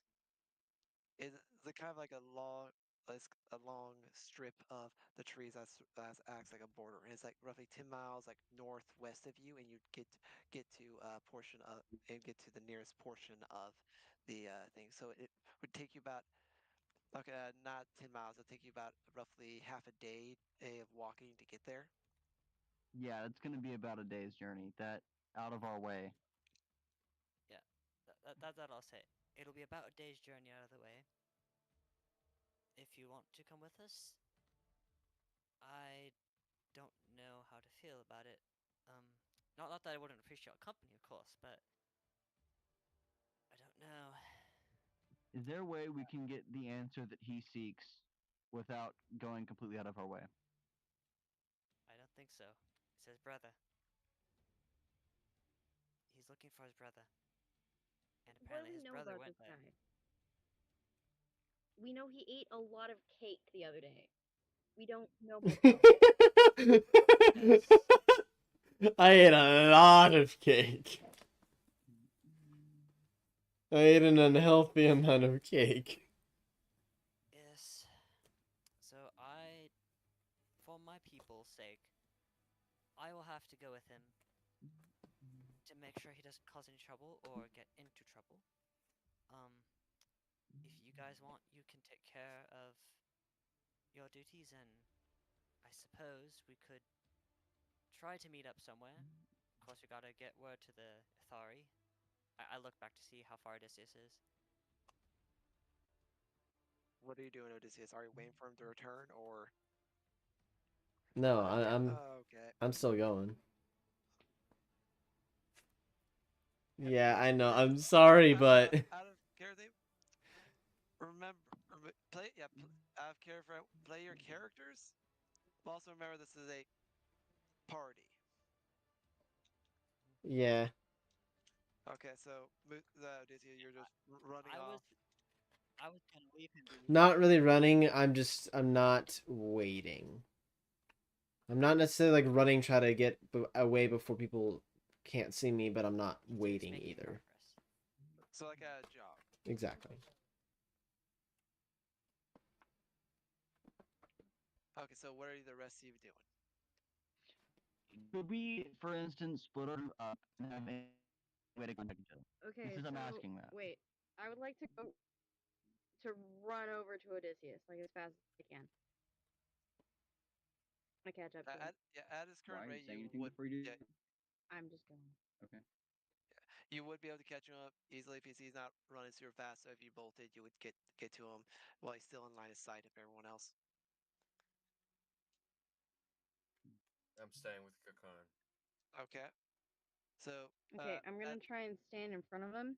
It's the kind of like a long strip of the trees that acts like a border, and it's like roughly 10 miles like northwest of you, and you get to portion of and get to the nearest portion of the thing. So it would take you about Okay, not 10 miles. It'll take you about roughly half a day of walking to get there. Yeah, it's gonna be about a day's journey. That out of our way. Yeah, that I'll say. It'll be about a day's journey out of the way. If you want to come with us, I don't know how to feel about it. Not that I wouldn't appreciate company, of course, but I don't know. Is there a way we can get the answer that he seeks without going completely out of our way? I don't think so. It's his brother. He's looking for his brother, and What do apparently we his know brother about went this there. guy? We know he ate a lot of cake the other day. We don't know much else. Yes. I ate a lot of cake. I ate an unhealthy amount of cake. Yes. So for my people's sake, I will have to go with him to make sure he doesn't cause any trouble or get into trouble. If you guys want, you can take care of your duties, and I suppose we could try to meet up somewhere. Of course, we gotta get word to the Athari. I look back to see how far Odysseus is. What are you doing, Odysseus? Are you waiting for him to return, or? No, Oh, okay. I'm still going. Yeah, I know. I'm sorry, but Out of character, remember, out of character, play your characters. But also remember, this is a party. yeah, Okay, so Odysseus, you're just running I was off. I was gonna leave him. not really running. I'm not waiting. I'm not necessarily like running, try to get away before people can't see me, but I'm not It's waiting making either. progress. So like a jog. Exactly. Okay, so what are the rest of you doing? Could we, for instance, split our group up and have a way to contact each other? Okay, This is I'm so asking that. wait. I would like to go to run over to Odysseus like as fast as I can. I catch up to him. At his current Why? rate, Say you anything would before you do? yeah, I'm just going. Okay. you would be able to catch him up easily if he's not running super fast. So if you bolted, you would get to him while he's still in line of sight of everyone else. I'm staying with Kakan. Okay. So Okay, I'm gonna try and stand in front of him.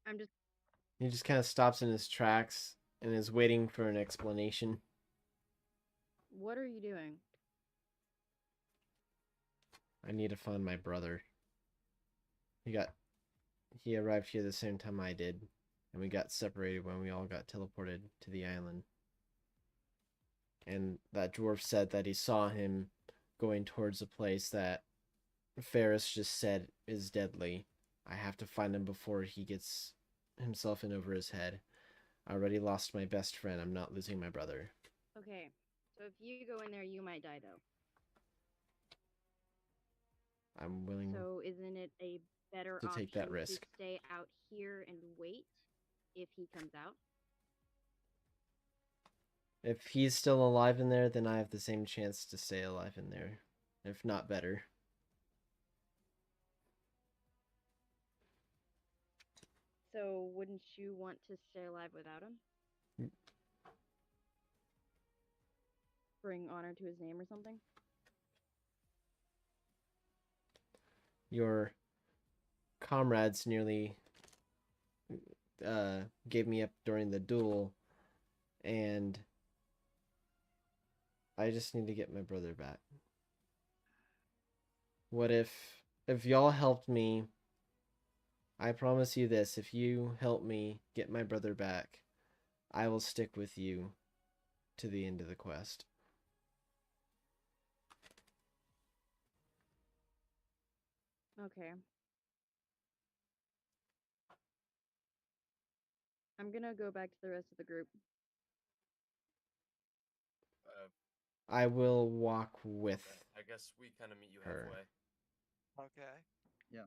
I'm just He just kind of stops in his tracks and is waiting for an explanation. What are you doing? I need to find my brother. He arrived here the same time I did, and we got separated when we all got teleported to the island. And that dwarf said that he saw him going towards a place that Ferris just said is deadly. I have to find him before he gets himself in over his head. I already lost my best friend. I'm not losing my brother. Okay, so if you go in there, you might die though. I'm willing So isn't it a better to take that option risk. to stay out here and wait if he comes out? If he's still alive in there, then I have the same chance to stay alive in there, if not better. So wouldn't you want to stay alive without him? Bring honor to his name or something? Your comrades nearly gave me up during the duel, and I just need to get my brother back. What if y'all helped me? I promise you this, if you help me get my brother back, I will stick with you to the end of the quest. Okay. I'm gonna go back to the rest of the group. I will walk with I guess we kind of meet you her. halfway. Okay. Yeah.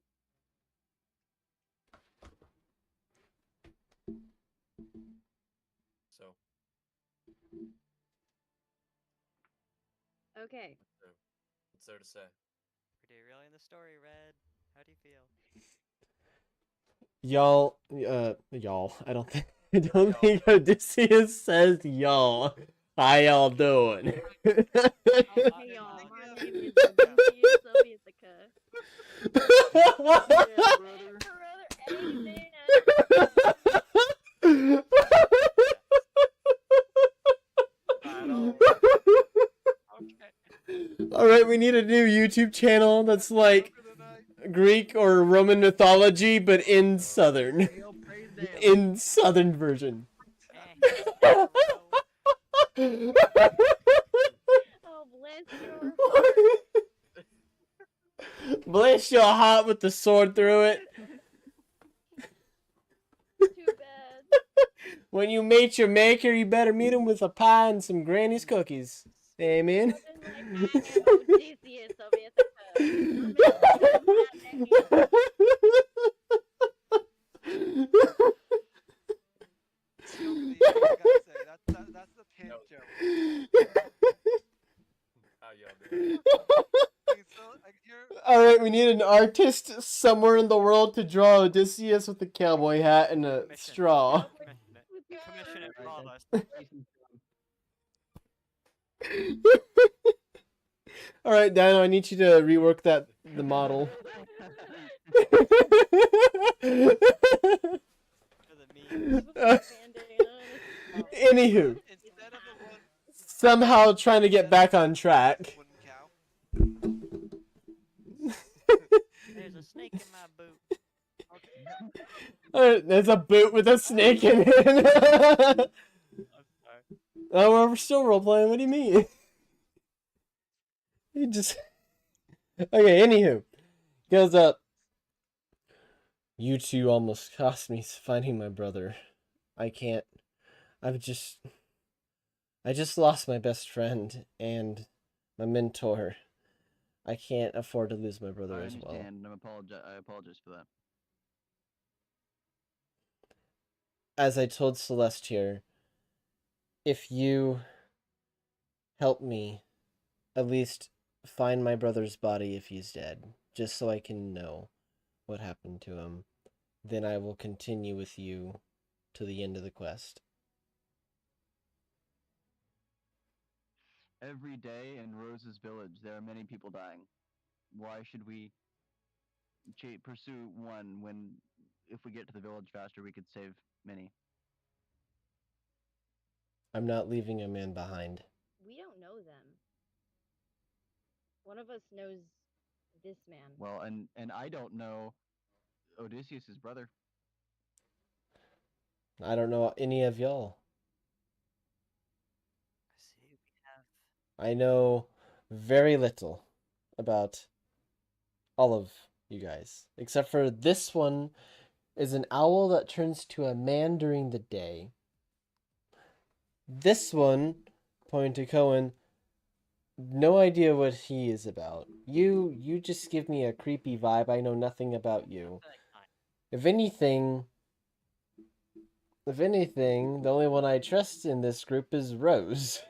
Okay. What's there to say? Pretty early in the story, Red. How do you feel? Y'all, I don't think, think Odysseus says y'all. How y'all doing? Hey y'all, my name is Odysseus Soviethica. Amen. All right, we need a new YouTube channel that's like Greek or Roman mythology, but in Southern, in Southern version. Oh, bless your heart. Bless your heart with the sword through it. Too bad. When you meet your maker, you better meet him with a pie and some granny's cookies. Amen. Like, my name Odysseus Soviethica. I gotta say, that's the pin joke. How y'all doing? All right, we need an artist somewhere in the world to draw Odysseus with a cowboy hat and a straw. Commission it for all of us. All right, Dino, I need you to rework the model. Anywho, somehow trying to get back on track. There's a snake in my boot. There's a boot with a snake in it. Oh, we're still role playing. What do you mean? You just okay. Anywho, goes up. You two almost cost me finding my brother. I can't. I just lost my best friend and my mentor. I can't afford to lose my brother as well. I apologize for that. As I told Celeste here, if you help me at least find my brother's body if he's dead, just so I can know what happened to him, then I will continue with you to the end of the quest. Every day in Rose's village, there are many people dying. Why should we pursue one when, if we get to the village faster, we could save many? I'm not leaving a man behind. We don't know them. One of us knows this man. Well, and I don't know Odysseus' brother. I don't know any of y'all. I know very little about all of you guys, except for this one is an owl that turns to a man during the day. This one, pointing to Cohen, no idea what he is about. You just give me a creepy vibe. I know nothing about you. If anything, the only one I trust in this group is Rose.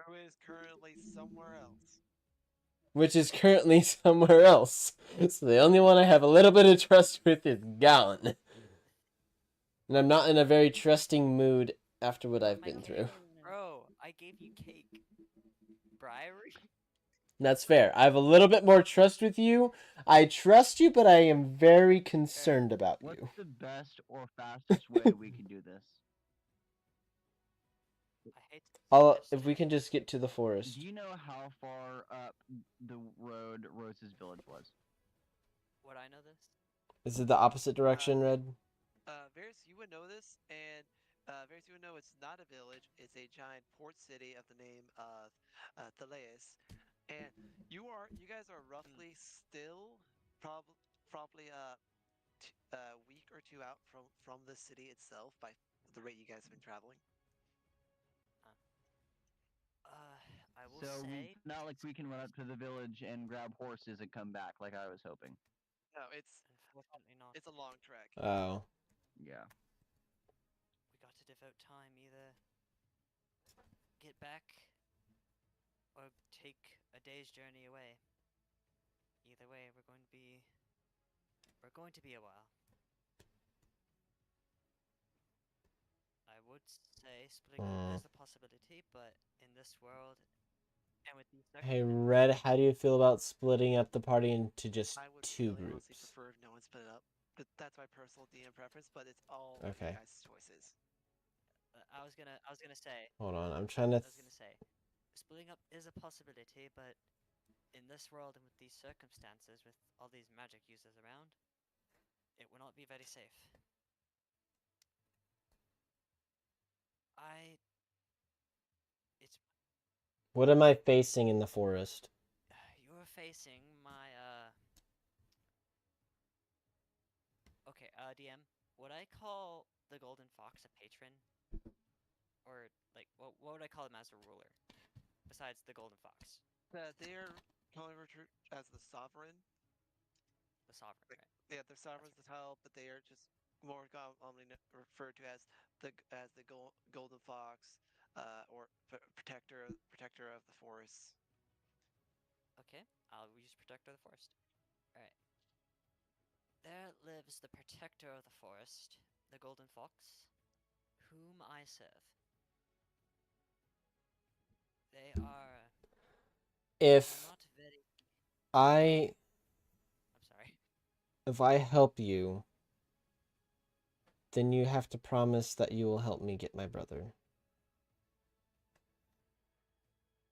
Rose is currently somewhere else. Which is currently somewhere else. So the only one I have a little bit of trust with is gone. And I'm not in a very trusting mood after what I've been through. Bro, I gave you cake. Bribery? That's fair. I have a little bit more trust with you. I trust you, but I am very concerned about you. What's the best or fastest way we can do this? If we can just get to the forest. Do you know how far up the road Rose's village was? Would I know this? Is it the opposite direction, Red? Varys, you would know this, and Varys, you would know it's not a village. It's a giant port city of the name of Thalaeus. And you guys are roughly still probably a week or two out from the city itself by the rate you guys have been traveling. I will so say... it's not like we can run up to the village and grab horses and come back like I was hoping. No, it's unfortunately not. It's a long trek. Oh. Yeah. We got to devote time either get back or take a day's journey away. Either way, we're going to be a while. I would say splitting up is a possibility, but in this world and with these Hey, circumstances, Red, how do you feel about splitting up the party into just I would 2 really honestly groups? prefer if no one split it up, but that's my personal DM preference. But it's all your Okay. guys' choices. I was gonna say, Hold on, I'm trying to... splitting up is a possibility, but in this world and with these circumstances, with all these magic users around, it will not be very safe. It's What am I facing in the forest? you're facing my Okay, DM, would I call the Golden Fox a patron? Or, like, what would I call him as a ruler? Besides the Golden Fox? They're probably referred as the sovereign. The sovereign, right? Yeah, they're sovereign's the title, but they are just more commonly referred to as the golden fox, or protector of the forest. Okay, I'll use Protector of the Forest. Alright. There lives the Protector of the Forest, the Golden Fox, whom I serve. They are If not very... I I'm sorry. if I help you, then you have to promise that you will help me get my brother.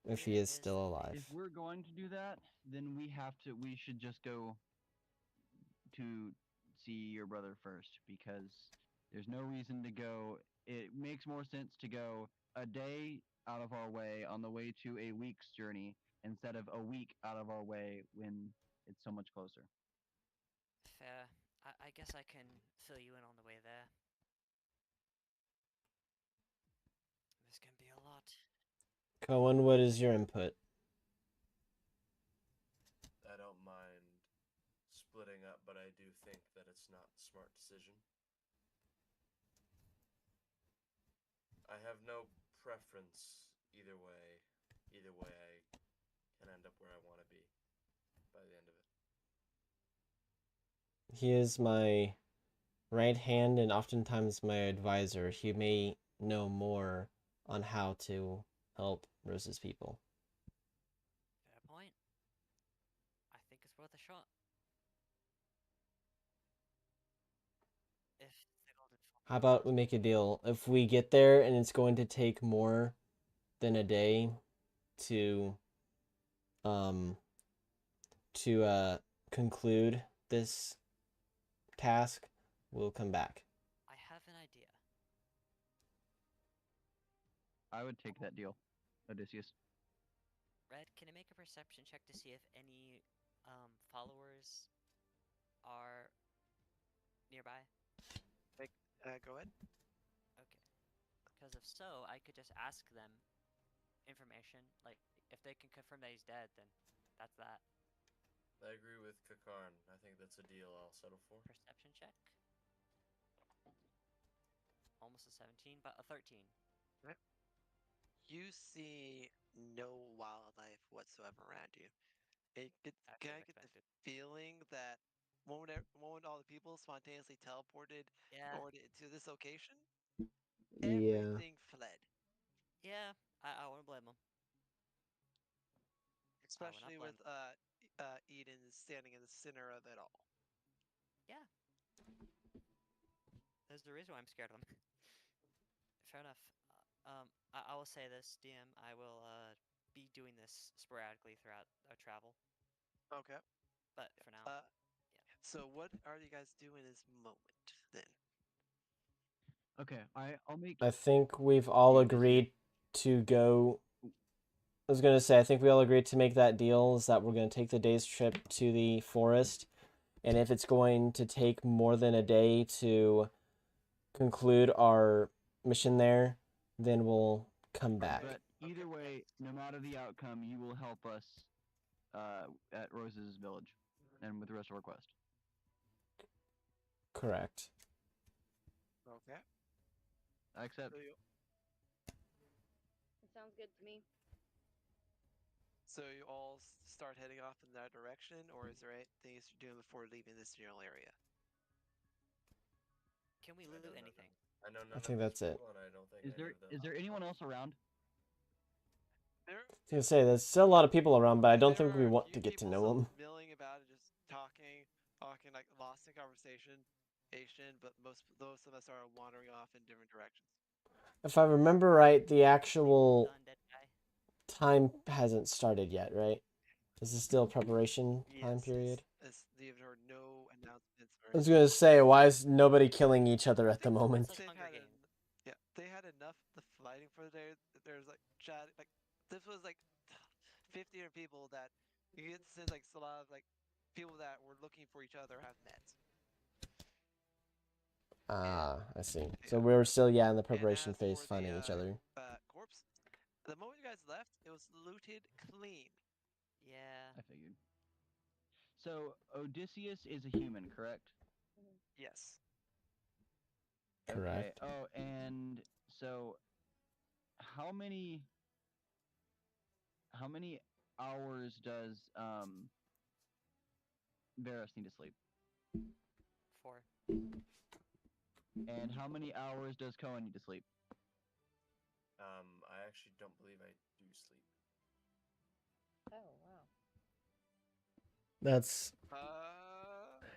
If he Here is is still the alive. If we're going to do that, then we should just go to see your brother first, because there's no reason to go. It makes more sense to go a day out of our way on the way to a week's journey instead of a week out of our way when it's so much closer. Fair. I guess I can fill you in on the way there. This can be a lot. Cohen, what is your input? I don't mind splitting up, but I do think that it's not a smart decision. I have no preference either way. Either way, I can end up where I want to be by the end of it. He is my right hand and oftentimes my advisor. He may know more on how to help Rose's people. Fair point. I think it's worth a shot. If the Golden Fox... How about we make a deal? If we get there and it's going to take more than a day to conclude this task, we'll come back. I have an idea. I would take that deal, Odysseus. Red, can I make a perception check to see if any followers are nearby? Go ahead. Okay. Because if so, I could just ask them information. Like, if they can confirm that he's dead, then that's that. I agree with Kakarn. I think that's a deal I'll settle for. Perception check. Almost a 17, but a 13. You see no wildlife whatsoever around you. Can I get the feeling that moment all the people spontaneously teleported Yeah. to this location, Yeah. everything fled. Yeah, I wouldn't blame them. Especially with Eden standing in the center of it all. Yeah. There's the reason why I'm scared of him. Fair enough. I will say this, DM. I will be doing this sporadically throughout our travel. Okay. But for now, yeah. So what are you guys doing this moment then? Okay, I'll make. I think we've all agreed to go. I was gonna say, I think we all agreed to make that deal, is that we're gonna take the day's trip to the forest, and if it's going to take more than a day to conclude our mission there, then we'll come back. But either way, no matter the outcome, you will help us at Rose's village and with the rest of our quest. Correct. Okay. I accept. It sounds good to me. So you all start heading off in that direction, or is there anything you're doing before leaving this general area? Can we I loot don't know. anything? I know none I of think these that's it. people, and I don't think Is any there of them. is there anyone else around? There, I was gonna say there's still a lot of people around, but I don't think there we are a want few to get to people know still them. milling about and just talking like lost in conversation, but most of us are wandering off in different directions. If I remember right, the The actual undead guy. time hasn't started yet, right? This is still preparation time period. They've heard no announcements or I was anything. gonna say, why is nobody killing each other at the It's moment? like they've Hunger had Games. yeah, they had enough the fighting for the day. There's like chat like this was like 50 people that you get the sense like a lot of like people that were looking for each other have met. Ah, I see. So Yeah. we're still, yeah, in the And preparation as phase, for finding each other. corpse, the moment you guys left, it was looted clean. Yeah. I figured. So Odysseus is a human, correct? Yes. Okay. Correct. Oh, and so how many hours does Varus need to sleep? 4. And how many hours does Cohen need to sleep? I actually don't believe I do sleep. Oh wow. That's. Uh,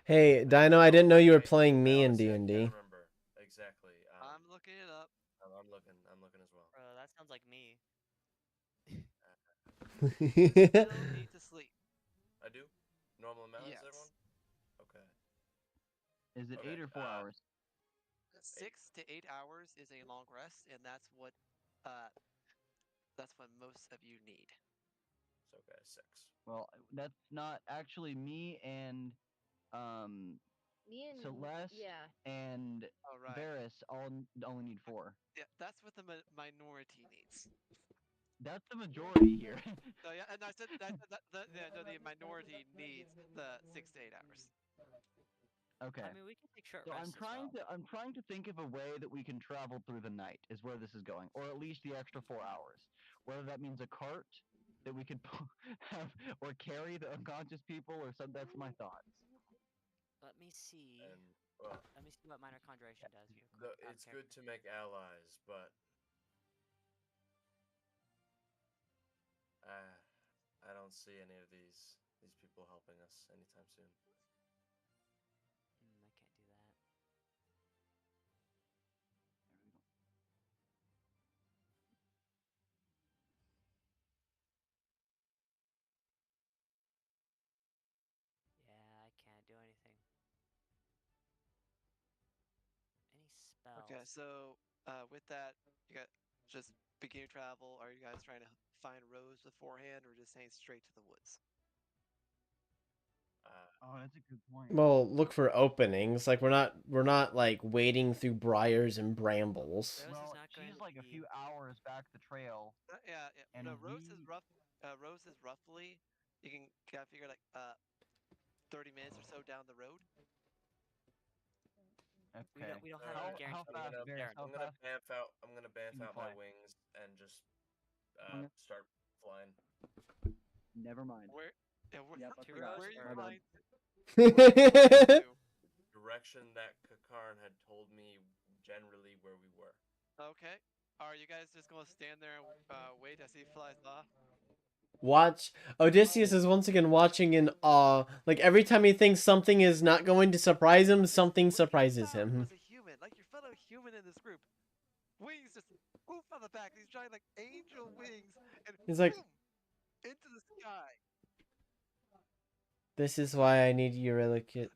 Hey, Dino, I didn't know you were Wait, playing me in honestly, I D&D. can't remember exactly. I'm looking it up. I'm looking. I'm looking as well. Bro, that sounds like me. You still need to sleep. I do. Normal amount, Yes. is everyone? Okay. Is it Okay, 8 or 4 hours? 6 to 8 hours is a long rest, and that's what most of you need. So okay, 6. Well, that's not actually me and Me and Celeste yeah. and All right. Varus only need 4. Yeah, that's what the minority needs. That's the majority here. No, yeah, and I said the minority needs the 6 to 8 hours. Okay. I mean, we can take short So rests as well. I'm trying to think of a way that we can travel through the night is where this is going, or at least the extra 4 hours. Whether that means a cart that we could have or carry the unconscious people or something. That's my thoughts. Let me see. And well, Let me see what minor conjuration does. You. it's good to make allies, but I don't see any of these people helping us anytime soon. I can't do that. Yeah, I can't do anything. Any spells? Okay, so with that, you got just begin your travel. Are you guys trying to find roads beforehand, or just saying straight to the woods? Oh, that's a good point. Well, look for openings. Like we're not like wading through briars and brambles. Rose Well, is not going she's to like a be... few hours back the trail. Yeah. And No, Rose is we- rough. Rose is roughly. You can kind of figure like 30 minutes or so down the road. Okay. We don't have any guarantee. How fast, Varus? How I'm gonna fast? bamf you out my fly? wings and just Okay. start flying. Never mind. Where? Yeah, Yep, I Two forgot. rows where are you or- flying? That's To? Direction that Kakarn had told me generally where we were. Okay. Are you guys just gonna stand there and wait as he flies off? Watch. Odysseus is once again watching in awe. Like every time he thinks something is not going to surprise him, something What you surprises found him. was a human, like your fellow human in this group. Wings just poof on the back. These giant like angel wings, and He's like, boom, into the sky. this is why I need Eurylochus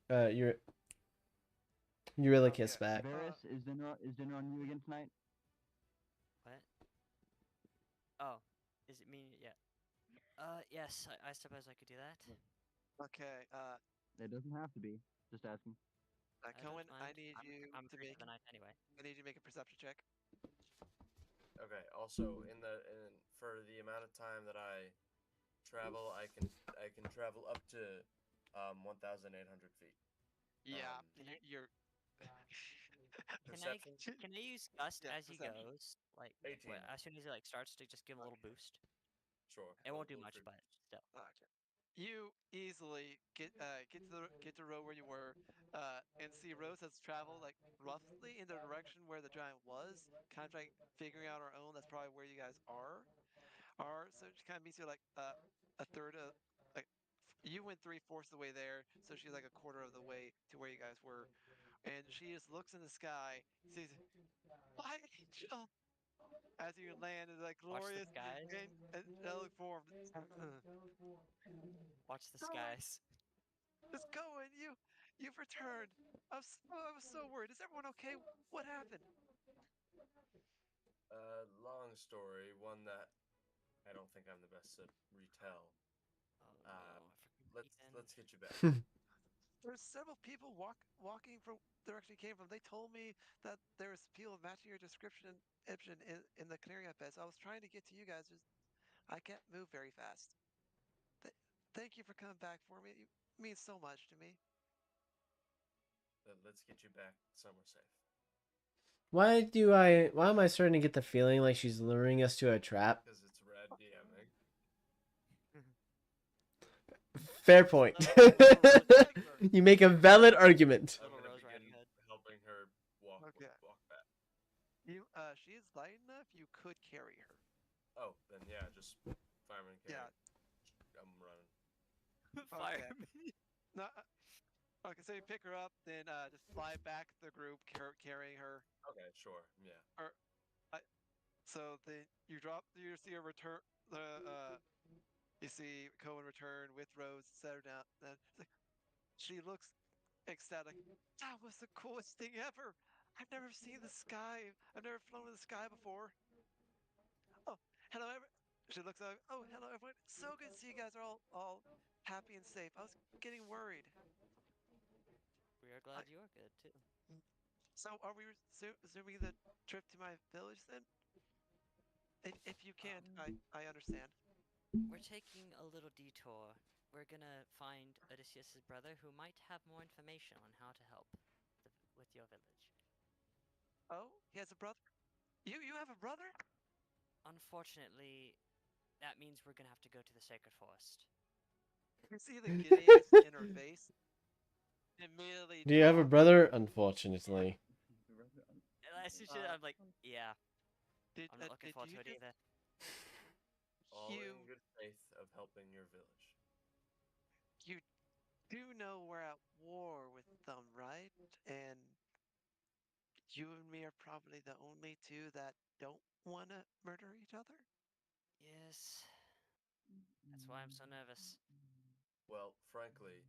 Okay. back. Varus, is dinner on you again tonight? What? Oh, is it me? Yeah. Yes. I suppose I could do that. Okay. It doesn't have to be. Just asking. I don't Cohen, I mind. need you I'm to free make. for the night anyway. I need you to make a perception check. Okay. Also, for the amount of time that I travel, I can travel up to 1,800 feet. Yeah, Can I- you're. Perception. Can I use gust Yeah, as he perception. goes? Like 18. as soon as he like starts to just give him a little boost. Sure. It won't do we'll much, figure- but still. Okay. You easily get to row where you were, and see Rose has traveled like roughly in the direction where the giant was, kind of like figuring out her own. That's probably where you guys are. So she kind of meets you like a third of like you went 3/4 of the way there, so she's like a quarter of the way to where you guys were, and she just looks in the sky, sees my angel as you land in that Watch the glorious skies. and angelic form. Watch the Go on, skies. just go and you've returned. I was so worried. Is everyone okay? What happened? Long story, one that I don't think I'm the best to retell. Oh Uh, no, I forgot let's Ethan. get you back. There's several people walking from the direction you came from. They told me that there was people matching your description in the clearing up bed. So I was trying to get to you guys. Just I can't move very fast. Th- Thank you for coming back for me. It means so much to me. Let's get you back somewhere safe. Why am I starting to get the feeling like she's luring us to a trap? Because it's red DMing. Fair point. You make a valid argument. I'm Little gonna Rose begin Riding Hood. helping her walk Okay. walk back. She is light enough. You could carry her. Oh, then yeah, just fireman carry. Yeah. I'm running. Fire Okay. me. No. Okay. So you pick her up, then just fly back the group carrying her. Okay, sure. Yeah. So then you see her return. You see Cohen return with Rose, set her down. Then she looks ecstatic. That was the coolest thing ever. I've never seen the sky. I've never flown in the sky before. Oh, hello, She looks up. Oh, hello, everyone. So good to see you guys are all happy and safe. I was getting worried. We are glad you are good too. So, are we resuming the trip to my village then? If you can't, I understand. We're taking a little detour. We're gonna find Odysseus's brother, who might have more information on how to help with your village. Oh, he has a brother. You have a brother? Unfortunately, that means we're gonna have to go to the sacred forest. You see the giddiness in her face. Immediately. Do you have a drop. brother? Unfortunately. I'm like, yeah, Did, I'm not looking did forward you to it just, either. All you in good faith of helping your village. you do know we're at war with them, right? And you and me are probably the only two that don't want to murder each other. Yes, that's why I'm so nervous. Well, frankly,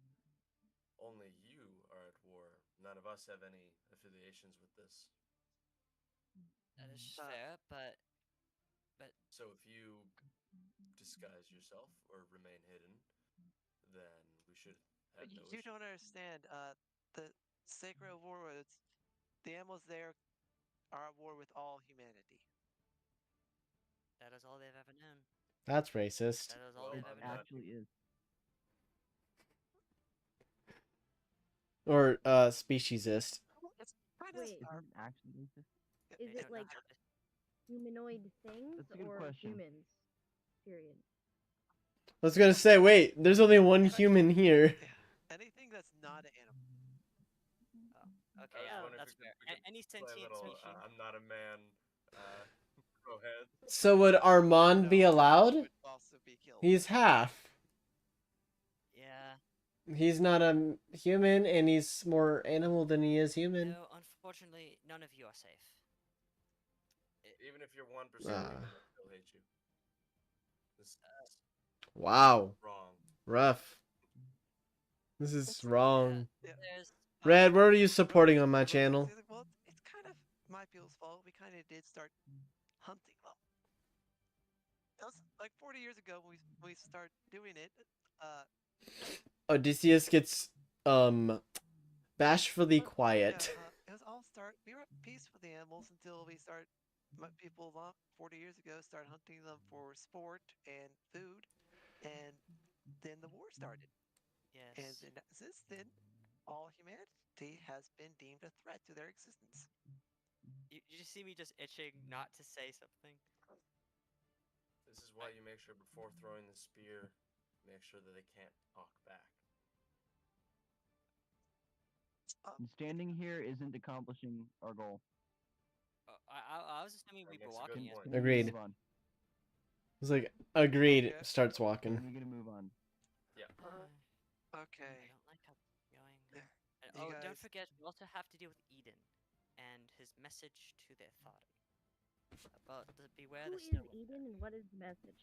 only you are at war. None of us have any affiliations with this. That is Uh, fair, but So if you disguise yourself or remain hidden, then we should have no you issue. don't understand. The sacred warlords, the animals there are at war with all humanity. that is all they've ever known. That's racist. That is all Well, they've It ever I'm known. not. actually is. Or speciesist. It's kind Wait. of Isn't it actually racist? Is They it don't know like how to- humanoid things That's a good or question. humans? Period. I was gonna say, wait, there's only one human here. anything that's not an animal. Okay, I was yeah, wondering that's if fair. we could Any play a sentient little. species. I'm not a man. Go ahead. So would Armand be No, allowed? would also be killed. He's half. Yeah. He's not a human, and he's more animal than he is human. No, unfortunately, none of you are safe. Even if you're 1% Ah. human, I still hate you. This is Wow. wrong. Rough. This is wrong. Yeah. There's Red, what are you Rose- supporting on my Rose channel? says, well, it's kind of my people's fault. We kind of did start hunting them. That was like 40 years ago when we started doing it. Odysseus gets bashfully quiet. It was all start. We were at peace with the animals until we start. My people 40 years ago started hunting them for sport and food, and then the war started. And yes. then, since then, all humanity has been deemed a threat to their existence. You just see me just itching not to say something. This is why you make sure before throwing the spear, make sure that they can't talk back. And standing here isn't accomplishing our goal. I was assuming we That were makes a good walking. point. Can we Agreed. Move on? It's like, agreed. Okay. Starts Can walking. we get a move on? Yeah. Okay. I don't like how this is going. Yeah. And, You don't guys- forget, we also have to deal with Eden and his message to their father about beware Who the is snow. Eden and what is the message?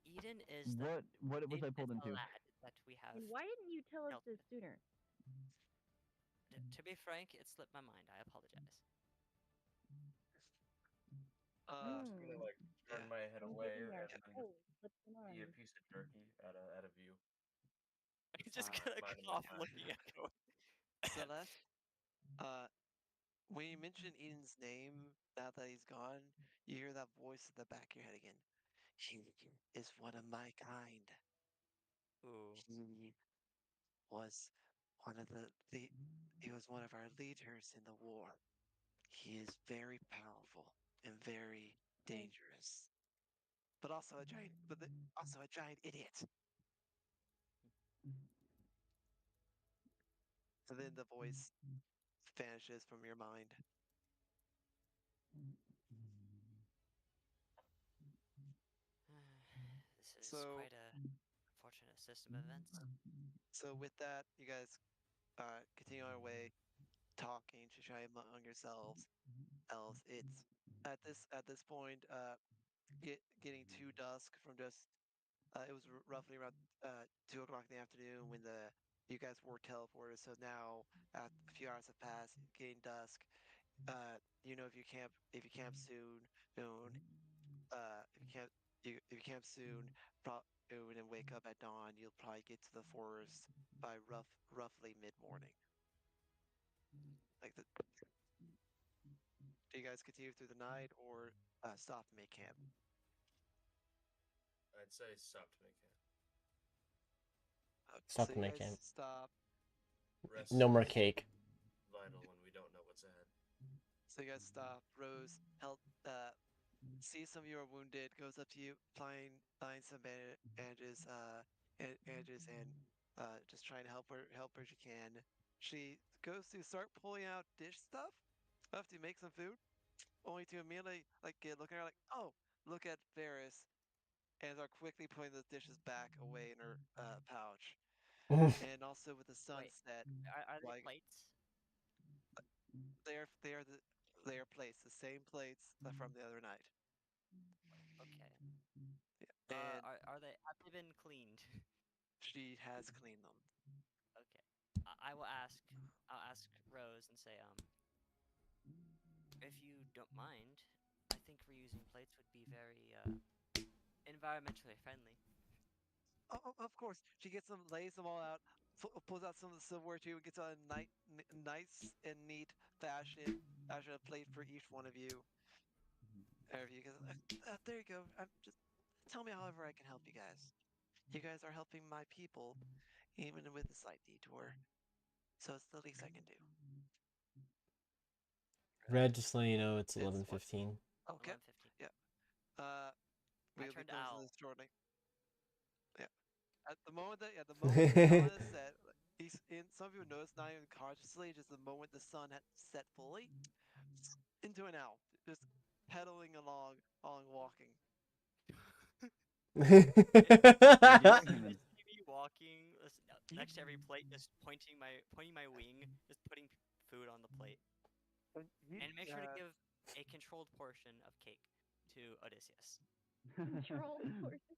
Eden is the What was I pulled a into? lad that we have. And why didn't you tell us helped this with. sooner? To be frank, it slipped my mind. I apologize. I'm just gonna like turn yeah. my head I'm away thinking and like, then oh, what's going on? eat a piece of jerky out of view. Just Ah, gonna minding my cough time. looking at you. Celeste, when you mention Eden's name, now that he's gone, you hear that voice in the back of your head again. He is one of my kind. Ooh. He was one of he was one of our leaders in the war. He is very powerful and very dangerous, but also also a giant idiot. And then the voice vanishes from your mind. This is So- quite a unfortunate system of events. So with that, you guys continue on your way, talking to try among yourselves. Else, it's at this point, getting to dusk from just. It was roughly around 2 o'clock in the afternoon when you guys were teleported. So now, a few hours have passed, getting dusk. If you camp soon, if you camp soon, and wake up at dawn, you'll probably get to the forest by roughly mid morning. Like the. Do you guys continue through the night or stop and make camp? I'd say stop to make camp. Stop so to you make guys camp. stop. Rest No more is cake. vital when we don't know what's ahead. So you guys stop. Rose sees some of you are wounded. Goes up to you, applying some bandages, and just trying to help her as you can. She goes to start pulling out dish stuff to make some food, only to immediately looking at her like, oh, look at Ferris, and start quickly putting the dishes back away in her pouch. And also with the sunset, Are they like plates? they are plates, the same plates from the other night. Okay. Yeah. And Are they? Have they been cleaned? she has cleaned them. Okay. I will ask. I'll ask Rose and say, if you don't mind, I think reusing plates would be very environmentally friendly. Oh, of course. She gets them, lays them all out, pulls out some of the silverware too, and gets on a nice and neat fashion a plate for each one of you. You goes, there you go. Just tell me however I can help you guys. You guys are helping my people, even with a slight detour. So it's the least I can do. Red, just letting you know it's It's what? 11:15. Okay. 11:15. Yeah. I We'll be turned closing owl. this shortly. Yeah. At the moment that the sun is set, some people notice not even consciously, just the moment the sun had set fully, into an owl, just pedaling along, walking. Yes, You human. see me walking next to every plate, just pointing my wing, just putting food on the plate, and make sure to give a controlled portion of cake to Odysseus. Controlled portion.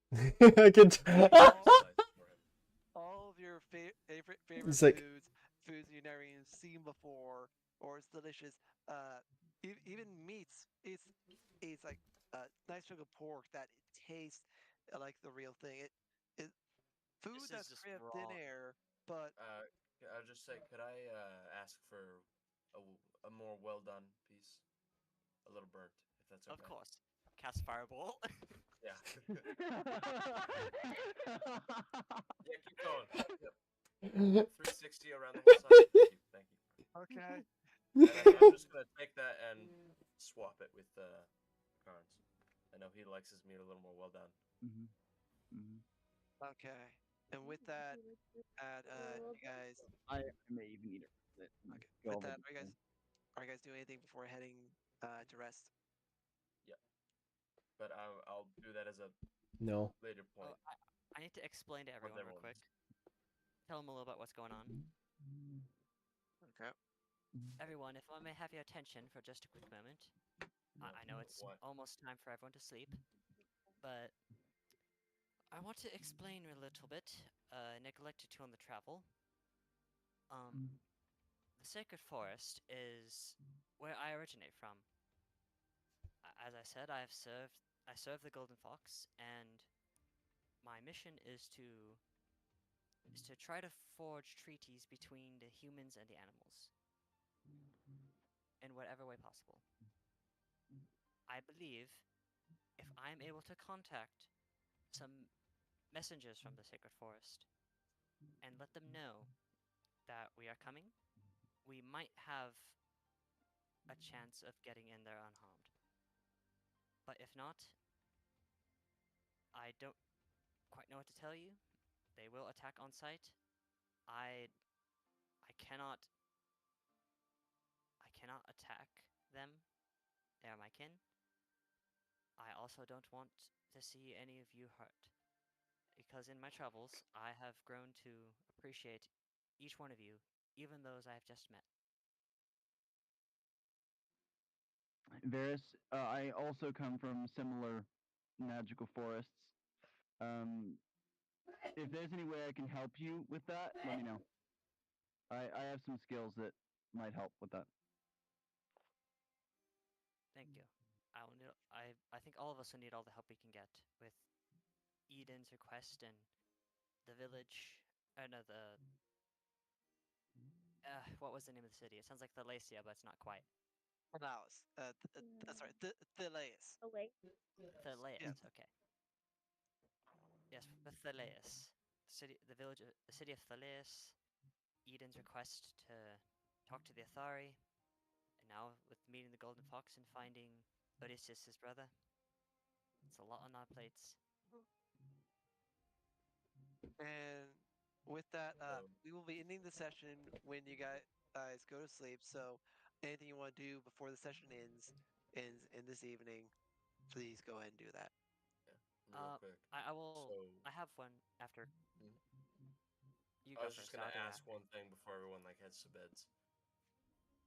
I can all of your favorite It's like- foods you've never even seen before, or it's delicious. Even meats. It's like a nice chunk of pork that tastes like the real thing. Food This is that's just craft thin raw. air, but I'll just say, could I ask for a more well done piece? A little burnt, if that's okay. Of course. Cast fireball. Yeah. Yeah, keep going. Yep. 360 around the whole side. Thank you. okay. And I'm just gonna take that and swap it with cards, and I know he likes his meat a little more well done. Mm-hmm. Mm-hmm. Okay. And with that, you guys. I may even eat it. Okay. Go With over that, the thing. are you guys doing anything before heading to rest? Yeah, but I'll do that as a No. later point. Oh, I need to explain to Once everyone real quick. Tell them a little about what's going on. Okay. Everyone, if I may have your attention for just a quick moment. I know it's What? almost time for everyone to sleep, but I want to explain a little bit. Neglected to on the travel. The Sacred Forest is where I originate from. As I said, I serve the Golden Fox, and my mission is to try to forge treaties between the humans and the animals in whatever way possible. I believe if I'm able to contact some messengers from the Sacred Forest and let them know that we are coming, we might have a chance of getting in there unharmed. But if not, I don't quite know what to tell you. They will attack on sight. I cannot attack them. They are my kin. I also don't want to see any of you hurt, because in my travels I have grown to appreciate each one of you, even those I have just met. Varys, I also come from similar magical forests. Um, if there's any way I can help you with that, let me know. I have some skills that might help with that. Thank you. I think all of us will need all the help we can get with Eden's request and the village. No, the what was the name of the city? It sounds like Thalacia, but it's not quite. Thalaus. Sorry, Thalaeus. Oh wait. Thalaeus. Yeah. Okay. Yes, with Thalaeus, the city of Thalaeus. Eden's request to talk to the Athari, and now with meeting the Golden Fox and finding Odysseus, his brother, it's a lot on our plates. And with that, So, we will be ending the session when you guys go to sleep. So, anything you want to do before the session ends in this evening, please go ahead and do that. yeah, real quick. I will. So, I have one after. Mhm. You I go was just first. gonna I'll do it ask after. one thing before everyone heads to beds.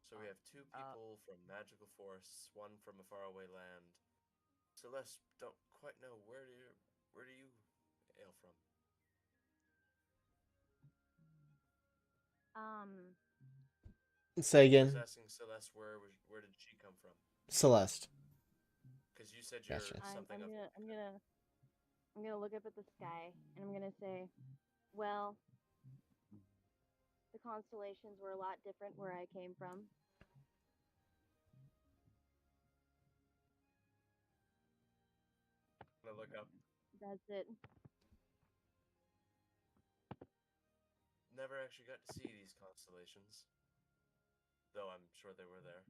So we have two Uh, people from magical forests, one from a faraway land. Celeste, don't quite know where do you hail from? Um. Say I was again. asking Celeste where did she come from? Celeste. Because you said you're Gotcha. something of. I'm gonna look up at the sky and I'm gonna say, well, the constellations were a lot different where I came from. Gonna look up. That's it. Never actually got to see these constellations, though I'm sure they were there.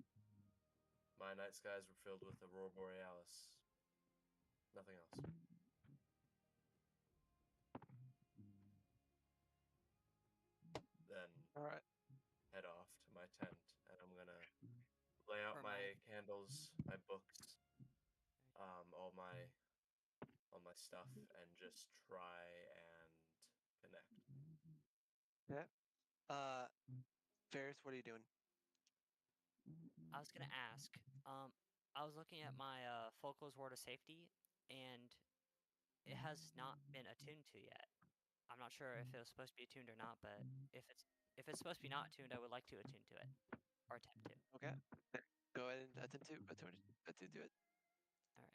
My night skies were filled with aurora borealis. Nothing else. Then All right. head off to my tent, and I'm gonna lay out For my my- candles, my books, all my stuff, and just try and connect. Yeah. Ferris, what are you doing? I was gonna ask. I was looking at my Folko's Ward of Safety, and it has not been attuned to yet. I'm not sure if it was supposed to be attuned or not, but if it's supposed to be not attuned, I would like to attune to it or attempt to. Okay. Go ahead and attend to it. All right.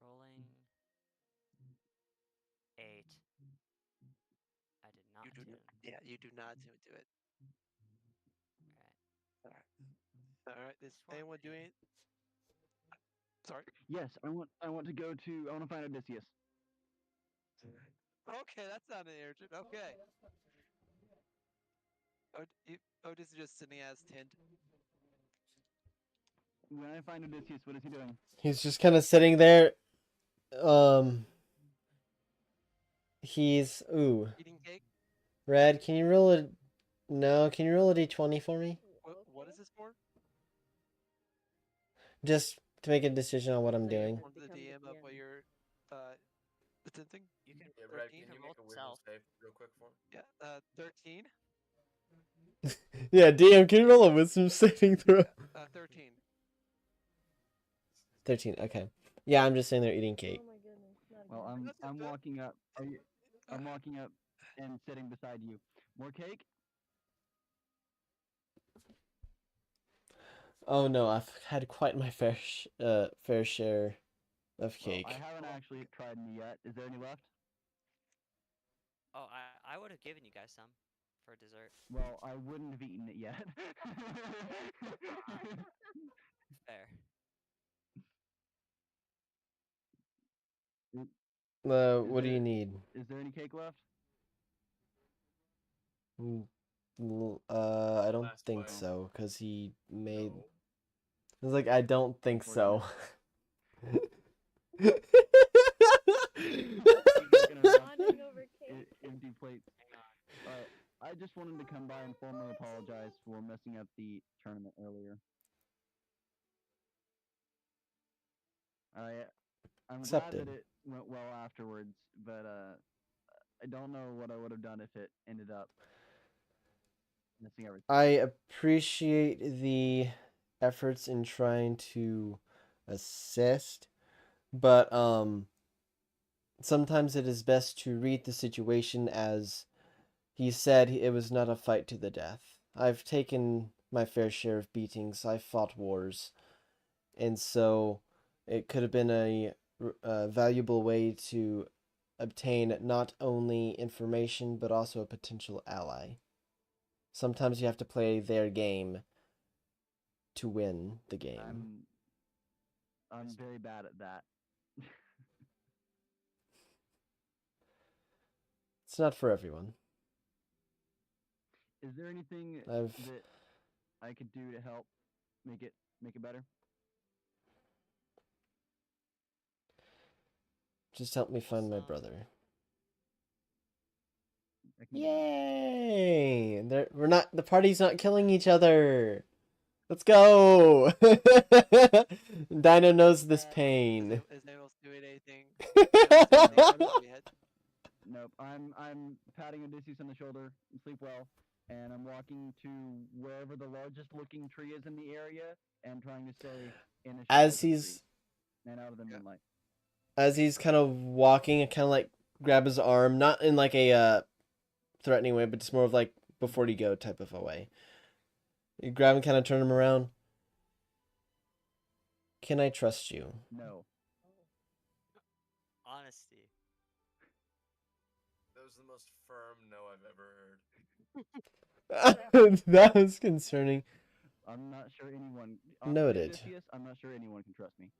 Rolling 8. I did not You do. attune. Yeah, you do not attune to it. All right. All right. Is Sworn anyone pain. doing it? Sorry. Yes, I want to go to. I want to find Odysseus. Okay, that's not an urgent. Okay. Otis is just sitting as tent. When I find Odysseus, what is he doing? He's just kind of sitting there. He's Eating cake. Red. Can you roll a no? Can you roll a d20 for me? What is this for? Just to make a decision on what I'm So you doing. can Inform the become the DM of what DM. you're attempting. You can Yeah, Brad, 13 can you roll make a wisdom itself. save real quick for him? Yeah. 13. Yeah, DM. Can you roll a wisdom saving throw? 13. 13. Okay. Yeah, I'm just sitting there eating cake. Oh my goodness. Not Well, again. I'm walking up. I'm walking up and sitting beside you. More cake? Oh no, I've had quite my fair share of cake. Well, I haven't actually tried any yet. Is there any left? Oh, I would have given you guys some for dessert. Well, I wouldn't have eaten it yet. Fair. What do you need? Is there any cake left? I don't Last think bite. so, because he made. No. I was like, I don't think so. Bonding over cake. Empty plates. Alright, I just wanted to come by and formally apologize for messing up the tournament earlier. I'm glad Accepted. that it went well afterwards, but I don't know what I would have done if it ended up missing everything. I appreciate the efforts in trying to assist, but sometimes it is best to read the situation as he said it was not a fight to the death. I've taken my fair share of beatings. I've fought wars, and so it could have been a valuable way to obtain not only information but also a potential ally. Sometimes you have to play their game to win the game. I'm very bad at that. It's not for everyone. Is there anything I've that I could do to help make it better? just helped me find my Awesome. brother. I can do that. Yay! We're not. The party's not killing each other. Let's go. Dino knows this pain. Is anyone else doing anything? Yet? Nope. I'm patting Odysseus on the shoulder. Sleep well, and I'm walking to wherever the largest looking tree is in the area, and trying to stay in the shadows As of the he's trees and out of the moonlight. as he's kind of walking, I kind of like grab his arm, not in like a threatening way, but just more of like before you go type of a way. You grab and kind of turn him around. Can I trust you? No. Honesty. That was the most firm no I've ever heard. That was concerning. I'm not sure anyone. Noted. Odysseus, I'm not sure anyone can trust me.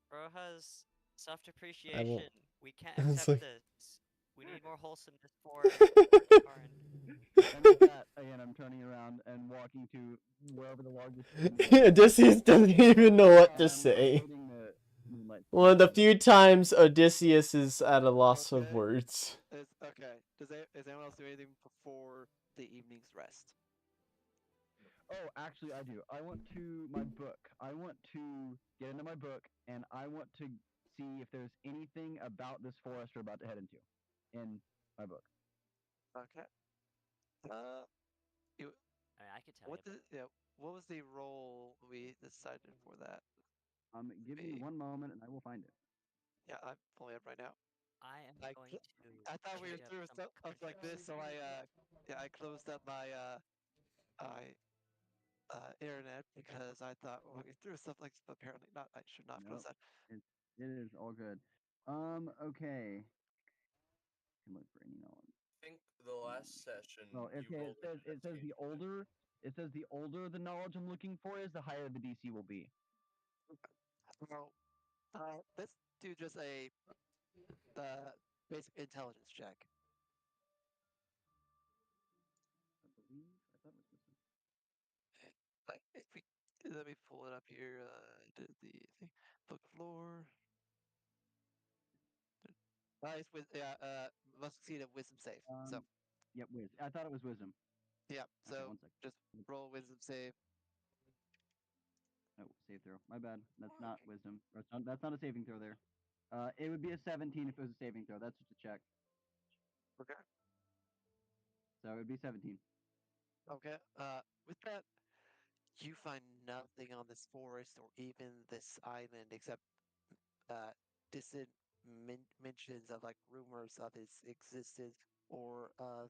Bro has self-depreciation. We can't It's accept like- this. We need more wholesomeness for Karin. And with that, again, I'm turning around and walking to wherever the largest. Odysseus doesn't even know what to I'm say. avoiding the moonlight. One of the few times Odysseus is at a loss of Okay. words. Okay. Is anyone else doing anything before the evening's rest? Oh, actually, I do. I want to my book. I want to get into my book, and I want to see if there's anything about this forest we're about to head into in my book. Okay. I could tell What you. what was the role we decided for that? Give me one moment, and I will find it. Yeah, I'm pulling it up right now. I am I going cl- to. I thought we were read up through some stuff like this, so I closed up my internet because I thought well, we through stuff like this, but apparently not. I should not close Nope. that. It is all good. Okay. Can look for any knowledge. I think the last session Well, you okay. rolled It says the older. It says the older the knowledge I'm looking for is, the higher the DC will be. Well, let's do just a basic intelligence check. Let me pull it up here. The thing. Book of lore. It's with must succeed at wisdom save. So Yep, I thought it was wisdom. yeah. Okay, So 1 second. just roll wisdom save. Oh, save throw. My bad. That's not wisdom. Or that's not a saving throw there. It would be a 17 if it was a saving throw. That's just a check. Okay. So it would be 17. Okay. With that, you find nothing on this forest or even this island except uh distant mentions of like rumors of its existence or of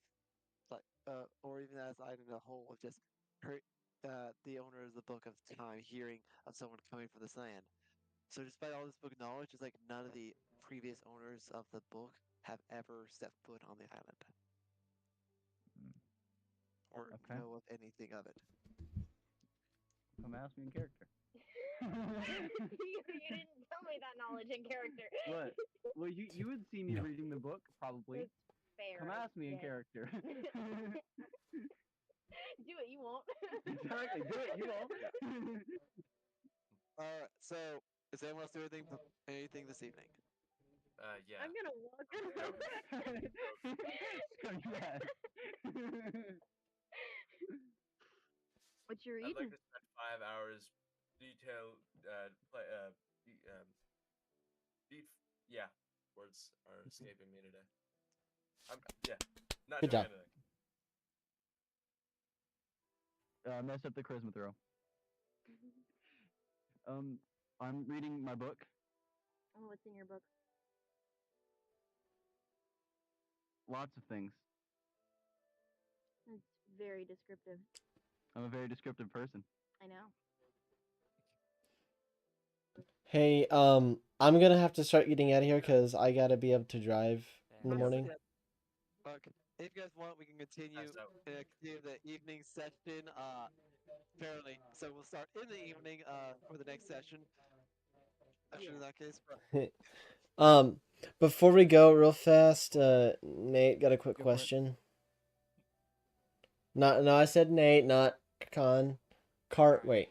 or even as island as a whole of just her, the owner of the Book of Time hearing of someone coming from this land. So despite all this book knowledge, it's like none of the previous owners of the book have ever stepped foot on the island or Okay. know of anything of it. Come ask me in character. you didn't tell me that knowledge in character. What? Well, you would see me No. reading the book probably. That's fair. Come ask me in guess. character. Do it, you won't. Exactly. Do it. You won't. All right. So does anyone else do anything this evening? Yeah. I'm gonna walk Yes. What you I'd like reading? to spend 5 hours detail play beat yeah, words are escaping me today. Yeah, not Good doing job. anything. Mess up the charisma throw. I'm reading my book. Oh, what's in your book? Lots of things. It's very descriptive. I'm a very descriptive person. I know. Hey, I'm gonna have to start getting out of here because I gotta be able to drive in the Fair. morning. Okay. If you guys want, we can continue Passed out. continue the evening session. Fairly. So we'll start in the evening. For the next session. Actually, in that case, Before we go, real fast, Nate, got a quick Go for it. question. No, I said Nate, not Kakan. Wait.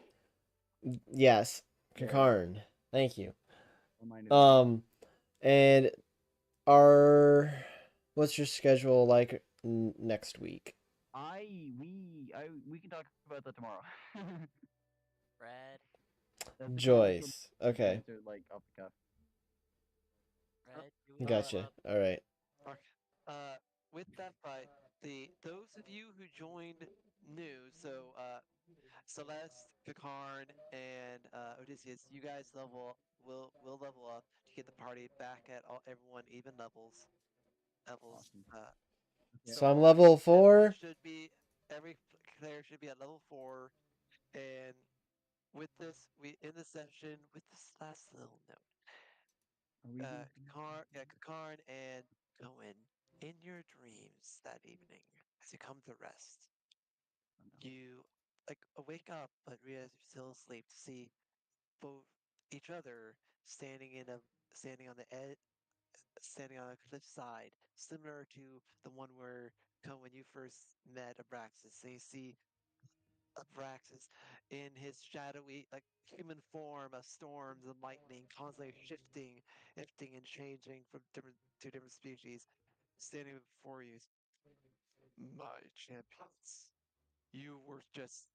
Yes, Kakarn. Thank you. Reminded me. And what's your schedule like next week? We can talk about that tomorrow. Red. That's the Joyce. Okay, answer, like off the cuff. Red. Do we gotcha. level up? All right. okay. With that fight, those of you who joined new, so Celeste, Kakarn, and Odysseus, you guys will level up to get the party back at everyone even levels. Awesome. So So I'm all level everyone 4. should be every player should be at level 4, and with this we in the session with this last little note. Are we doing Kakarn and Cohen, in your dreams that evening, as you come to rest, you like wake up but realize you're still asleep to see both each other standing on the edge, standing on a cliffside, similar to the one where when you first met Abraxas. So you see Abraxas in his shadowy, like human form of storms and lightning, constantly shifting and changing from different species, standing before you. My champions, you were just.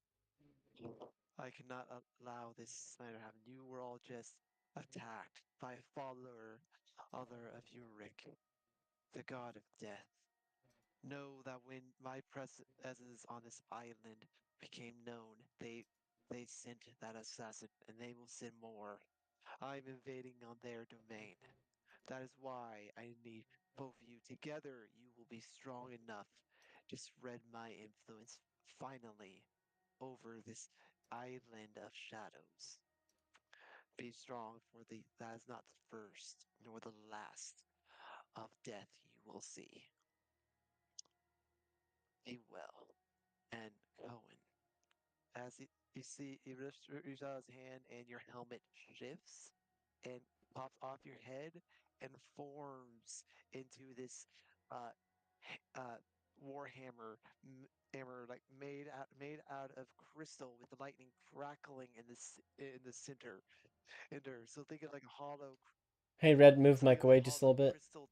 I cannot allow this matter to happen. You were all just attacked by a follower, other of Uric, the god of death. Know that when my presence on this island became known, they sent that assassin, and they will send more. I'm invading on their domain. That is why I need both of you. Together, you will be strong enough to spread my influence finally over this island of shadows. Be strong, for that is not the first nor the last of death you will see. Be well. And Cohen, as you see, he reaches out his hand, and your helmet shifts and pops off your head and forms into this uh, warhammer hammer like made out of crystal with the lightning crackling in the center. So think of like a hollow Hey, Red, move so think Mike of a away just a hollow little bit. crystal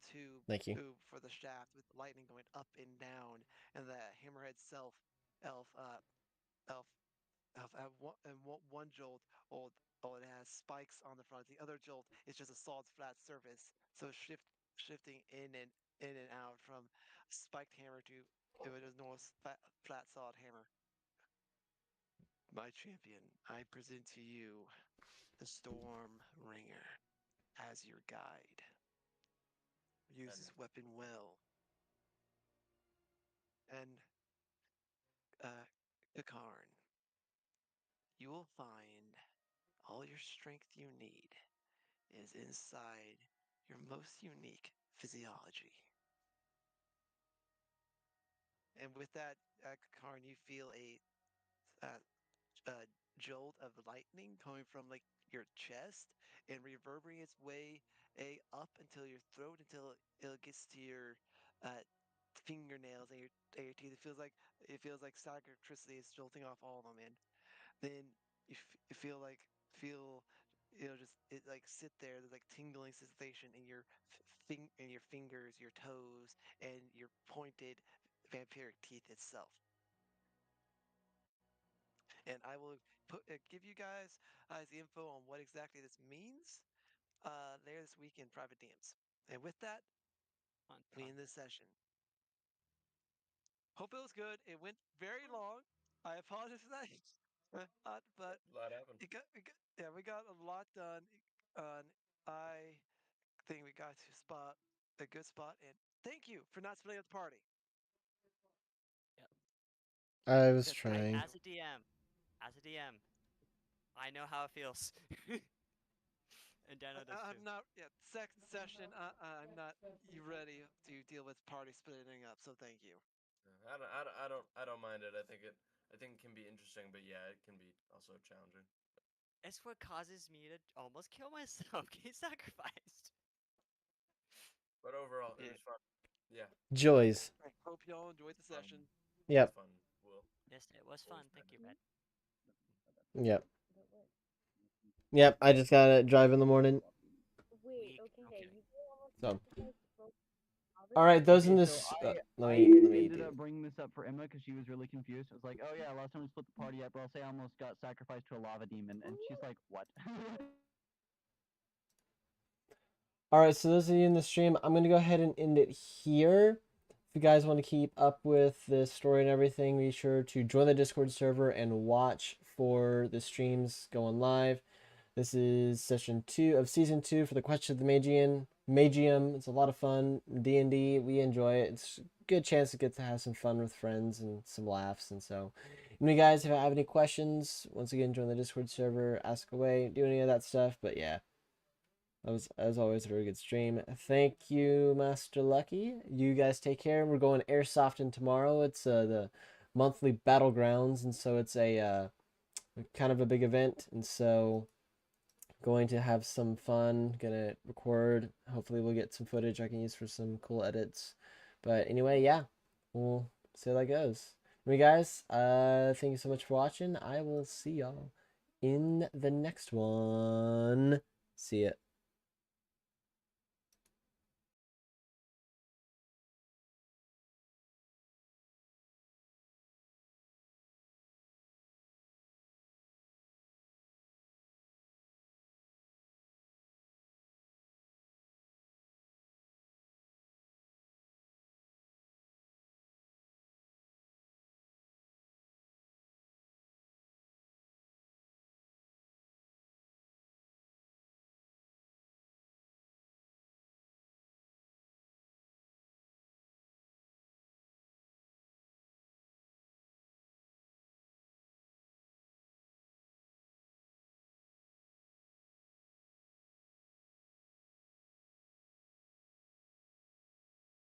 Thank you. tube for the shaft with lightning going up and down, and the hammerhead elf, uh, elf, one jolt, it has spikes on the front. The other jolt is just a solid flat surface. So shifting in and out from spiked hammer to it was normal flat solid hammer. My champion, I present to you the Storm Ringer as your guide. Use this weapon well. And Kakarn, you will find all your strength you need is inside your most unique physiology. And with that, Kakarn, you feel uh, a jolt of lightning coming from like your chest and reverberating its way up until your throat until it gets to your uh, fingernails and your teeth. It feels like static electricity is jolting off all of them, and then you feel just it like sit there. There's like tingling sensation in your in your fingers, your toes, and your pointed vampiric teeth itself. And I will give you guys the info on what exactly this means later this week in private DMs. And with that, we end this session. Hope it was good. It went very long. I apologize for that. But A lot happened. we got a lot done. I think we got to a good spot. And thank you for not splitting up the party. I was Yeah, trying. As a DM, I know how it feels. And Dano does I'm too. not. Yeah, second session. I'm not ready to deal with party splitting up. So thank you. I don't mind it. I think it can be interesting, but yeah, it can be also challenging. It's what causes me to almost kill myself, get sacrificed. But overall, it Yeah. was fun. Yeah. Joys. I hope y'all enjoyed the session. Yep. Fun. Will. Yes, it was fun. Thank you, Red. Yep. Yep. I just gotta drive in the morning. Wait, Okay. okay, you almost So. sacrificed both others? All right. Those in Okay, this. so let I me ended do. up bringing this up for Emma because she was really confused. I was like, "Oh yeah, last time we split the party up, bro. Say I almost got sacrificed to a lava demon," and she's like, "What?" All right. So those of you in the stream, I'm gonna go ahead and end it here. If you guys want to keep up with the story and everything, be sure to join the Discord server and watch for the streams going live. This is session 2 of season 2 for the Quest of the Magium. It's a lot of fun. D&D, we enjoy it. It's a good chance to get to have some fun with friends and some laughs. And so, you guys, if you have any questions, once again, join the Discord server, ask away, do any of that stuff. But yeah, that was, as always, a very good stream. Thank you, Master Lucky. You guys take care. We're going airsofting tomorrow. It's the monthly battlegrounds, and so it's a kind of a big event. And so, going to have some fun. Gonna record. Hopefully, we'll get some footage I can use for some cool edits. But anyway, yeah, we'll see how that goes. Anyway, guys, thank you so much for watching. I will see y'all in the next one. See ya.